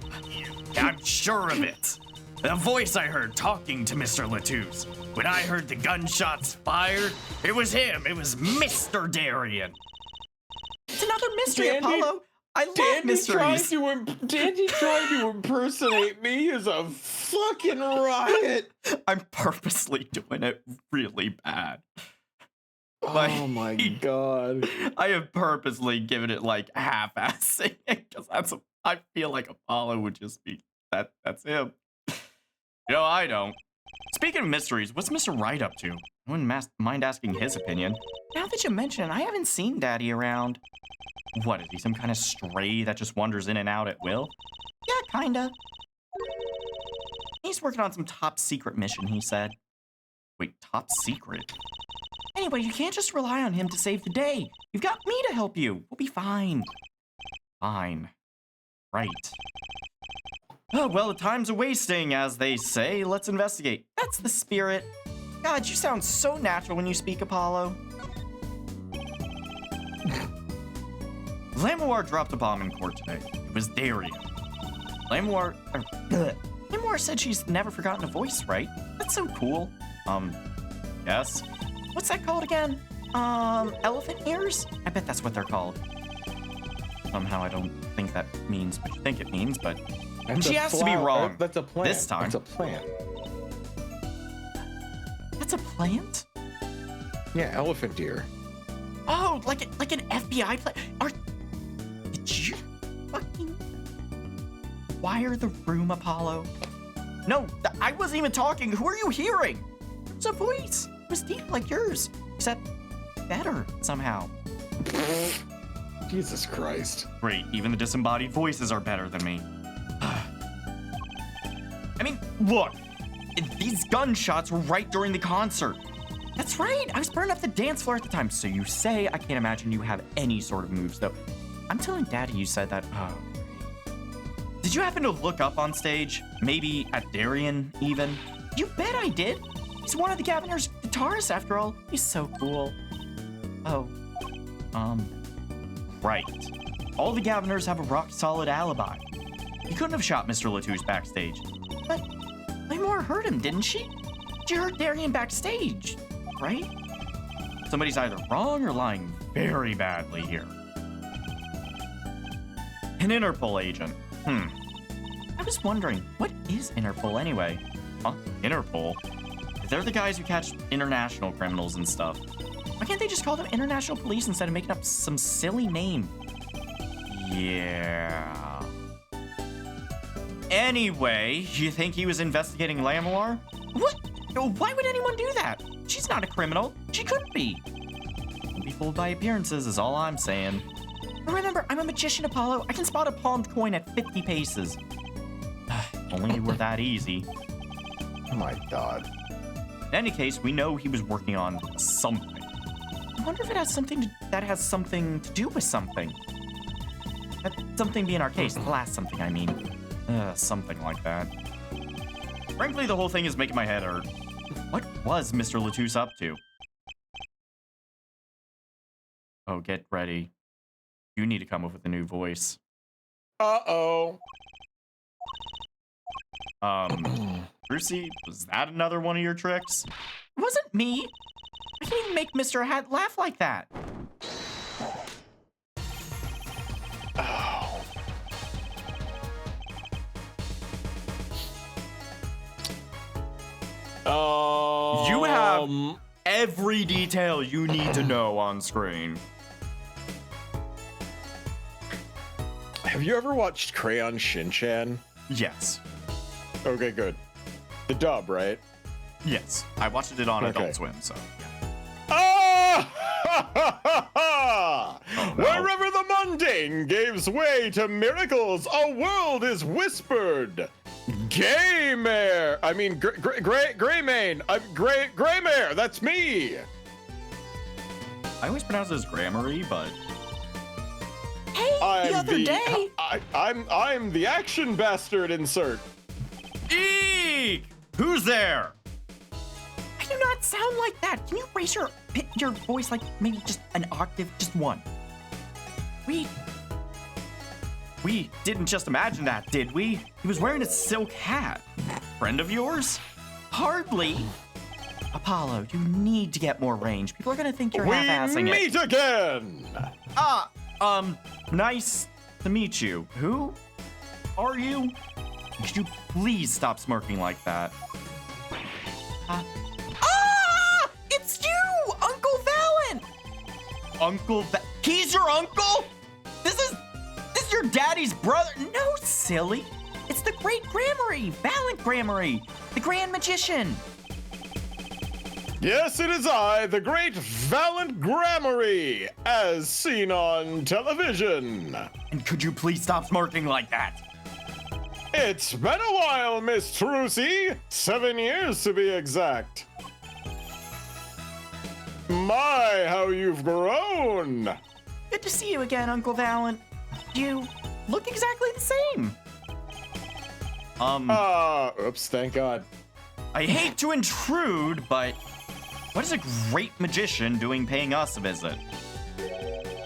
I'm sure of it. The voice I heard talking to Mr. Latouche. When I heard the gunshots fired, it was him. It was Mr. Darien. It's another mystery, Dandy, Apollo. I love mysteries. Dandy trying to impersonate me is a fucking riot. I'm purposely doing it really bad. Oh my god. I have purposely given it like half-assing because I feel like Apollo would just be that's him. I don't. Speaking of mysteries, what's Mr. Wright up to? I wouldn't mind asking his opinion. Now that you mention it, I haven't seen Daddy around. What, is he some kind of stray that just wanders in and out at will? Yeah, kinda. He's working on some top secret mission, he said. Wait, top secret? Anyway, you can't just rely on him to save the day. You've got me to help you. We'll be fine. Fine. Right. Oh, well, the time's a-wasting, as they say. Let's investigate. That's the spirit. God, you sound so natural when you speak, Apollo. Lamoir dropped a bomb in court today. It was Darien. Lamoir said she's never forgotten a voice, right? That's so cool. Yes. What's that called again? Elephant ears? I bet that's what they're called. Somehow I don't think that means what you think it means, but she has to be wrong. That's a plant. This time. That's a plant. That's a plant? Yeah, elephant deer. Oh, like an FBI plant. Did you fucking wire the room, Apollo? No, I wasn't even talking. Who are you hearing? It's a voice. It was deep like yours, except better somehow. Jesus Christ. Great, even the disembodied voices are better than me. I mean, look, these gunshots were right during the concert. That's right, I was burning up the dance floor at the time. So you say I can't imagine you have any sort of moves, though. I'm telling Daddy you said that. Oh, did you happen to look up on stage? Maybe at Darien, even? You bet I did. He's one of the Gaviner's guitarists, after all. He's so cool. Oh. Right. All the Gaviners have a rock-solid alibi. He couldn't have shot Mr. Latouche backstage. But Lamoir heard him, didn't she? She heard Darien backstage, right? Somebody's either wrong or lying very badly here. An Interpol agent. I was wondering, what is Interpol anyway? Huh? Interpol? They're the guys who catch international criminals and stuff. Why can't they just call them International Police instead of making up some silly name? Yeah. Anyway, you think he was investigating Lamoir? What? Why would anyone do that? She's not a criminal. She couldn't be. Don't be fooled by appearances is all I'm saying. Remember, I'm a magician, Apollo. I can spot a palmed coin at 50 paces. If only it were that easy. Oh my god. In any case, we know he was working on something. wonder if it has something that has something to do with something. That something being our case, the last something, I mean. Something like that. Frankly, the whole thing is making my head hurt. What was Mr. Latouche up to? Oh, get ready. You need to come up with a new voice. Uh-oh. Brucey, was that another one of your tricks? It wasn't me. I can't even make Mr. Hat laugh like that. You have every detail you need to know on screen. Have you ever watched Crayon Shin-Chan? Yes. Okay, good. The dub, right? Yes. I watched it on Okay. Adult Swim, so. Ah! Oh, no. Wherever the mundane gives way to miracles, a world is whispered. Gaymare! I mean, Greymane! Greymare! That's me! I always pronounce it as Grammary, but. Hey, I'm the other day. I'm the action bastard insert. Eek! Who's there? I do not sound like that. Can you raise your voice like maybe just an octave, just one? We didn't just imagine that, did we? He was wearing a silk hat. Friend of yours? Hardly. Apollo, you need to get more range. People are gonna think you're half-assing We it. meet again! Nice to meet you. Who are you? Could you please stop smirking like that? It's you, Uncle Valen! He's your uncle? This is your daddy's brother? No, silly. It's the great Grammary, Valen Grammary, the Grand Magician. Yes, it is I, the great Valiant Grammary, as seen on television. And could you please stop smirking like that? It's been a while, Miss Trucy. 7 years to be exact. My, how you've grown. Good to see you again, Uncle Valen. You look exactly the same. Oops, thank God. I hate to intrude, but what is a great magician doing paying us a visit?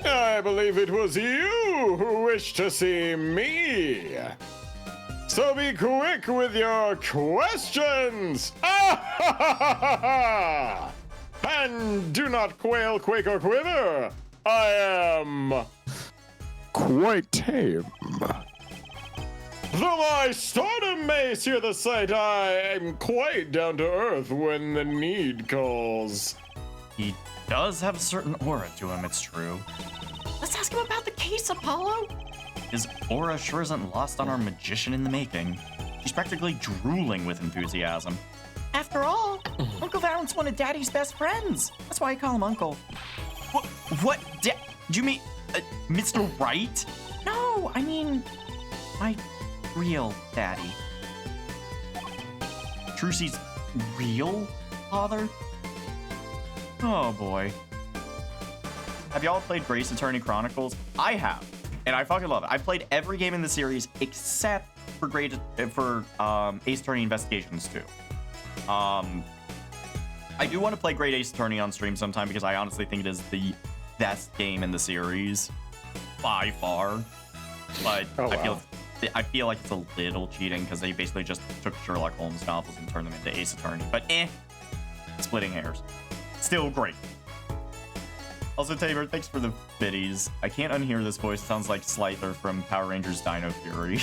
I believe it was you who wished to see me. So be quick with your questions. And do not quail, quake, or quiver. I am quite tame. Though my stardom may sear the sight, I am quite down to earth when the need calls. He does have a certain aura to him, it's true. Let's ask him about the case, Apollo. His aura sure isn't lost on our magician in the making. He's practically drooling with enthusiasm. After all, Uncle Valen's one of Daddy's best friends. That's why I call him Uncle. What? Do you mean Mr. Wright? No, I mean my real daddy. Trucy's real father? Oh boy. Have y'all played Grace Attorney Chronicles? I have, and I fucking love it. I've played every game in the series except for Ace Attorney Investigations 2. I do want to play Great Ace Attorney on stream sometime because I honestly think it is the best game in the series by far. But I feel like it's a little cheating because they basically just took Sherlock Holmes novels and turned them into Ace Attorney. But splitting hairs. Still great. Also, Tabor, thanks for the biddies. I can't unhear this voice. It sounds like Slyther from Power Rangers Dino Fury.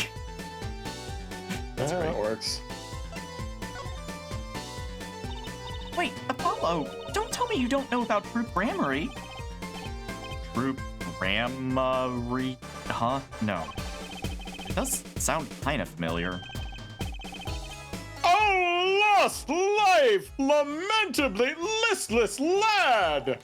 That's great. That works. Wait, Apollo, don't tell me you don't know about Troop Grammary. Troop Grammary? Huh? No. It does sound kind of familiar. Oh, lost life! Lamentably listless lad!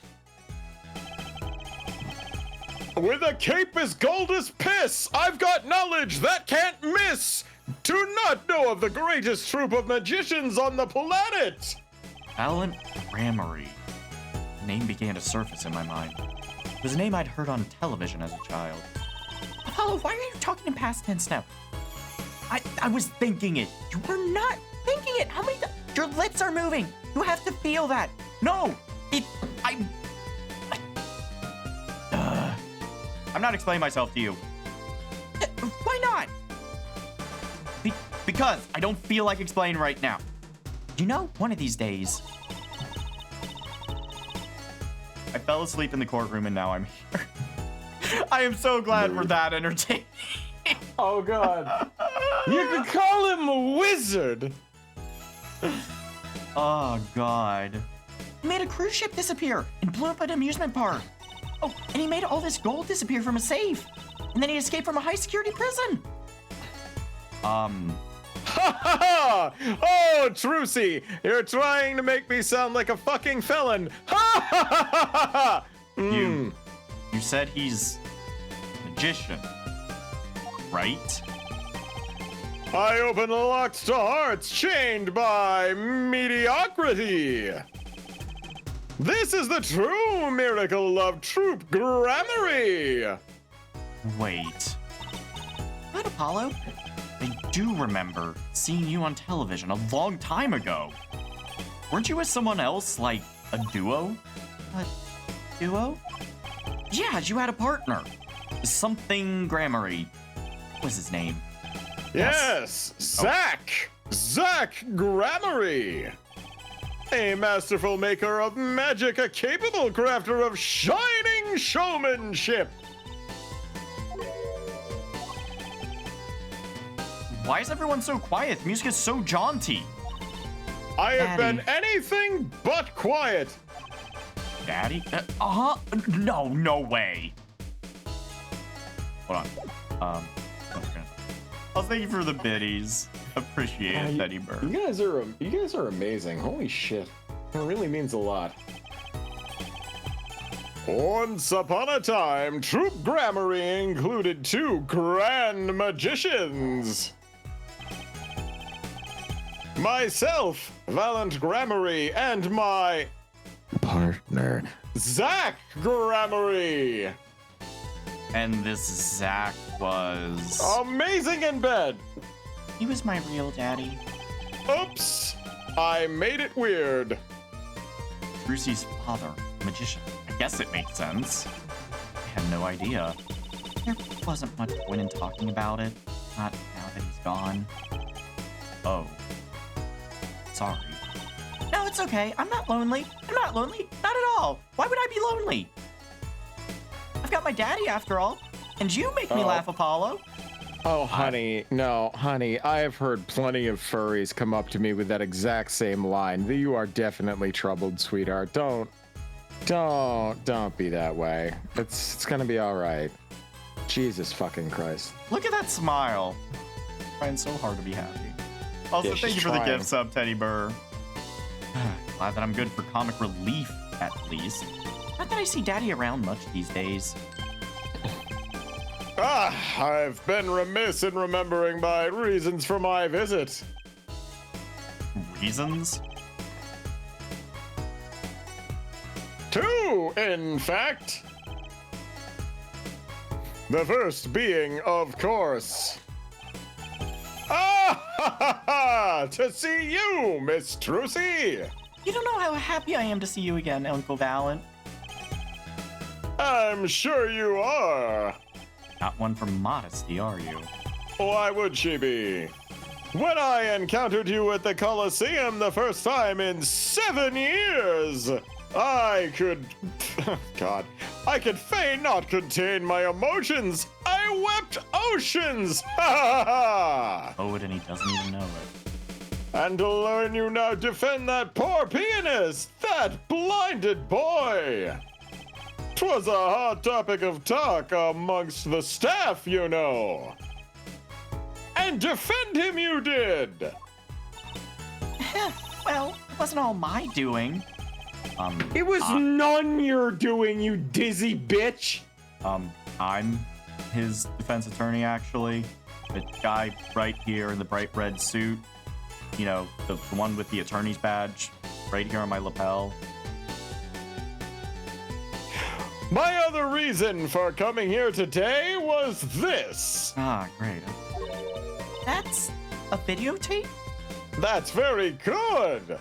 With a cape as gold as piss, I've got knowledge that can't miss! Do not know of the greatest troupe of magicians on the planet! Valiant Grammary. a name began to surface in my mind. It was a name I'd heard on television as a child. Apollo, why are you talking in past tense now? I was thinking it. You were not thinking it. How many your lips are moving. You have to feel that. No, I'm not explaining myself to you. Why not? Because I don't feel like explaining right now. You know, one of these days. I fell asleep in the courtroom and now I'm here. I am so glad we're that entertaining. Oh god. You could call him a wizard. Oh god. He made a cruise ship disappear and blew up an amusement park. Oh, and he made all this gold disappear from a safe. And then he escaped from a high security prison. Ha ha ha! Oh, Trucy, you're trying to make me sound like a fucking felon. Ha ha ha ha ha! You said he's a magician, right? I open the locks to hearts chained by mediocrity. This is the true miracle of troop gramarye. Wait. What, Apollo? I do remember seeing you on television a long time ago. Weren't you with someone else, like a duo? A duo? Yeah, you had a partner. Something Gramarye. What was his name? Yes, Zach! Zach Gramarye! A masterful maker of magic, a capable crafter of shining showmanship! Why is everyone so quiet? The music is so jaunty. I have Daddy. been anything but quiet. Daddy? No way. Hold on. Okay. I'll thank you for the biddies. Appreciate it, Teddy Bear. You guys are amazing. Holy shit. It really means a lot. Once upon a time, Troop Gramarye included 2 grand magicians. Myself, Valant Gramarye, and my partner, Zach Gramarye. And this Zach was... Amazing in bed. He was my real daddy. Oops, I made it weird. Brucey's father, a magician. I guess it makes sense. I had no idea. There wasn't much point in talking about it. Not now that he's gone. Oh. Sorry. No, it's okay. I'm not lonely. I'm not lonely. Not at all. Why would I be lonely? I've got my daddy after all. And you make me laugh, Apollo. Oh, honey, no, honey, I have heard plenty of furries come up to me with that exact same line. You are definitely troubled, sweetheart. Don't be that way. It's gonna be all right. Jesus fucking Christ. Look at that smile. Trying so hard to be happy. Also, Yeah, thank you she's for the trying. gift sub, Teddy Bear. Glad that I'm good for comic relief, at least. Not that I see Daddy around much these days. I've been remiss in remembering my reasons for my visit. Reasons? 2, in fact. The first being, of course, to see you, Miss Trucy. You don't know how happy I am to see you again, Uncle Valant. I'm sure you are. Not one for modesty, are you? Why would she be? When I encountered you at the Coliseum the first time in 7 years, I could... God. I could fain not contain my emotions. I wept oceans. Ha ha ha! Oh, and he doesn't even know it. And to learn you now defend that poor pianist, that blinded boy. 'Twas a hot topic of talk amongst the staff, you know. And defend him you did. Well, it wasn't all my doing. It was none your doing, you dizzy bitch. I'm his defense attorney, actually. The guy right here in the bright red suit. You know, the one with the attorney's badge right here on my lapel. My other reason for coming here today was this. Ah, great. That's a videotape? That's very good.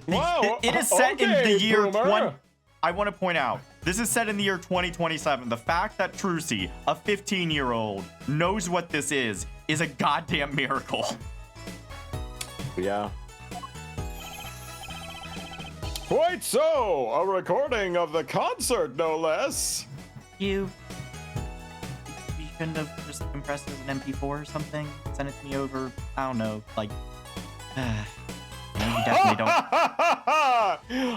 Wow, It is set in the okay, year Boomer. 20. I want to point out, this is set in the year 2027. The fact that Trucy, a 15-year-old, knows what this is a goddamn miracle. Yeah. Quite so. A recording of the concert, no less. You couldn't have just compressed it as an MP4 or something? Send it to me over, I don't know, like... you definitely don't.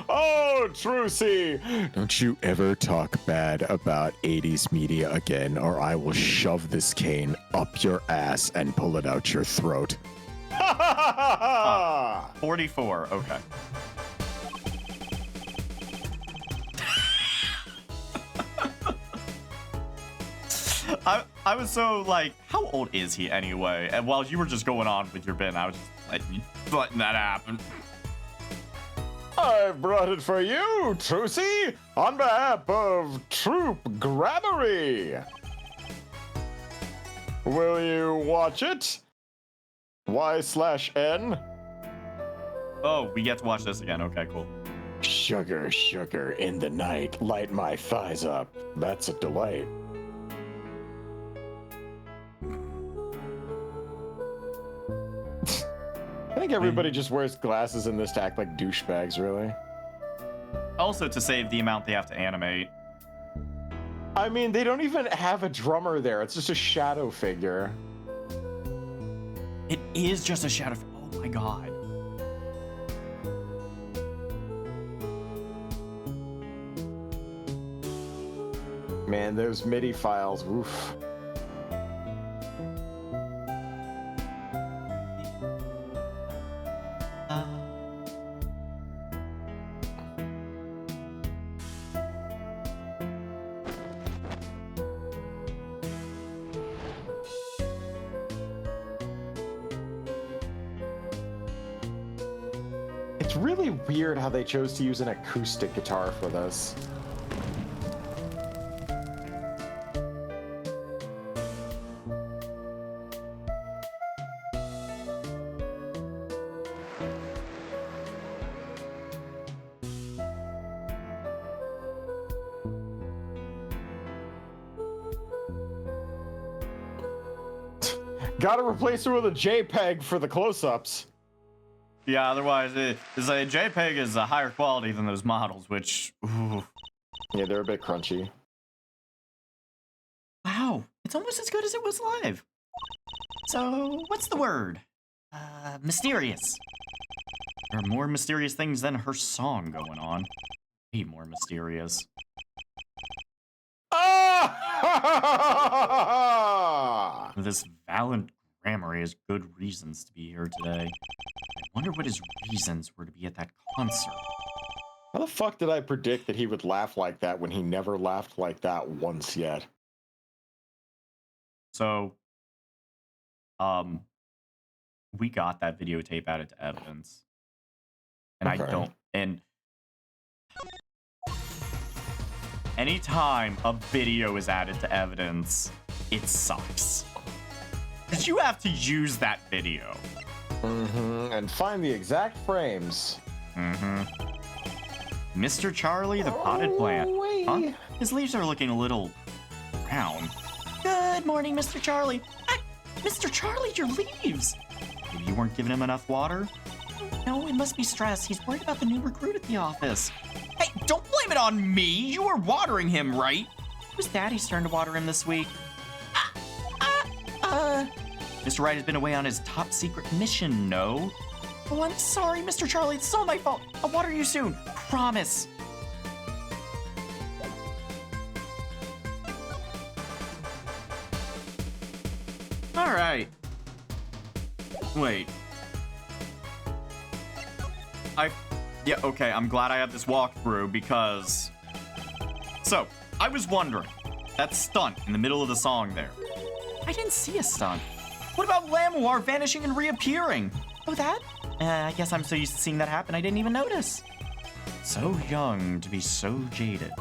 Oh, Trucy! Don't you ever talk bad about 80s media again, or I will shove this cane up your ass and pull it out your throat. 44, okay. I was so like, how old is he anyway? And while you were just going on with your bin, I was just letting that happen. I brought it for you, Trucy, on behalf of Troop Grabbery. Will you watch it? Y/N? Oh, we get to watch this again. Okay, cool. Sugar, sugar, in the night, light my thighs up. That's a delight. I think everybody just wears glasses in this to act like douchebags, really. Also, to save the amount they have to animate. I mean, they don't even have a drummer there. It's just a shadow figure. It is just a shadow. Oh my god. Man, those MIDI files, oof. It's really weird how they chose to use an acoustic guitar for this. Gotta replace her with a JPEG for the close-ups. Yeah, otherwise, it's a JPEG is a higher quality than those models, which, ooh. Yeah, they're a bit crunchy. Wow, it's almost as good as it was live. So, what's the word? Mysterious. There are more mysterious things than her song going on. Way more mysterious. Ah! This Valiant Grammar has good reasons to be here today. I wonder what his reasons were to be at that concert. How the fuck did I predict that he would laugh like that when he never laughed like that once yet? So, we got that videotape added to evidence. And Okay. I don't, and anytime a video is added to evidence, it sucks. Because you have to use that video. Mm-hmm. And find the exact frames. Mm-hmm. Mr. Charlie, the potted plant. Huh? His leaves are looking a little brown. Good morning, Mr. Charlie. Mr. Charlie, your leaves. Maybe you weren't giving him enough water? No, it must be stress. He's worried about the new recruit at the office. Hey, don't blame it on me. You were watering him, right? It was Daddy's turn to water him this week. Mr. Wright has been away on his top secret mission, no? Oh, I'm sorry, Mr. Charlie. It's all my fault. I'll water you soon. Promise. All right. Wait. Yeah, okay, I'm glad I have this walkthrough because... So, I was wondering, that stunt in the middle of the song there. I didn't see a stunt. What about Lamoir vanishing and reappearing? Oh, that? I guess I'm so used to seeing that happen, I didn't even notice. So young to be so jaded.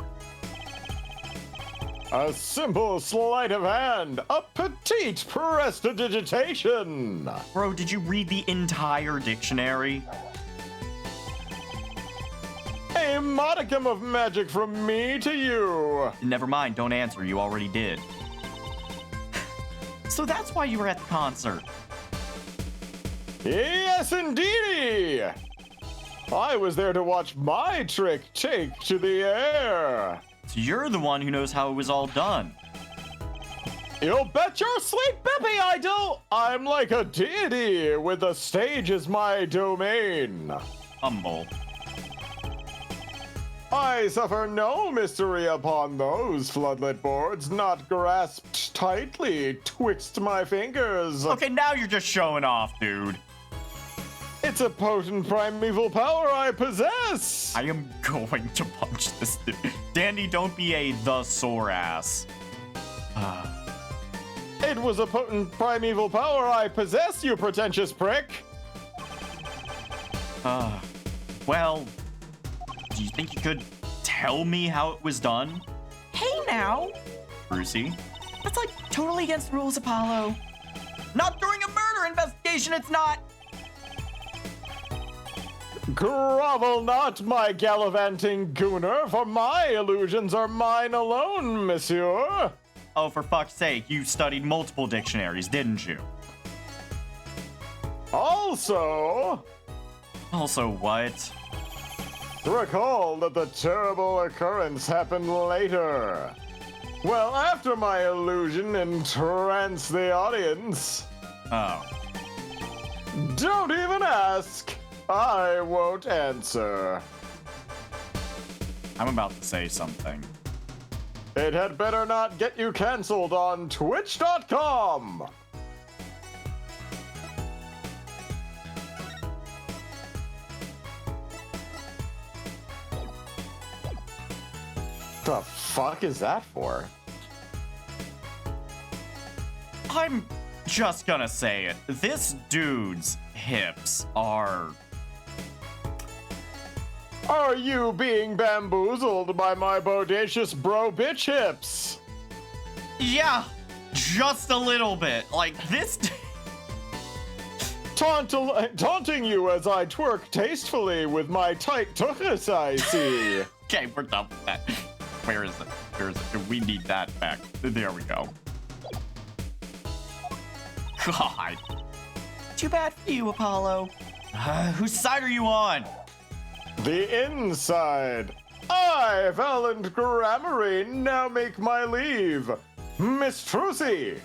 A simple sleight of hand, a petite prestidigitation. Bro, did you read the entire dictionary? A modicum of magic from me to you. Never mind, don't answer. You already did. So that's why you were at the concert. Yes, indeedy. I was there to watch my trick take to the air. So you're the one who knows how it was all done. You bet your sweet Bippy I do! I'm like a deity with the stage as my domain. Humble. I suffer no mystery upon those floodlit boards, not grasped tightly twixt my fingers. Okay, now you're just showing off, dude. It's a potent primeval power I possess. I am going to punch this dude. Dandy, don't be a the sore ass. It was a potent primeval power I possess, you pretentious prick. Well, do you think you could tell me how it was done? Hey now! Brucey? That's like totally against the rules, Apollo. Not during a murder investigation, it's not! Grovel not, my gallivanting gooner, for my illusions are mine alone, monsieur. Oh, for fuck's sake, you studied multiple dictionaries, didn't you? Also, Also what? recall that the terrible occurrence happened later. Well, after my illusion entranced the audience. Oh. Don't even ask. I won't answer. I'm about to say something. It had better not get you canceled on Twitch.com. The fuck is that for? I'm just gonna say it. This dude's hips are... Are you being bamboozled by my bodacious bro bitch hips? Yeah, just a little bit. Like, this... Taunting you as I twerk tastefully with my tight tuchus, I see. Okay, we're done with that. Where is it? Where is it? We need that back. There we go. God. Too bad for you, Apollo. Whose side are you on? The inside. I, Valiant Grammary, now make my leave. Miss Trucy.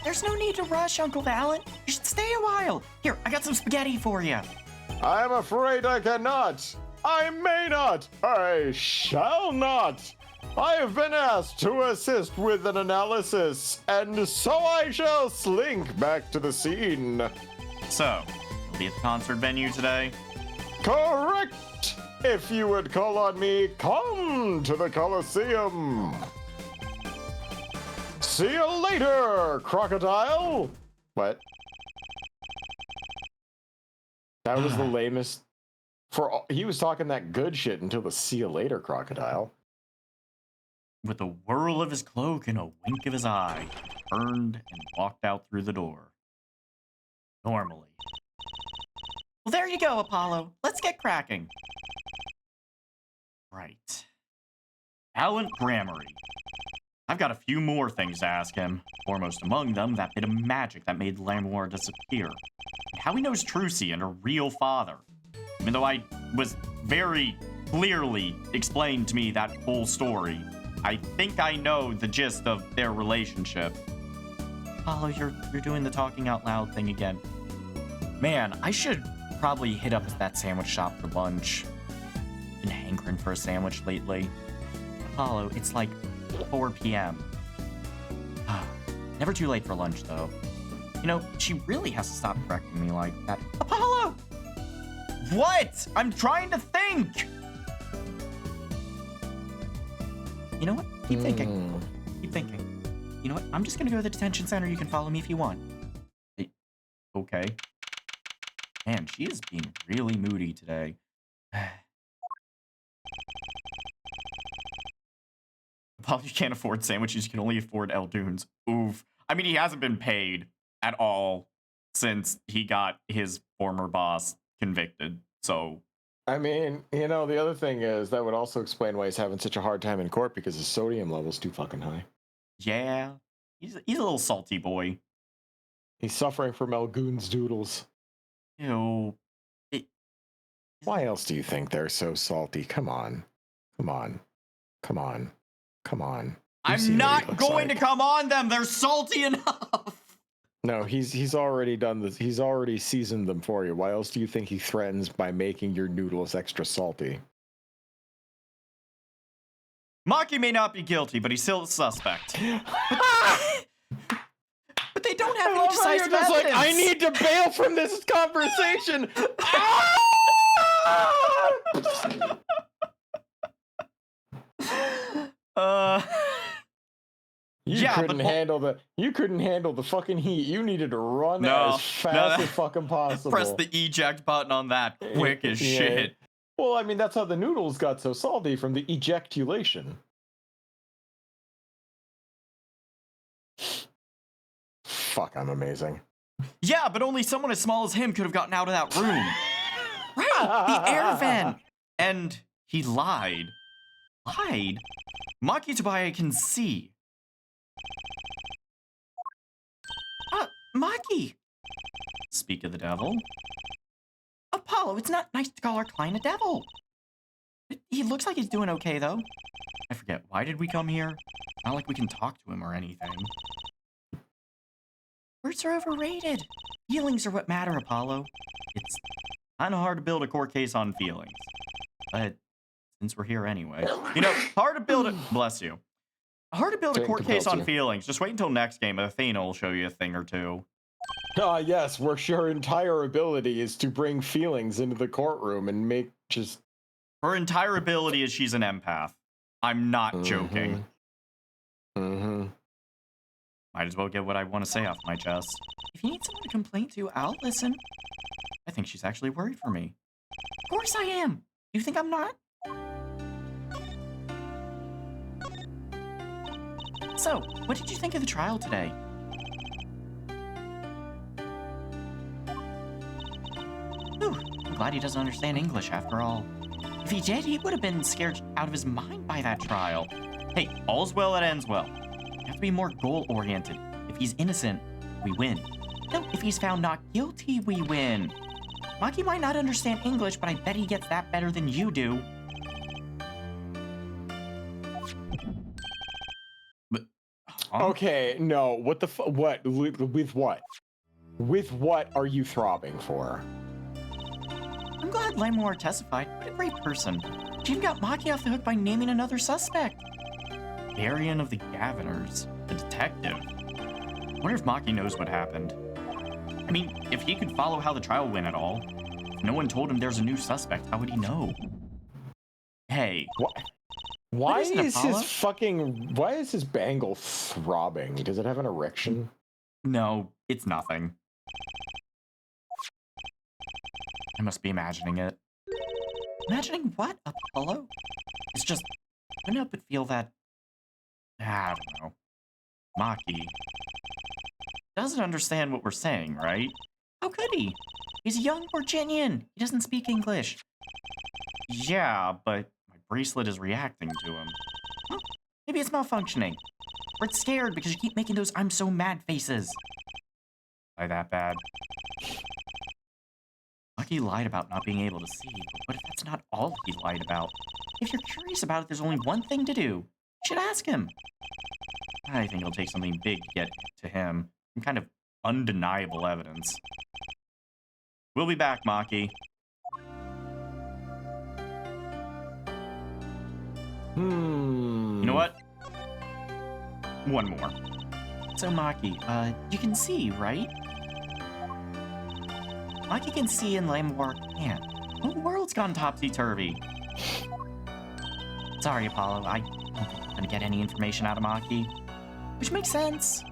There's no need to rush, Uncle Valen. You should stay a while. Here, I got some spaghetti for you. I'm afraid I cannot. I may not. I shall not. I have been asked to assist with an analysis, and so I shall slink back to the scene. So, you'll be at the concert venue today? Correct! If you would call on me, come to the Coliseum. See you later, crocodile! What? That was the lamest. He was talking that good shit until the see you later, crocodile. With a whirl of his cloak and a wink of his eye, he turned and walked out through the door. Normally. Well, there you go, Apollo. Let's get cracking. Right. Valiant Grammary. I've got a few more things to ask him. Foremost among them, that bit of magic that made Lamour disappear. And how he knows Trucy and her real father. Even though I was very clearly explained to me that whole story, I think I know the gist of their relationship. Apollo, you're doing the talking out loud thing again. Man, I should probably hit up that sandwich shop for lunch. Been hankering for a sandwich lately. Apollo, it's like 4 p.m. Never too late for lunch, though. You know, she really has to stop correcting me like that. Apollo! What? I'm trying to think! You know what? Keep thinking. Keep thinking. You know what? I'm just gonna go to the detention center. You can follow me if you want. Okay. Man, she is being really moody today. Apollo, you can't afford sandwiches, you can only afford El Dunes. Oof. I mean, he hasn't been paid at all since he got his former boss convicted, so... I mean, you know, the other thing is that would also explain why he's having such a hard time in court because his sodium level's too fucking high. Yeah. He's a little salty boy. He's suffering from Elgoon's doodles. Ew. Why else do you think they're so salty? Come on. Come on. Come on. Come on. You've seen I'm what he not looks going like. to come on them. They're salty enough. No, he's already done this. He's already seasoned them for you. Why else do you think he threatens by making your noodles extra salty? Maki may not be guilty, but he's still a suspect. But they don't have I any love how you're decisive just evidence. like, I need to bail from this conversation. Yeah, couldn't but you couldn't handle the fucking heat. You needed to run No, as fast as fucking possible. press the eject button on that quick as Yeah. shit. Well, I mean, that's how the noodles got so salty, from the ejaculation. Fuck, I'm amazing. Yeah, but only someone as small as him could have gotten out of that room. Right, the air vent. And he lied. Lied? Maki Tabaya can see. Maki! Speak of the devil. Apollo, it's not nice to call our client a devil. He looks like he's doing okay, though. I forget, why did we come here? Not like we can talk to him or anything. Words are overrated. Feelings are what matter, Apollo. It's kind of hard to build a court case on feelings. But since we're here anyway, you know, hard to build it. Bless you. Hard to build a Don't court case compel on you. feelings. Just wait until next game. Athena will show you a thing or two. Ah, yes, where your entire ability is to bring feelings into the courtroom and make just... Her entire ability is she's an empath. I'm not joking. Mm-hmm. Might as well get what I want to say off my chest. If you need someone to complain to, I'll listen. I think she's actually worried for me. Of course I am. You think I'm not? So, what did you think of the trial today? Ooh, I'm glad he doesn't understand English after all. If he did, he would have been scared out of his mind by that trial. Hey, all's well that ends well. You have to be more goal-oriented. If he's innocent, we win. No, if he's found not guilty, we win. Maki might not understand English, but I bet he gets that better than you do. Okay, no, what the what? With what? With what are you throbbing for? I'm glad Lamore testified. What a great person. She even got Maki off the hook by naming another suspect. Arian of the Gaviners, the detective. Wonder if Maki knows what happened. I mean, if he could follow how the trial went at all, if no one told him there's a new suspect, how would he know? Hey, What? Why is it, is Apollo? his fucking... Why is his bangle throbbing? Does it have an erection? no, it's nothing. I must be imagining it. Imagining what, Apollo? It's just, I couldn't help but feel that, I don't know, Maki doesn't understand what we're saying, right? How could he? He's a young Virginian. He doesn't speak English. Yeah, but my bracelet is reacting to him. Maybe it's malfunctioning. Or it's scared because you keep making those I'm so mad faces. Am I that bad? Maki lied about not being able to see, but what if that's not all he lied about? If you're curious about it, there's only one thing to do. You should ask him. I think it'll take something big to get to him. Some kind of undeniable evidence. We'll be back, Maki. You know what? One more. So, Maki, you can see, right? Maki can see and Lamore can't. The world's gone topsy-turvy. Sorry, Apollo, I don't think I'm gonna get any information out of Maki. Which makes sense.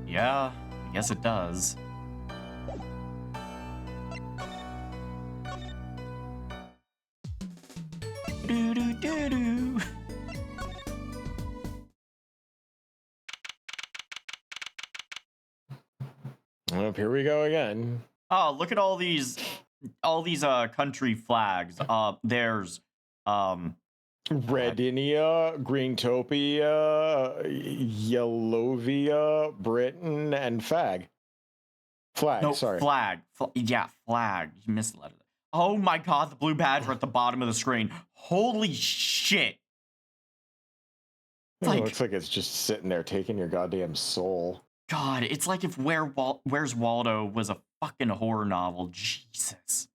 Yeah, I guess it does. Do do Well, here we go again. Oh, look at all these country flags. There's Redinia, Greentopia, Yellovia, Britain, and Flag. Flag, no sorry. flag. Yeah, flag. You missed the letter. Oh my god, the blue badge are at the bottom of the screen. Holy shit. It looks like it's just sitting there taking your goddamn soul. God, it's like if Where's Waldo was a fucking horror novel. Jesus.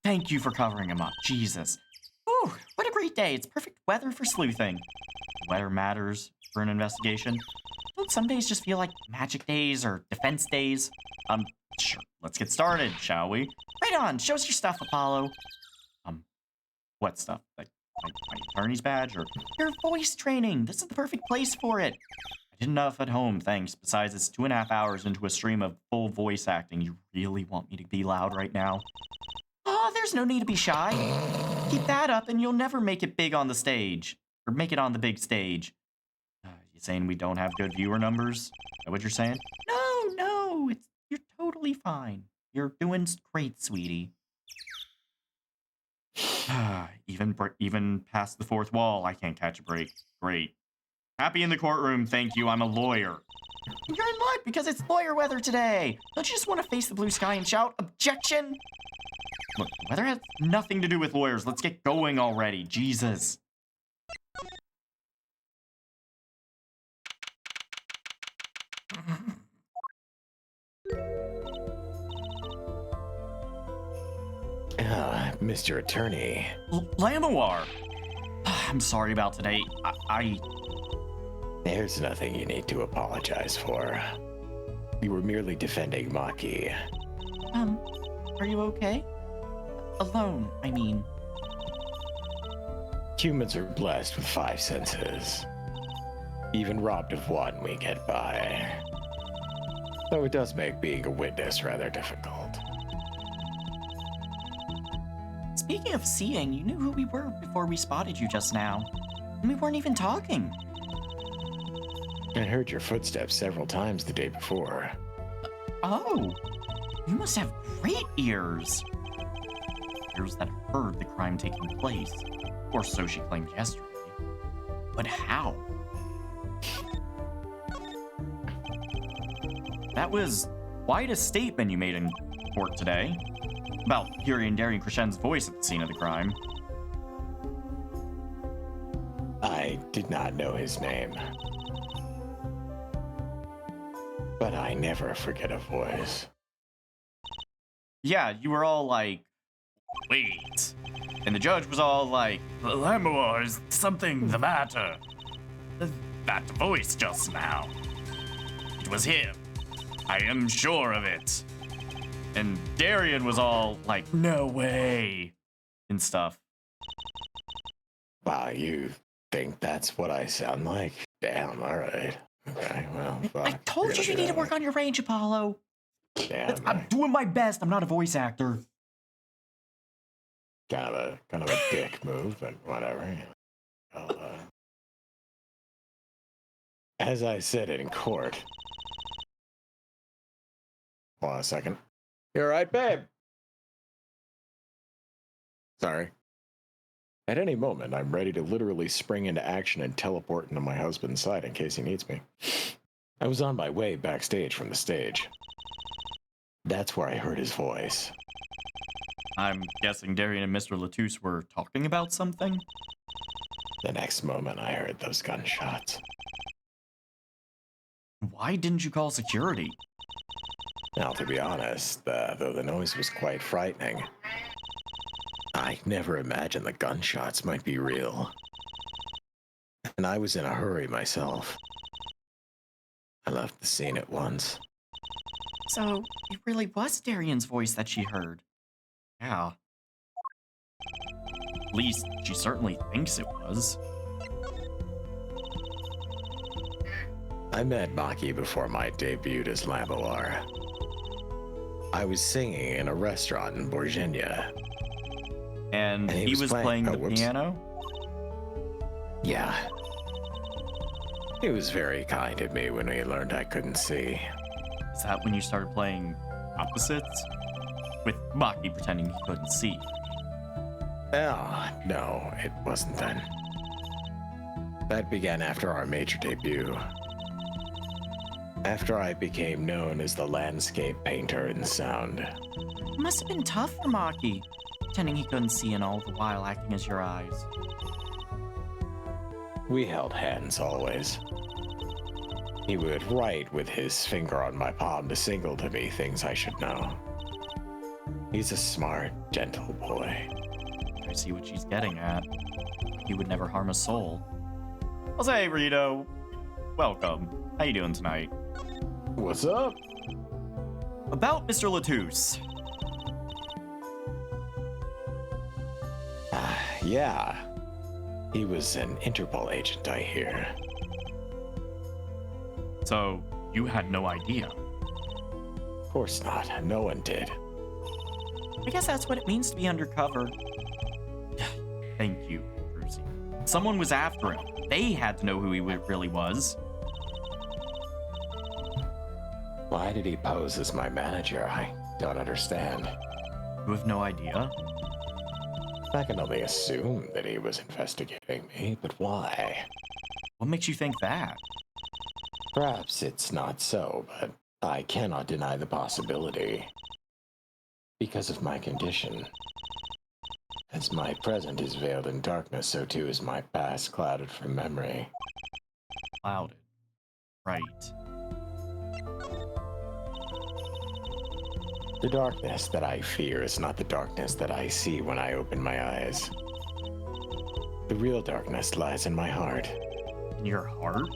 Thank you for covering him up. Jesus. Whew, what a great day. It's perfect weather for sleuthing. Weather matters for an investigation. Don't some days just feel like magic days or defense days? Sure. Let's get started, shall we? Right on. Show us your stuff, Apollo. What stuff? Like my attorney's badge or your voice training? This is the perfect place for it. I did enough at home, thanks. Besides, it's 2.5 hours into a stream of full voice acting. You really want me to be loud right now? Oh, there's no need to be shy. Keep that up and you'll never make it big on the stage. Or make it on the big stage. You saying we don't have good viewer numbers? Is that what you're saying? No, you're totally fine. You're doing great, sweetie. Even past the fourth wall, I can't catch a break. Great. Happy in the courtroom, thank you. I'm a lawyer. You're in luck because it's lawyer weather today. Don't you just want to face the blue sky and shout, objection? Look, the weather has nothing to do with lawyers. Let's get going already. Jesus. Mr. Attorney. Lamoir! I'm sorry about today. There's nothing you need to apologize for. You were merely defending Maki. Are you okay? Alone, I mean. Humans are blessed with 5 senses. Even robbed of one, we get by. Though it does make being a witness rather difficult. Speaking of seeing, you knew who we were before we spotted you just now. And we weren't even talking. I heard your footsteps several times the day before. Oh, you must have great ears. Ears that heard the crime taking place. Or so she claimed yesterday. But how? That was quite a statement you made in court today. About hearing Darian Crescen's voice at the scene of the crime. I did not know his name. But I never forget a voice. Yeah, you were all like, wait. And the judge was all like, Lamoir, is something the matter? That voice just now. It was him. I am sure of it. And Darian was all like, no way. And stuff. Wow, you think that's what I sound like? Damn, alright. Okay, well, fuck. I told you need to work on your range, Apollo. Damn, I'm doing my best. I'm not a voice actor. kind of a dick move, but whatever. As I said in court. Hold on a second. You all right, babe? Sorry. At any moment, I'm ready to literally spring into action and teleport into my husband's side in case he needs me. I was on my way backstage from the stage. That's where I heard his voice. I'm guessing Darian and Mr. Latouche were talking about something? The next moment, I heard those gunshots. Why didn't you call security? Now, to be honest, though the noise was quite frightening, I never imagined the gunshots might be real. And I was in a hurry myself. I left the scene at once. So, it really was Darian's voice that she heard. Yeah. At least she certainly thinks it was. I met Maki before my debut as Lamoir. I was singing in a restaurant in Borgenia. And he was playing the piano? Yeah. He was very kind to me when he learned I couldn't see. Is that when you started playing opposites? With Maki pretending he couldn't see. Oh, no, it wasn't then. That began after our major debut. After I became known as the landscape painter in sound. It must have been tough for Maki, pretending he couldn't see and all the while acting as your eyes. We held hands always. He would write with his finger on my palm to signal to me things I should know. He's a smart, gentle boy. I see what she's getting at. He would never harm a soul. I'll say, Rito, welcome. How you doing tonight? What's up? About Mr. Latouche. Yeah. He was an Interpol agent, I hear. So, you had no idea. Of course not. No one did. I guess that's what it means to be undercover. Thank you, Brucey. Someone was after him. They had to know who he really was. Why did he pose as my manager? I don't understand. You have no idea? I can only assume that he was investigating me, but why? What makes you think that? Perhaps it's not so, but I cannot deny the possibility. Because of my condition. As my present is veiled in darkness, so too is my past clouded from memory. Clouded. Right. The darkness that I fear is not the darkness that I see when I open my eyes. The real darkness lies in my heart. In your heart?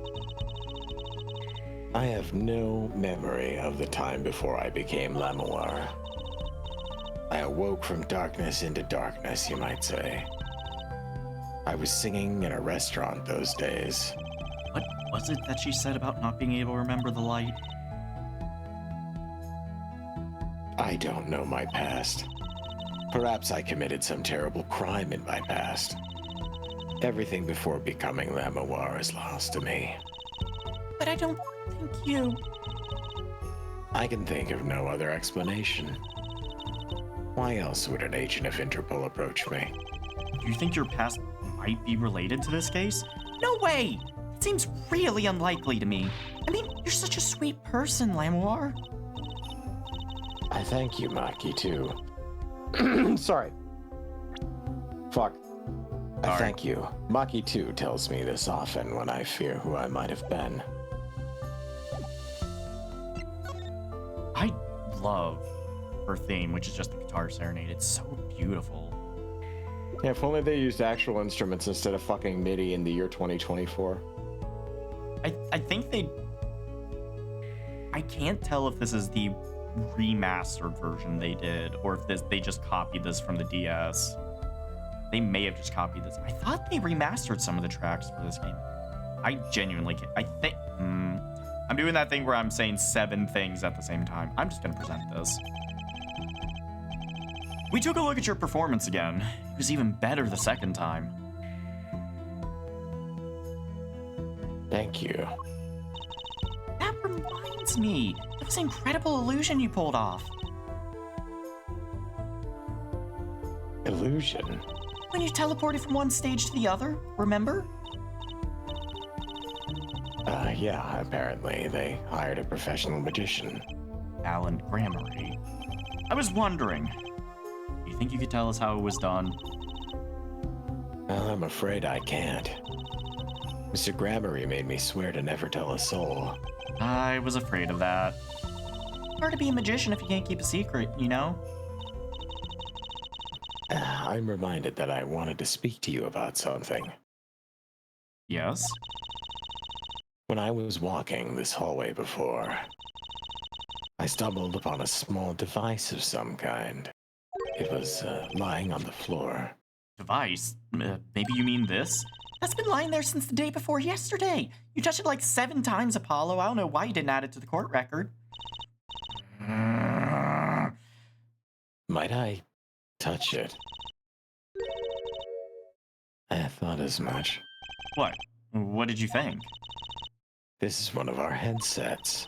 I have no memory of the time before I became Lamoir. I awoke from darkness into darkness, you might say. I was singing in a restaurant those days. What was it that she said about not being able to remember the light? I don't know my past. Perhaps I committed some terrible crime in my past. Everything before becoming Lamoir is lost to me. But I don't think you... I can think of no other explanation. Why else would an agent of Interpol approach me? Do you think your past might be related to this case? No way! It seems really unlikely to me. I mean, you're such a sweet person, Lamoir. I thank you, Maki, too. Sorry. Fuck. I thank you. Maki, too, tells me this often when I fear who I might have been. I love her theme, which is just the guitar serenade. It's so beautiful. Yeah, if only they used actual instruments instead of fucking MIDI in the year 2024. I think they... I can't tell if this is the remastered version they did, or if they just copied this from the DS. They may have just copied this. I thought they remastered some of the tracks for this game. I genuinely can't. I think... I'm doing that thing where I'm saying 7 things at the same time. I'm just going to present this. We took a look at your performance again. It was even better the second time. Thank you. That reminds me. That was an incredible illusion you pulled off. Illusion? When you teleported from one stage to the other, remember? Yeah, apparently. They hired a professional magician. Alan Grammary. I was wondering, do you think you could tell us how it was done? Well, I'm afraid I can't. Mr. Grammary made me swear to never tell a soul. I was afraid of that. Hard to be a magician if you can't keep a secret, you know? I'm reminded that I wanted to speak to you about something. Yes? When I was walking this hallway before, I stumbled upon a small device of some kind. It was lying on the floor. Device? Maybe you mean this? That's been lying there since the day before yesterday. You touched it like 7 times, Apollo. I don't know why you didn't add it to the court record. Might I touch it? I thought as much. What? What did you think? This is one of our headsets.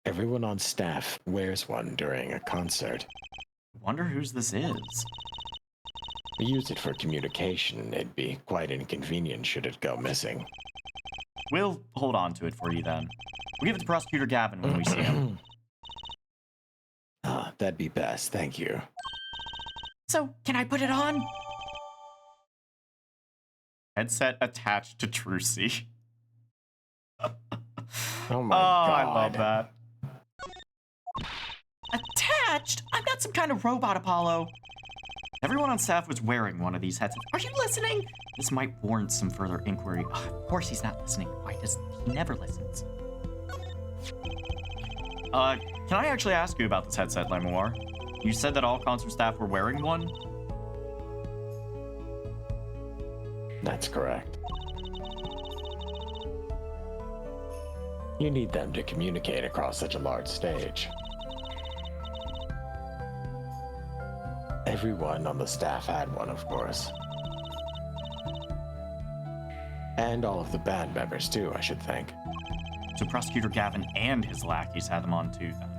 Everyone on staff wears one during a concert. Wonder whose this is. We use it for communication. It'd be quite inconvenient should it go missing. We'll hold on to it for you then. We'll give it to Prosecutor Gavin when we see him. Ah, that'd be best, thank you. So, can I put it on? Headset attached to Trucy. Oh my god. I love that. Attached? I'm not some kind of robot, Apollo. Everyone on staff was wearing one of these headsets. Are you listening? This might warrant some further inquiry. Ugh, of course he's not listening. Why does he never listens? Can I actually ask you about this headset, Lemoir? You said that all concert staff were wearing one? That's correct. You need them to communicate across such a large stage. Everyone on the staff had one, of course. And all of the band members, too, I should think. So Prosecutor Gavin and his lackeys had them on too, then.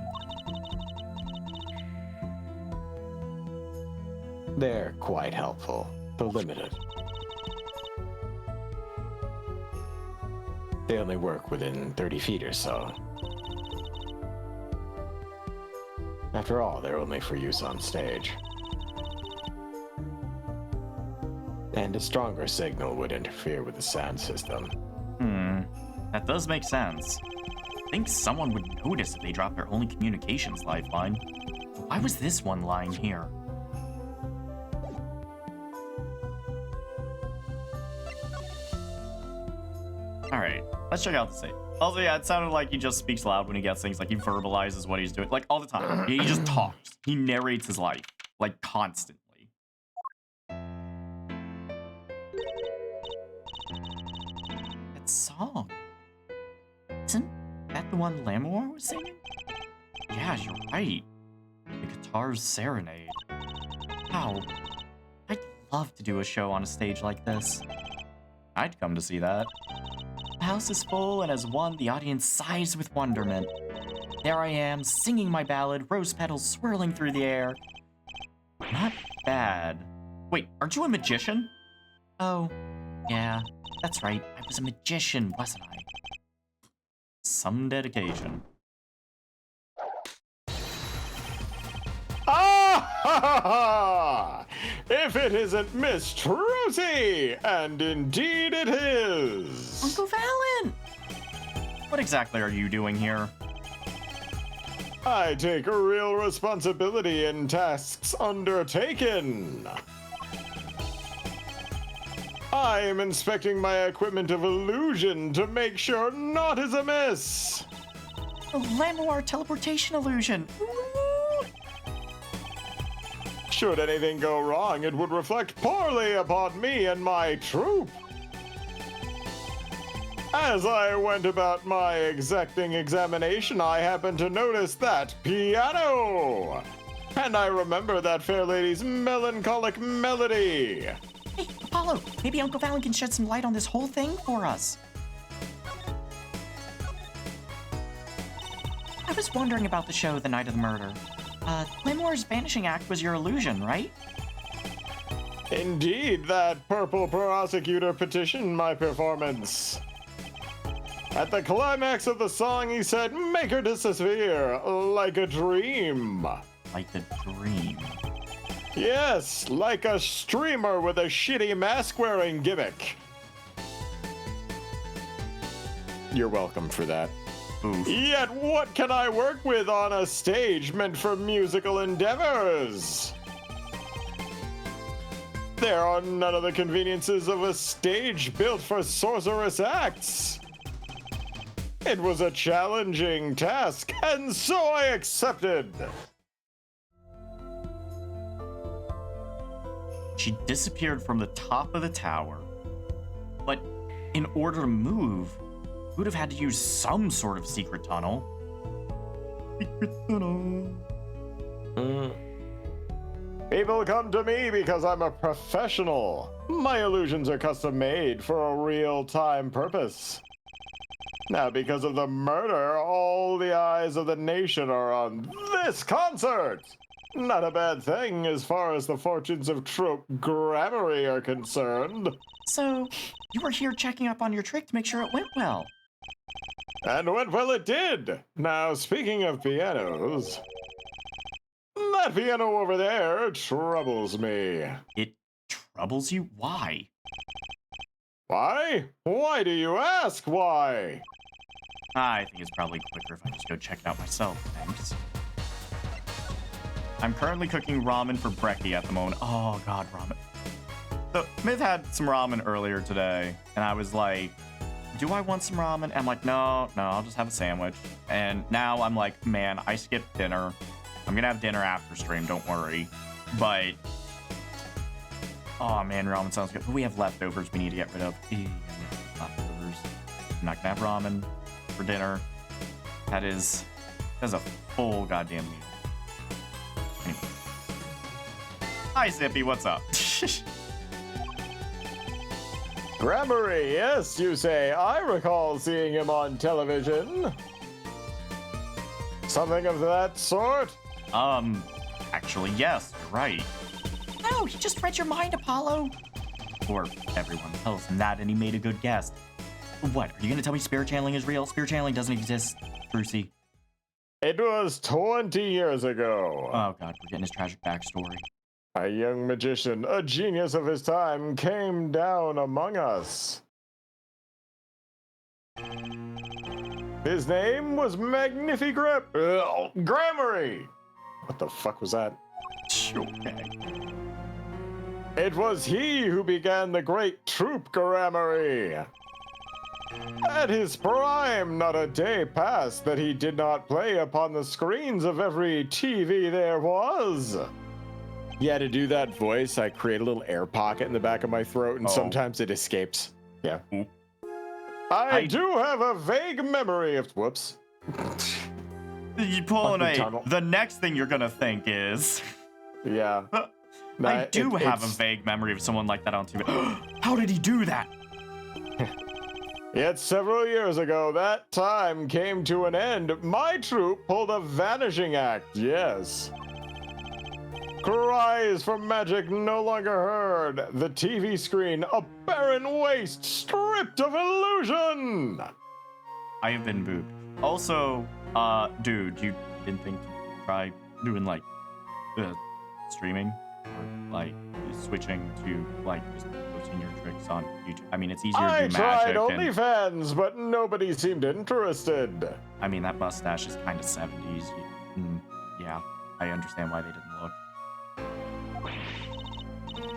They're quite helpful, though limited. They only work within 30 feet or so. After all, they're only for use on stage. And a stronger signal would interfere with the sound system. That does make sense. I think someone would notice if they dropped their only communications lifeline. Why was this one lying here? Alright, let's check out the save. Also, yeah, it sounded like he just speaks loud when he gets things. Like, he verbalizes what he's doing. Like, all the time. He just talks. He narrates his life. Like, constantly. That song. Isn't that the one Lamour was singing? Yeah, you're right. The guitar's serenade. Wow. I'd love to do a show on a stage like this. I'd come to see that. The house is full, and as one, the audience sighs with wonderment. There I am, singing my ballad, rose petals swirling through the air. Not bad. Wait, aren't you a magician? Oh, yeah, that's right. I was a magician, wasn't I? Some dedication. Ah ha ha ha! If it isn't Miss Trucy! And indeed it is! Uncle Valen! What exactly are you doing here? I take a real responsibility in tasks undertaken. I am inspecting my equipment of illusion to make sure naught is amiss. The Lamour teleportation illusion! Ooh. Should anything go wrong, it would reflect poorly upon me and my troupe. As I went about my exacting examination, I happened to notice that piano! And I remember that fair lady's melancholic melody. Hey, Apollo, maybe Uncle Valen can shed some light on this whole thing for us. I was wondering about the show the night of the murder. Lamour's vanishing act was your illusion, right? Indeed, that purple prosecutor petitioned my performance. At the climax of the song, he said, "Make her disappear like a dream." Like a dream. Yes, like a streamer with a shitty mask-wearing gimmick. You're welcome for that. Oof. Yet what can I work with on a stage meant for musical endeavors? There are none of the conveniences of a stage built for sorcerous acts. It was a challenging task, and so I accepted. She disappeared from the top of the tower. But in order to move, you would have had to use some sort of secret tunnel. Secret tunnel. People come to me because I'm a professional. My illusions are custom made for a real-time purpose. Now, because of the murder, all the eyes of the nation are on this concert. Not a bad thing as far as the fortunes of Trope Grammary are concerned. So, you were here checking up on your trick to make sure it went well. And went well it did. Now, speaking of pianos, that piano over there troubles me. It troubles you? Why? Why? Why do you ask why? I think it's probably quicker if I just go check it out myself, thanks. I'm currently cooking ramen for Brekkie at the moment. Oh god, ramen. So, Myth had some ramen earlier today, and I was like, do I want some ramen? And I'm like, no, I'll just have a sandwich. And now I'm like, man, I skipped dinner. I'm gonna have dinner after stream, don't worry. But, oh man, ramen sounds good. We have leftovers we need to get rid of. Leftovers. I'm not gonna have ramen for dinner. That's a full goddamn meal. Anyway. Hi, Zippy, what's up? Grammary, yes, you say. I recall seeing him on television. Something of that sort? Actually, yes, you're right. No, he just read your mind, Apollo. Or everyone tells him that, and he made a good guess. What, are you gonna tell me spirit channeling is real? Spirit channeling doesn't exist, Brucey. It was 20 years ago. Oh god, we're getting his tragic backstory. A young magician, a genius of his time, came down among us. His name was Grammary. What the fuck was that? Okay. It was he who began the great Troop Grammary. At his prime, not a day passed that he did not play upon the screens of every TV there was. Yeah, to do that voice, I create a little air pocket in the back of my throat, and sometimes it escapes. Yeah. I do have a vague memory of... Whoops. You pulling tunnel. The next thing you're gonna think is... Yeah. I do have a vague memory of someone like that on TV. How did he do that? Yet several years ago, that time came to an end. My troupe pulled a vanishing act, yes. Cries for magic no longer heard. The TV screen, a barren waste stripped of illusion. I have been booed. Also, dude, you didn't think to try doing, like, streaming? Or, like, switching to, like, just posting your tricks on YouTube? I mean, it's easier to do magic. I tried OnlyFans, but nobody seemed interested. I mean, that mustache is kind of 70s. Yeah, I understand why they didn't look.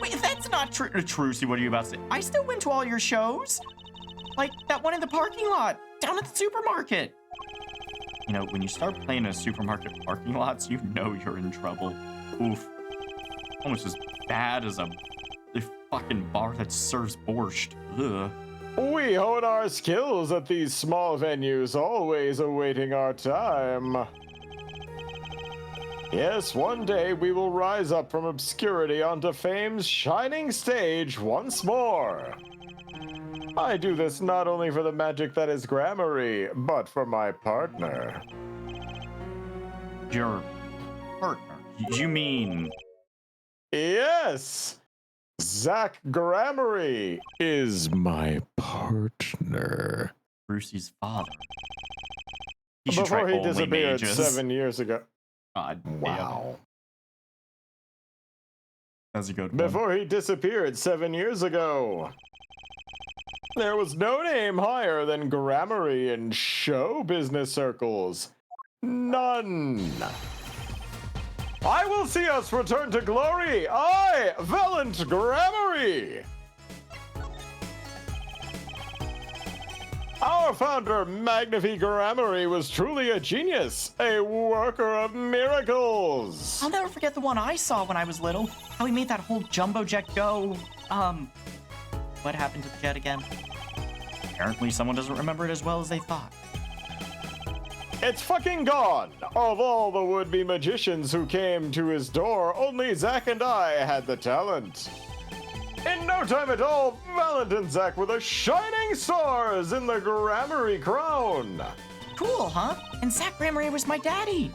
Wait, that's not true. Trucy, what are you about to say? I still went to all your shows. Like that one in the parking lot, down at the supermarket. You know, when you start playing in supermarket parking lots, you know you're in trouble. Oof. Almost as bad as a fucking bar that serves borscht. Ugh. We hone our skills at these small venues, always awaiting our time. Yes, one day we will rise up from obscurity onto fame's shining stage once more. I do this not only for the magic that is Grammary, but for my partner. Your partner? You mean... Yes! Zach Grammary is my partner. Brucey's father. Before he disappeared 7 years ago. God damn. Wow. That's a good one. Before he disappeared 7 years ago. There was no name higher than Grammary in show business circles. None. I will see us return to glory. I, Valiant Grammary. Our founder, Magnifi Grammary, was truly a genius, a worker of miracles. I'll never forget the one I saw when I was little. How he made that whole jumbo jet go. What happened to the jet again? Apparently someone doesn't remember it as well as they thought. It's fucking gone. Of all the would-be magicians who came to his door, only Zach and I had the talent. In no time at all, Valentin Zach with a shining stars in the Grammary crown. Cool, huh? And Zach Grammary was my daddy.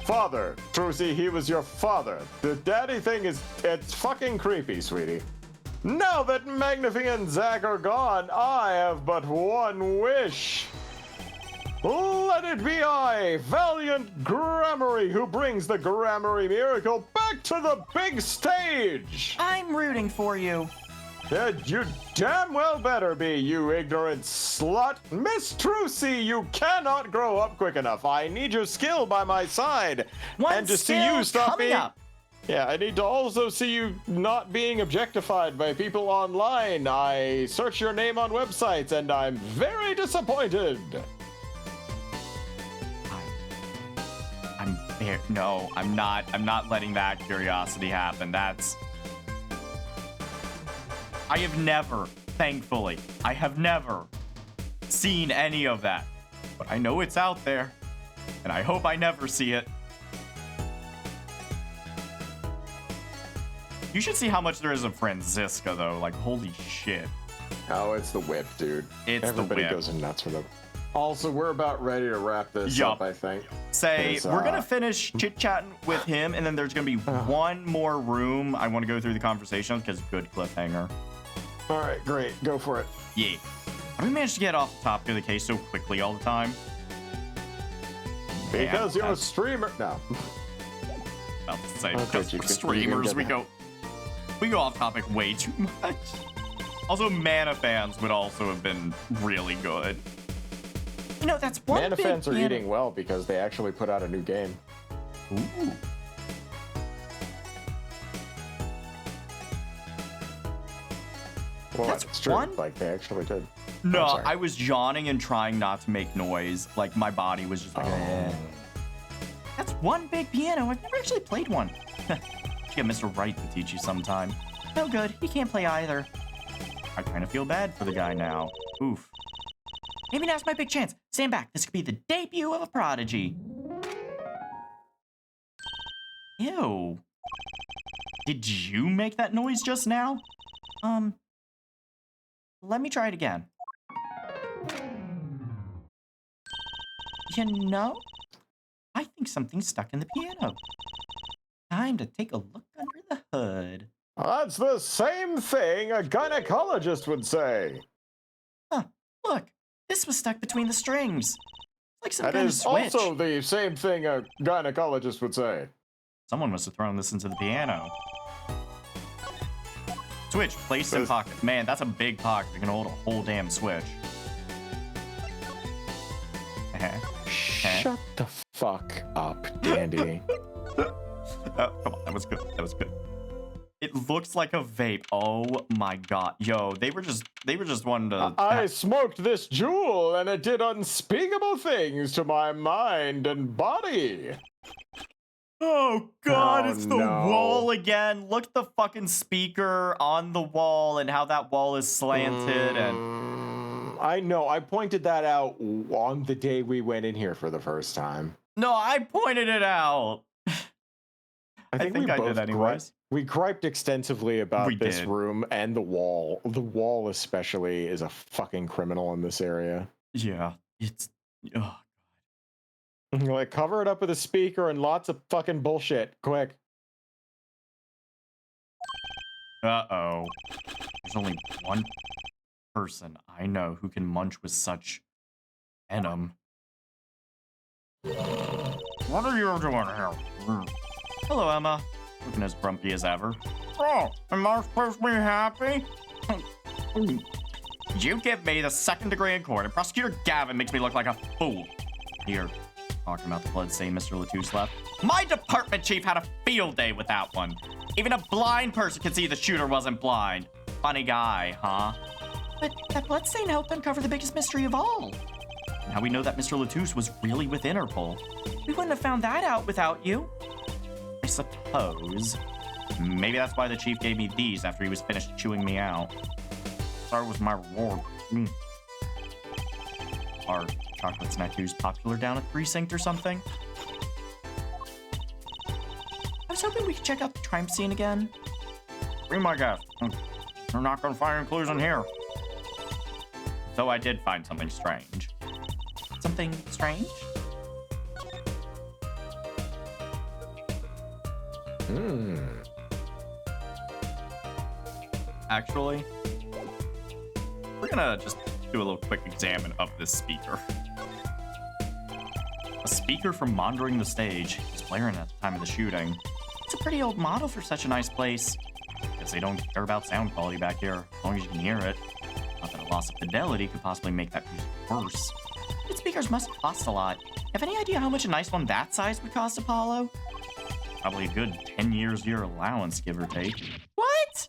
Father. Trucy, he was your father. The daddy thing it's fucking creepy, sweetie. Now that Magnifi and Zach are gone, I have but one wish. Let it be I, valiant Grammary, who brings the Grammary miracle back to the big stage. I'm rooting for you. Yeah, you damn well better be, you ignorant slut. Miss Trucy, you cannot grow up quick enough. I need your skill by my side. One and to see skill you stop coming being... up. Yeah, I need to also see you not being objectified by people online. I search your name on websites and I'm very disappointed. No, I'm not. I'm not letting that curiosity happen. I have never, thankfully, I have never seen any of that. But I know it's out there, and I hope I never see it. You should see how much there is of Franziska, though. Like, holy shit. Oh, it's the whip, dude. It's Everybody the whip. goes nuts for them. Also, we're about ready to wrap this Yup. up, I think. Say, 'Cause, we're gonna finish chit-chatting with him, and then there's gonna be one more room I want to go through the conversation, because good cliffhanger. All right, great. Go for it. Yeah. How do we manage to get off the topic of the case so quickly all the time? Because you're a that's- streamer. No. About to say, Okay, because you we're can- streamers, you we can go off topic way too much. Also, Mana fans would also have been really good. You know, that's one Mana big fans are piano- eating well because they actually put out a new game. Ooh. Well, That's it's true. one- Like, they actually did. No, I'm sorry. I was yawning and trying not to make noise. Like, my body was just like, eh. That's one big piano. I've never actually played one. Should get Mr. Wright to teach you sometime. No good. He can't play either. I kind of feel bad for the guy now. Oof. Maybe now's my big chance. Stand back. This could be the debut of a prodigy. Ew. Did you make that noise just now? Let me try it again. You know, I think something's stuck in the piano. Time to take a look under the hood. That's the same thing a gynecologist would say. Huh, look. This was stuck between the strings. Like some That kind of is switch. also the same thing a gynecologist would say. Someone must have thrown this into the piano. Switch, place in pocket. Man, that's a big pocket. You can hold a whole damn switch. Shut the fuck up, Dandy. Oh, come on, that was good. That was good. It looks like a vape. Oh my god. Yo, they were just wanting to... I smoked this jewel and it did unspeakable things to my mind and body. Oh god, Oh, it's the no. wall again. Look at the fucking speaker on the wall and how that wall is slanted and... I know, I pointed that out on the day we went in here for the first time. No, I pointed it out. I think I did anyways. We griped extensively about We this did. room and the wall. The wall especially is a fucking criminal in this area. Yeah, it's... Oh. Like, cover it up with a speaker and lots of fucking bullshit. Quick. Uh-oh. There's only one person I know who can munch with such venom. What are you doing here? Hello, Emma. Looking as grumpy as ever. Oh, am I supposed to be happy? You give me the second degree in court, and Prosecutor Gavin makes me look like a fool. Here, talking about the bloodstained Mr. Latouche left. My department chief had a field day with that one. Even a blind person could see the shooter wasn't blind. Funny guy, huh? But that bloodstain helped uncover the biggest mystery of all. Now we know that Mr. Latouche was really with Interpol. We wouldn't have found that out without you. I suppose. Maybe that's why the chief gave me these after he was finished chewing me out. Sorry was my reward. Are chocolate snackoos popular down at Precinct or something? I was hoping we could check out the crime scene again. Be my guest. You're not gonna find any clues in here. Though I did find something strange. Something strange? Actually, we're gonna just do a little quick examine of this speaker. A speaker from Monitoring the Stage was blaring at the time of the shooting. It's a pretty old model for such a nice place. Guess they don't care about sound quality back here, as long as you can hear it. Not that a loss of fidelity could possibly make that music worse. Good speakers must cost a lot. Have any idea how much a nice one that size would cost, Apollo? Probably a good 10 years of your allowance, give or take. What?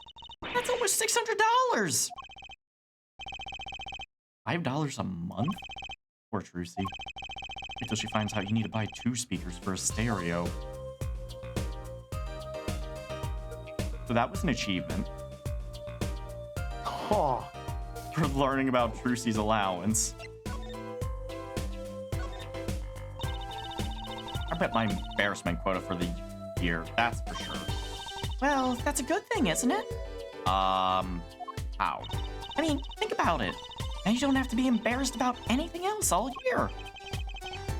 That's almost $600! $5 a month? Poor Trucy. Wait till she finds out you need to buy 2 speakers for a stereo. So that was an achievement. Huh. For learning about Trucy's allowance. I bet my embarrassment quota for the year, that's for sure. Well, that's a good thing, isn't it? How? I mean, think about it. Now you don't have to be embarrassed about anything else all year.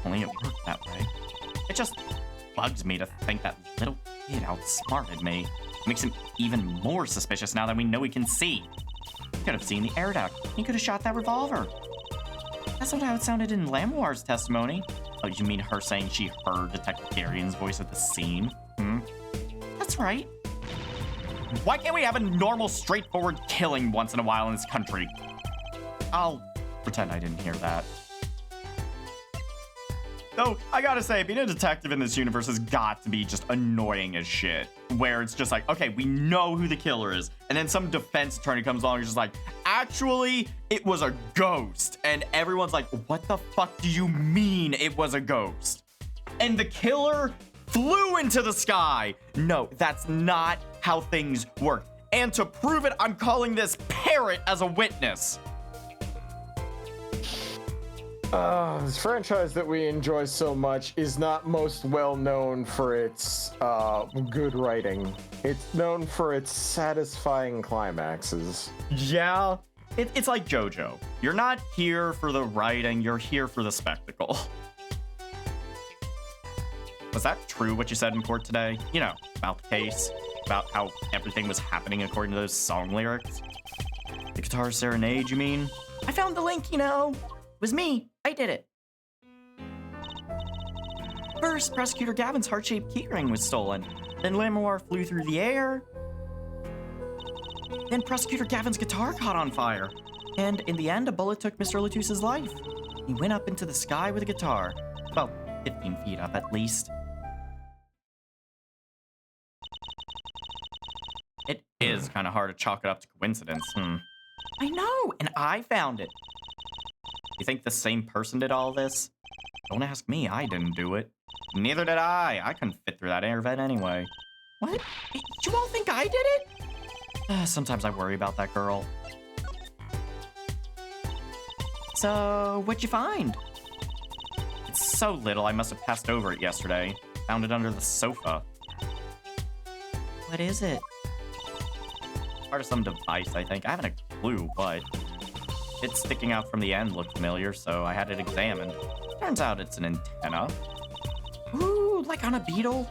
Only it worked that way. It just bugs me to think that little kid outsmarted me. It makes him even more suspicious now that we know he can see. He could have seen the air duct. He could have shot that revolver. That's not how it sounded in Lamoir's testimony. Oh, you mean her saying she heard Detective Darian's voice at the scene? That's right. Why can't we have a normal, straightforward killing once in a while in this country? I'll pretend I didn't hear that. Though, I gotta say, being a detective in this universe has got to be just annoying as shit. Where it's just like, okay, we know who the killer is. And then some defense attorney comes along and is just like, actually, it was a ghost. And everyone's like, what the fuck do you mean it was a ghost? And the killer flew into the sky. No, that's not how things work. And to prove it, I'm calling this parrot as a witness. This franchise that we enjoy so much is not most well known for its good writing. It's known for its satisfying climaxes. Yeah, it's like JoJo. You're not here for the writing, you're here for the spectacle. Was that true what you said in court today? You know, about the case, about how everything was happening according to those song lyrics? The guitar serenade, you mean? I found the link, you know. It was me. I did it. First, Prosecutor Gavin's heart-shaped keyring was stolen. Then Lamoir flew through the air. Then Prosecutor Gavin's guitar caught on fire. And in the end, a bullet took Mr. Latusse's life. He went up into the sky with a guitar. About 15 feet up, at least. It is kind of hard to chalk it up to coincidence, I know, and I found it. You think the same person did all this? Don't ask me, I didn't do it. Neither did I. I couldn't fit through that air vent anyway. What? You all think I did it? Sometimes I worry about that girl. So, what'd you find? It's so little, I must have passed over it yesterday. Found it under the sofa. What is it? Part of some device, I think. I haven't a clue, but it's sticking out from the end looked familiar, so I had it examined. Turns out it's an antenna. Ooh, like on a beetle?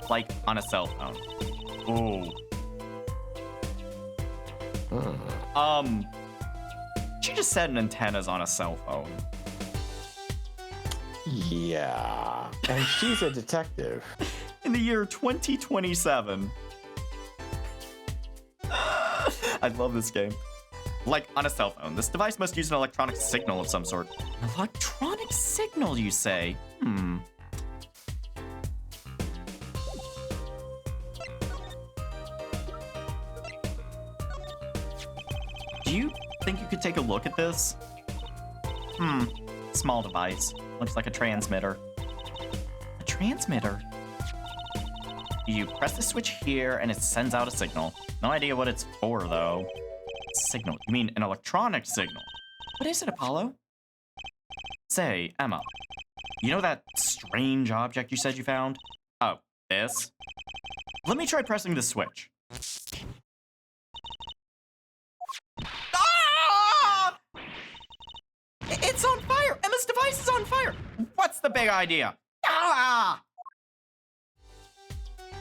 Like on a cell phone. Ooh. She just said an antenna's on a cell phone. Yeah. And she's a detective. In the year 2027. I love this game. Like on a cell phone, this device must use an electronic signal of some sort. An electronic signal, you say? Do you think you could take a look at this? Small device. Looks like a transmitter. A transmitter? You press the switch here and it sends out a signal. No idea what it's for, though. Signal? You mean an electronic signal? What is it, Apollo? Say, Emma, you know that strange object you said you found? Oh, this? Let me try pressing the switch. place is on fire. What's the big idea? Ah!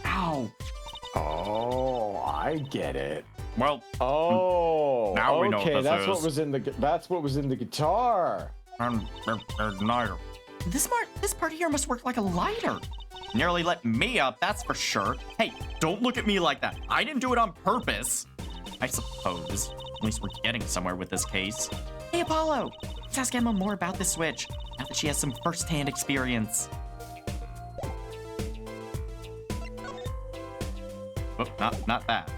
Ow. Oh, I get it. Well, Oh, now we know what okay. this That's is. what was in the guitar. Igniter. This part here must work like a lighter. Nearly lit me up, that's for sure. Hey, don't look at me like that. I didn't do it on purpose. I suppose. At least we're getting somewhere with this case. Hey, Apollo. Let's ask Emma more about this switch, now that she has some first-hand experience. Oh, not that.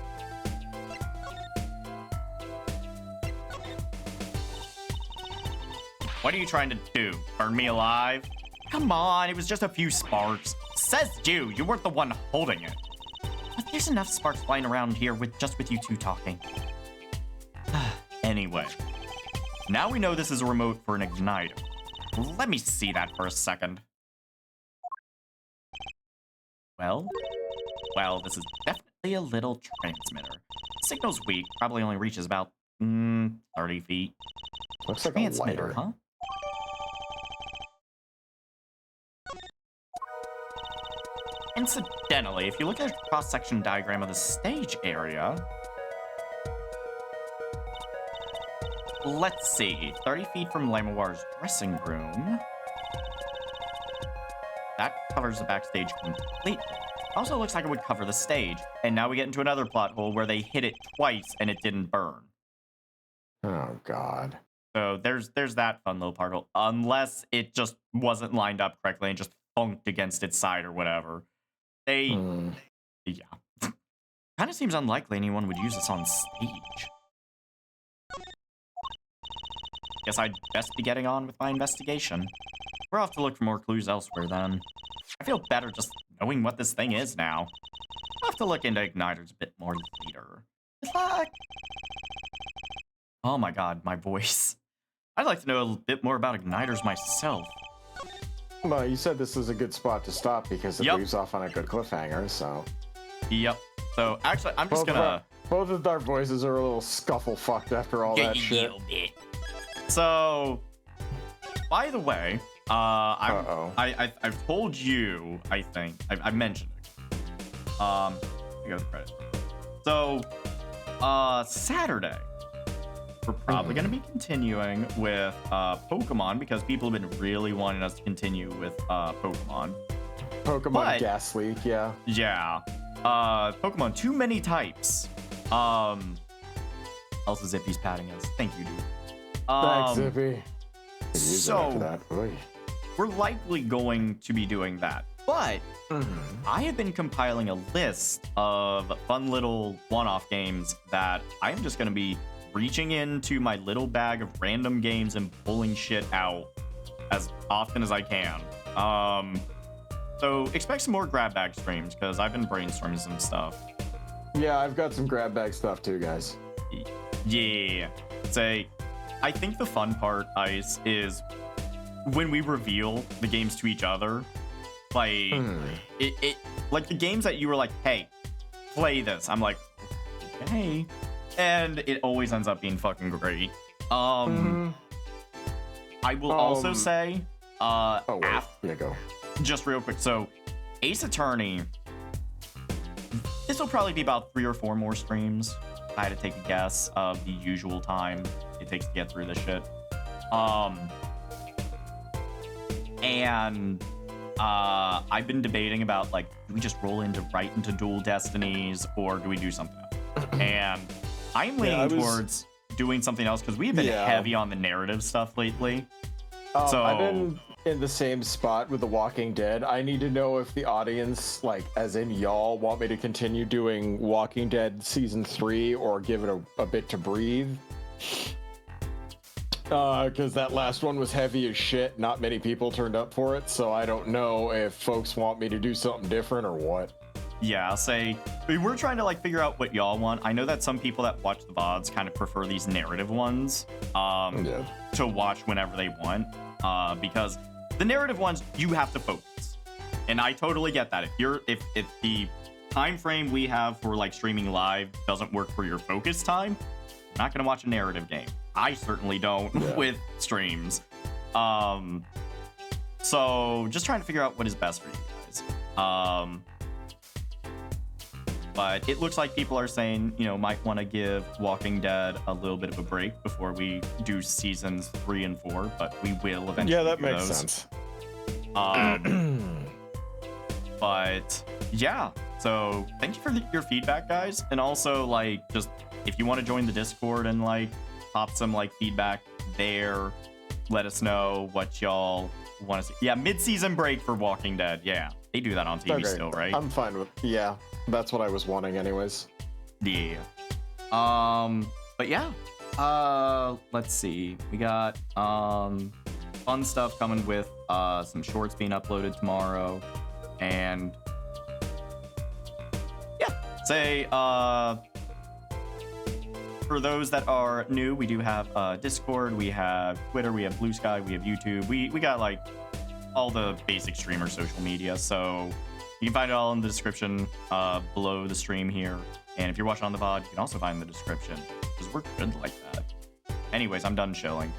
What are you trying to do? Burn me alive? Come on, it was just a few sparks. Says you. You weren't the one holding it. But there's enough sparks flying around here with you two talking. Anyway, now we know this is a remote for an igniter. Let me see that for a second. Well, this is definitely a little transmitter. Signal's weak, probably only reaches about 30 feet. Looks like a Transmitter, lighter. huh? Incidentally, if you look at a cross-section diagram of the stage area, let's see, 30 feet from Lamoir's dressing room, that covers the backstage completely. Also looks like it would cover the stage, and now we get into another plot hole where they hit it twice and it didn't burn. Oh God. So there's that fun little part hole, unless it just wasn't lined up correctly and just thunked against its side or whatever. Yeah. Kind of seems unlikely anyone would use this on stage. Guess I'd best be getting on with my investigation. We're off to look for more clues elsewhere then. I feel better just knowing what this thing is now. I'll have to look into igniters a bit more later. Good luck! Oh my god, my voice. I'd like to know a bit more about igniters myself. Well, you said this is a good spot to stop because it Yep. leaves off on a good cliffhanger, so. Yep. So actually, I'm just gonna... Both of our voices are a little scuffle fucked after all that shit. So, by the way, Uh-oh. I've told you, I think, I've mentioned it. Here goes the credit. So, Saturday, we're probably going to be continuing with Pokemon because people have been really wanting us to continue with Pokemon. Pokemon But- Gas Leak, yeah. Yeah. Pokemon, too many types. Also, Zippy's patting us. Thank you, dude. Thanks, Zippy. So, That. Oy. we're likely going to be doing that. But Mm-hmm. I have been compiling a list of fun little one-off games that I am just going to be reaching into my little bag of random games and pulling shit out as often as I can. So expect some more grab bag streams because I've been brainstorming some stuff. Yeah, I've got some grab bag stuff too, guys. Yeah. Say, I think the fun part, Ice, is when we reveal the games to each other. Like, it like the games that you were like, hey, play this. I'm like, okay. And it always ends up being fucking great. I will also say, Oh, wait. Yeah, go. just real quick. So, Ace Attorney, this will probably be about 3 or 4 more streams. If I had to take a guess of the usual time it takes to get through this shit. And I've been debating about, like, do we just roll right into Dual Destinies or do we do something else? And I'm leaning towards doing something else because we've been heavy on the narrative stuff lately. So I've been in the same spot with The Walking Dead. I need to know if the audience, like, as in y'all, want me to continue doing Walking Dead Season 3 or give it a bit to breathe. Because that last one was heavy as shit. Not many people turned up for it, so I don't know if folks want me to do something different or what. Yeah, I'll say we're trying to, like, figure out what y'all want. I know that some people that watch the VODs kind of prefer these narrative ones to watch whenever they want, because the narrative ones you have to focus, and I totally get that. If the time frame we have for, like, streaming live doesn't work for your focus time, you're not gonna watch a narrative game. I certainly don't with streams. So just trying to figure out what is best for you guys. But it looks like people are saying, you know, might want to give Walking Dead a little bit of a break before we do seasons 3 and 4, but we will eventually. Yeah, that do makes those. sense. But yeah, so thank you for your feedback, guys. And also, like, just if you want to join the Discord and like pop some like feedback there, let us know what y'all want to see. Yeah, mid-season break for Walking Dead. Yeah, they do that on TV Okay, still, right? I'm fine with. Yeah, that's what I was wanting, anyways. Yeah. But yeah. Let's see. We got fun stuff coming with some shorts being uploaded tomorrow. And yeah, say for those that are new, we do have Discord, we have Twitter, we have Blue Sky, we have YouTube. We got like all the basic streamer social media. So you can find it all in the description below the stream here. And if you're watching on the VOD, you can also find the description because we're good like that. Anyways, I'm done chilling.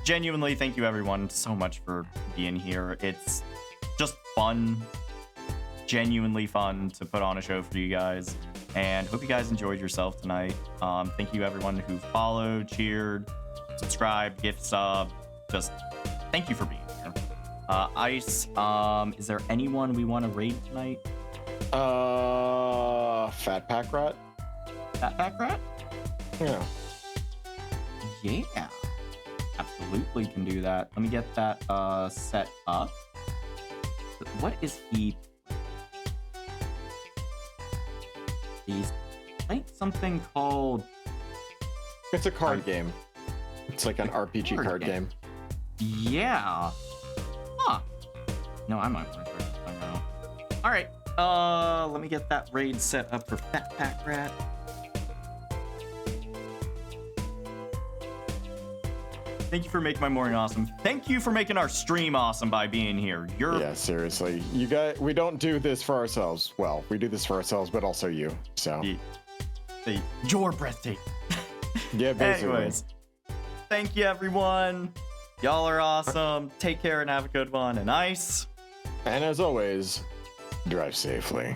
Genuinely, thank you everyone so much for being here. It's just fun, genuinely fun to put on a show for you guys. And hope you guys enjoyed yourself tonight. Thank you everyone who followed, cheered, subscribed, gift sub. Just thank you for being here. Ice, is there anyone we want to raid tonight? Fat Pack Rat? Fat Pack Rat? Yeah. Yeah. Absolutely can do that. Let me get that set up. What is he? He's playing something called. It's a card game. It's like an RPG card game. Yeah. Huh. No, I might want to try this time out. All right. Let me get that raid set up for Fat Pack Rat. Thank you for making my morning awesome. Thank you for making our stream awesome by being here. Yeah, seriously. You guys, we don't do this for ourselves. Well, we do this for ourselves, but also you. So. You're breathtaking. Yeah, basically. Anyways, thank you everyone. Y'all are awesome. Take care and have a good one. And Ice. And as always, drive safely.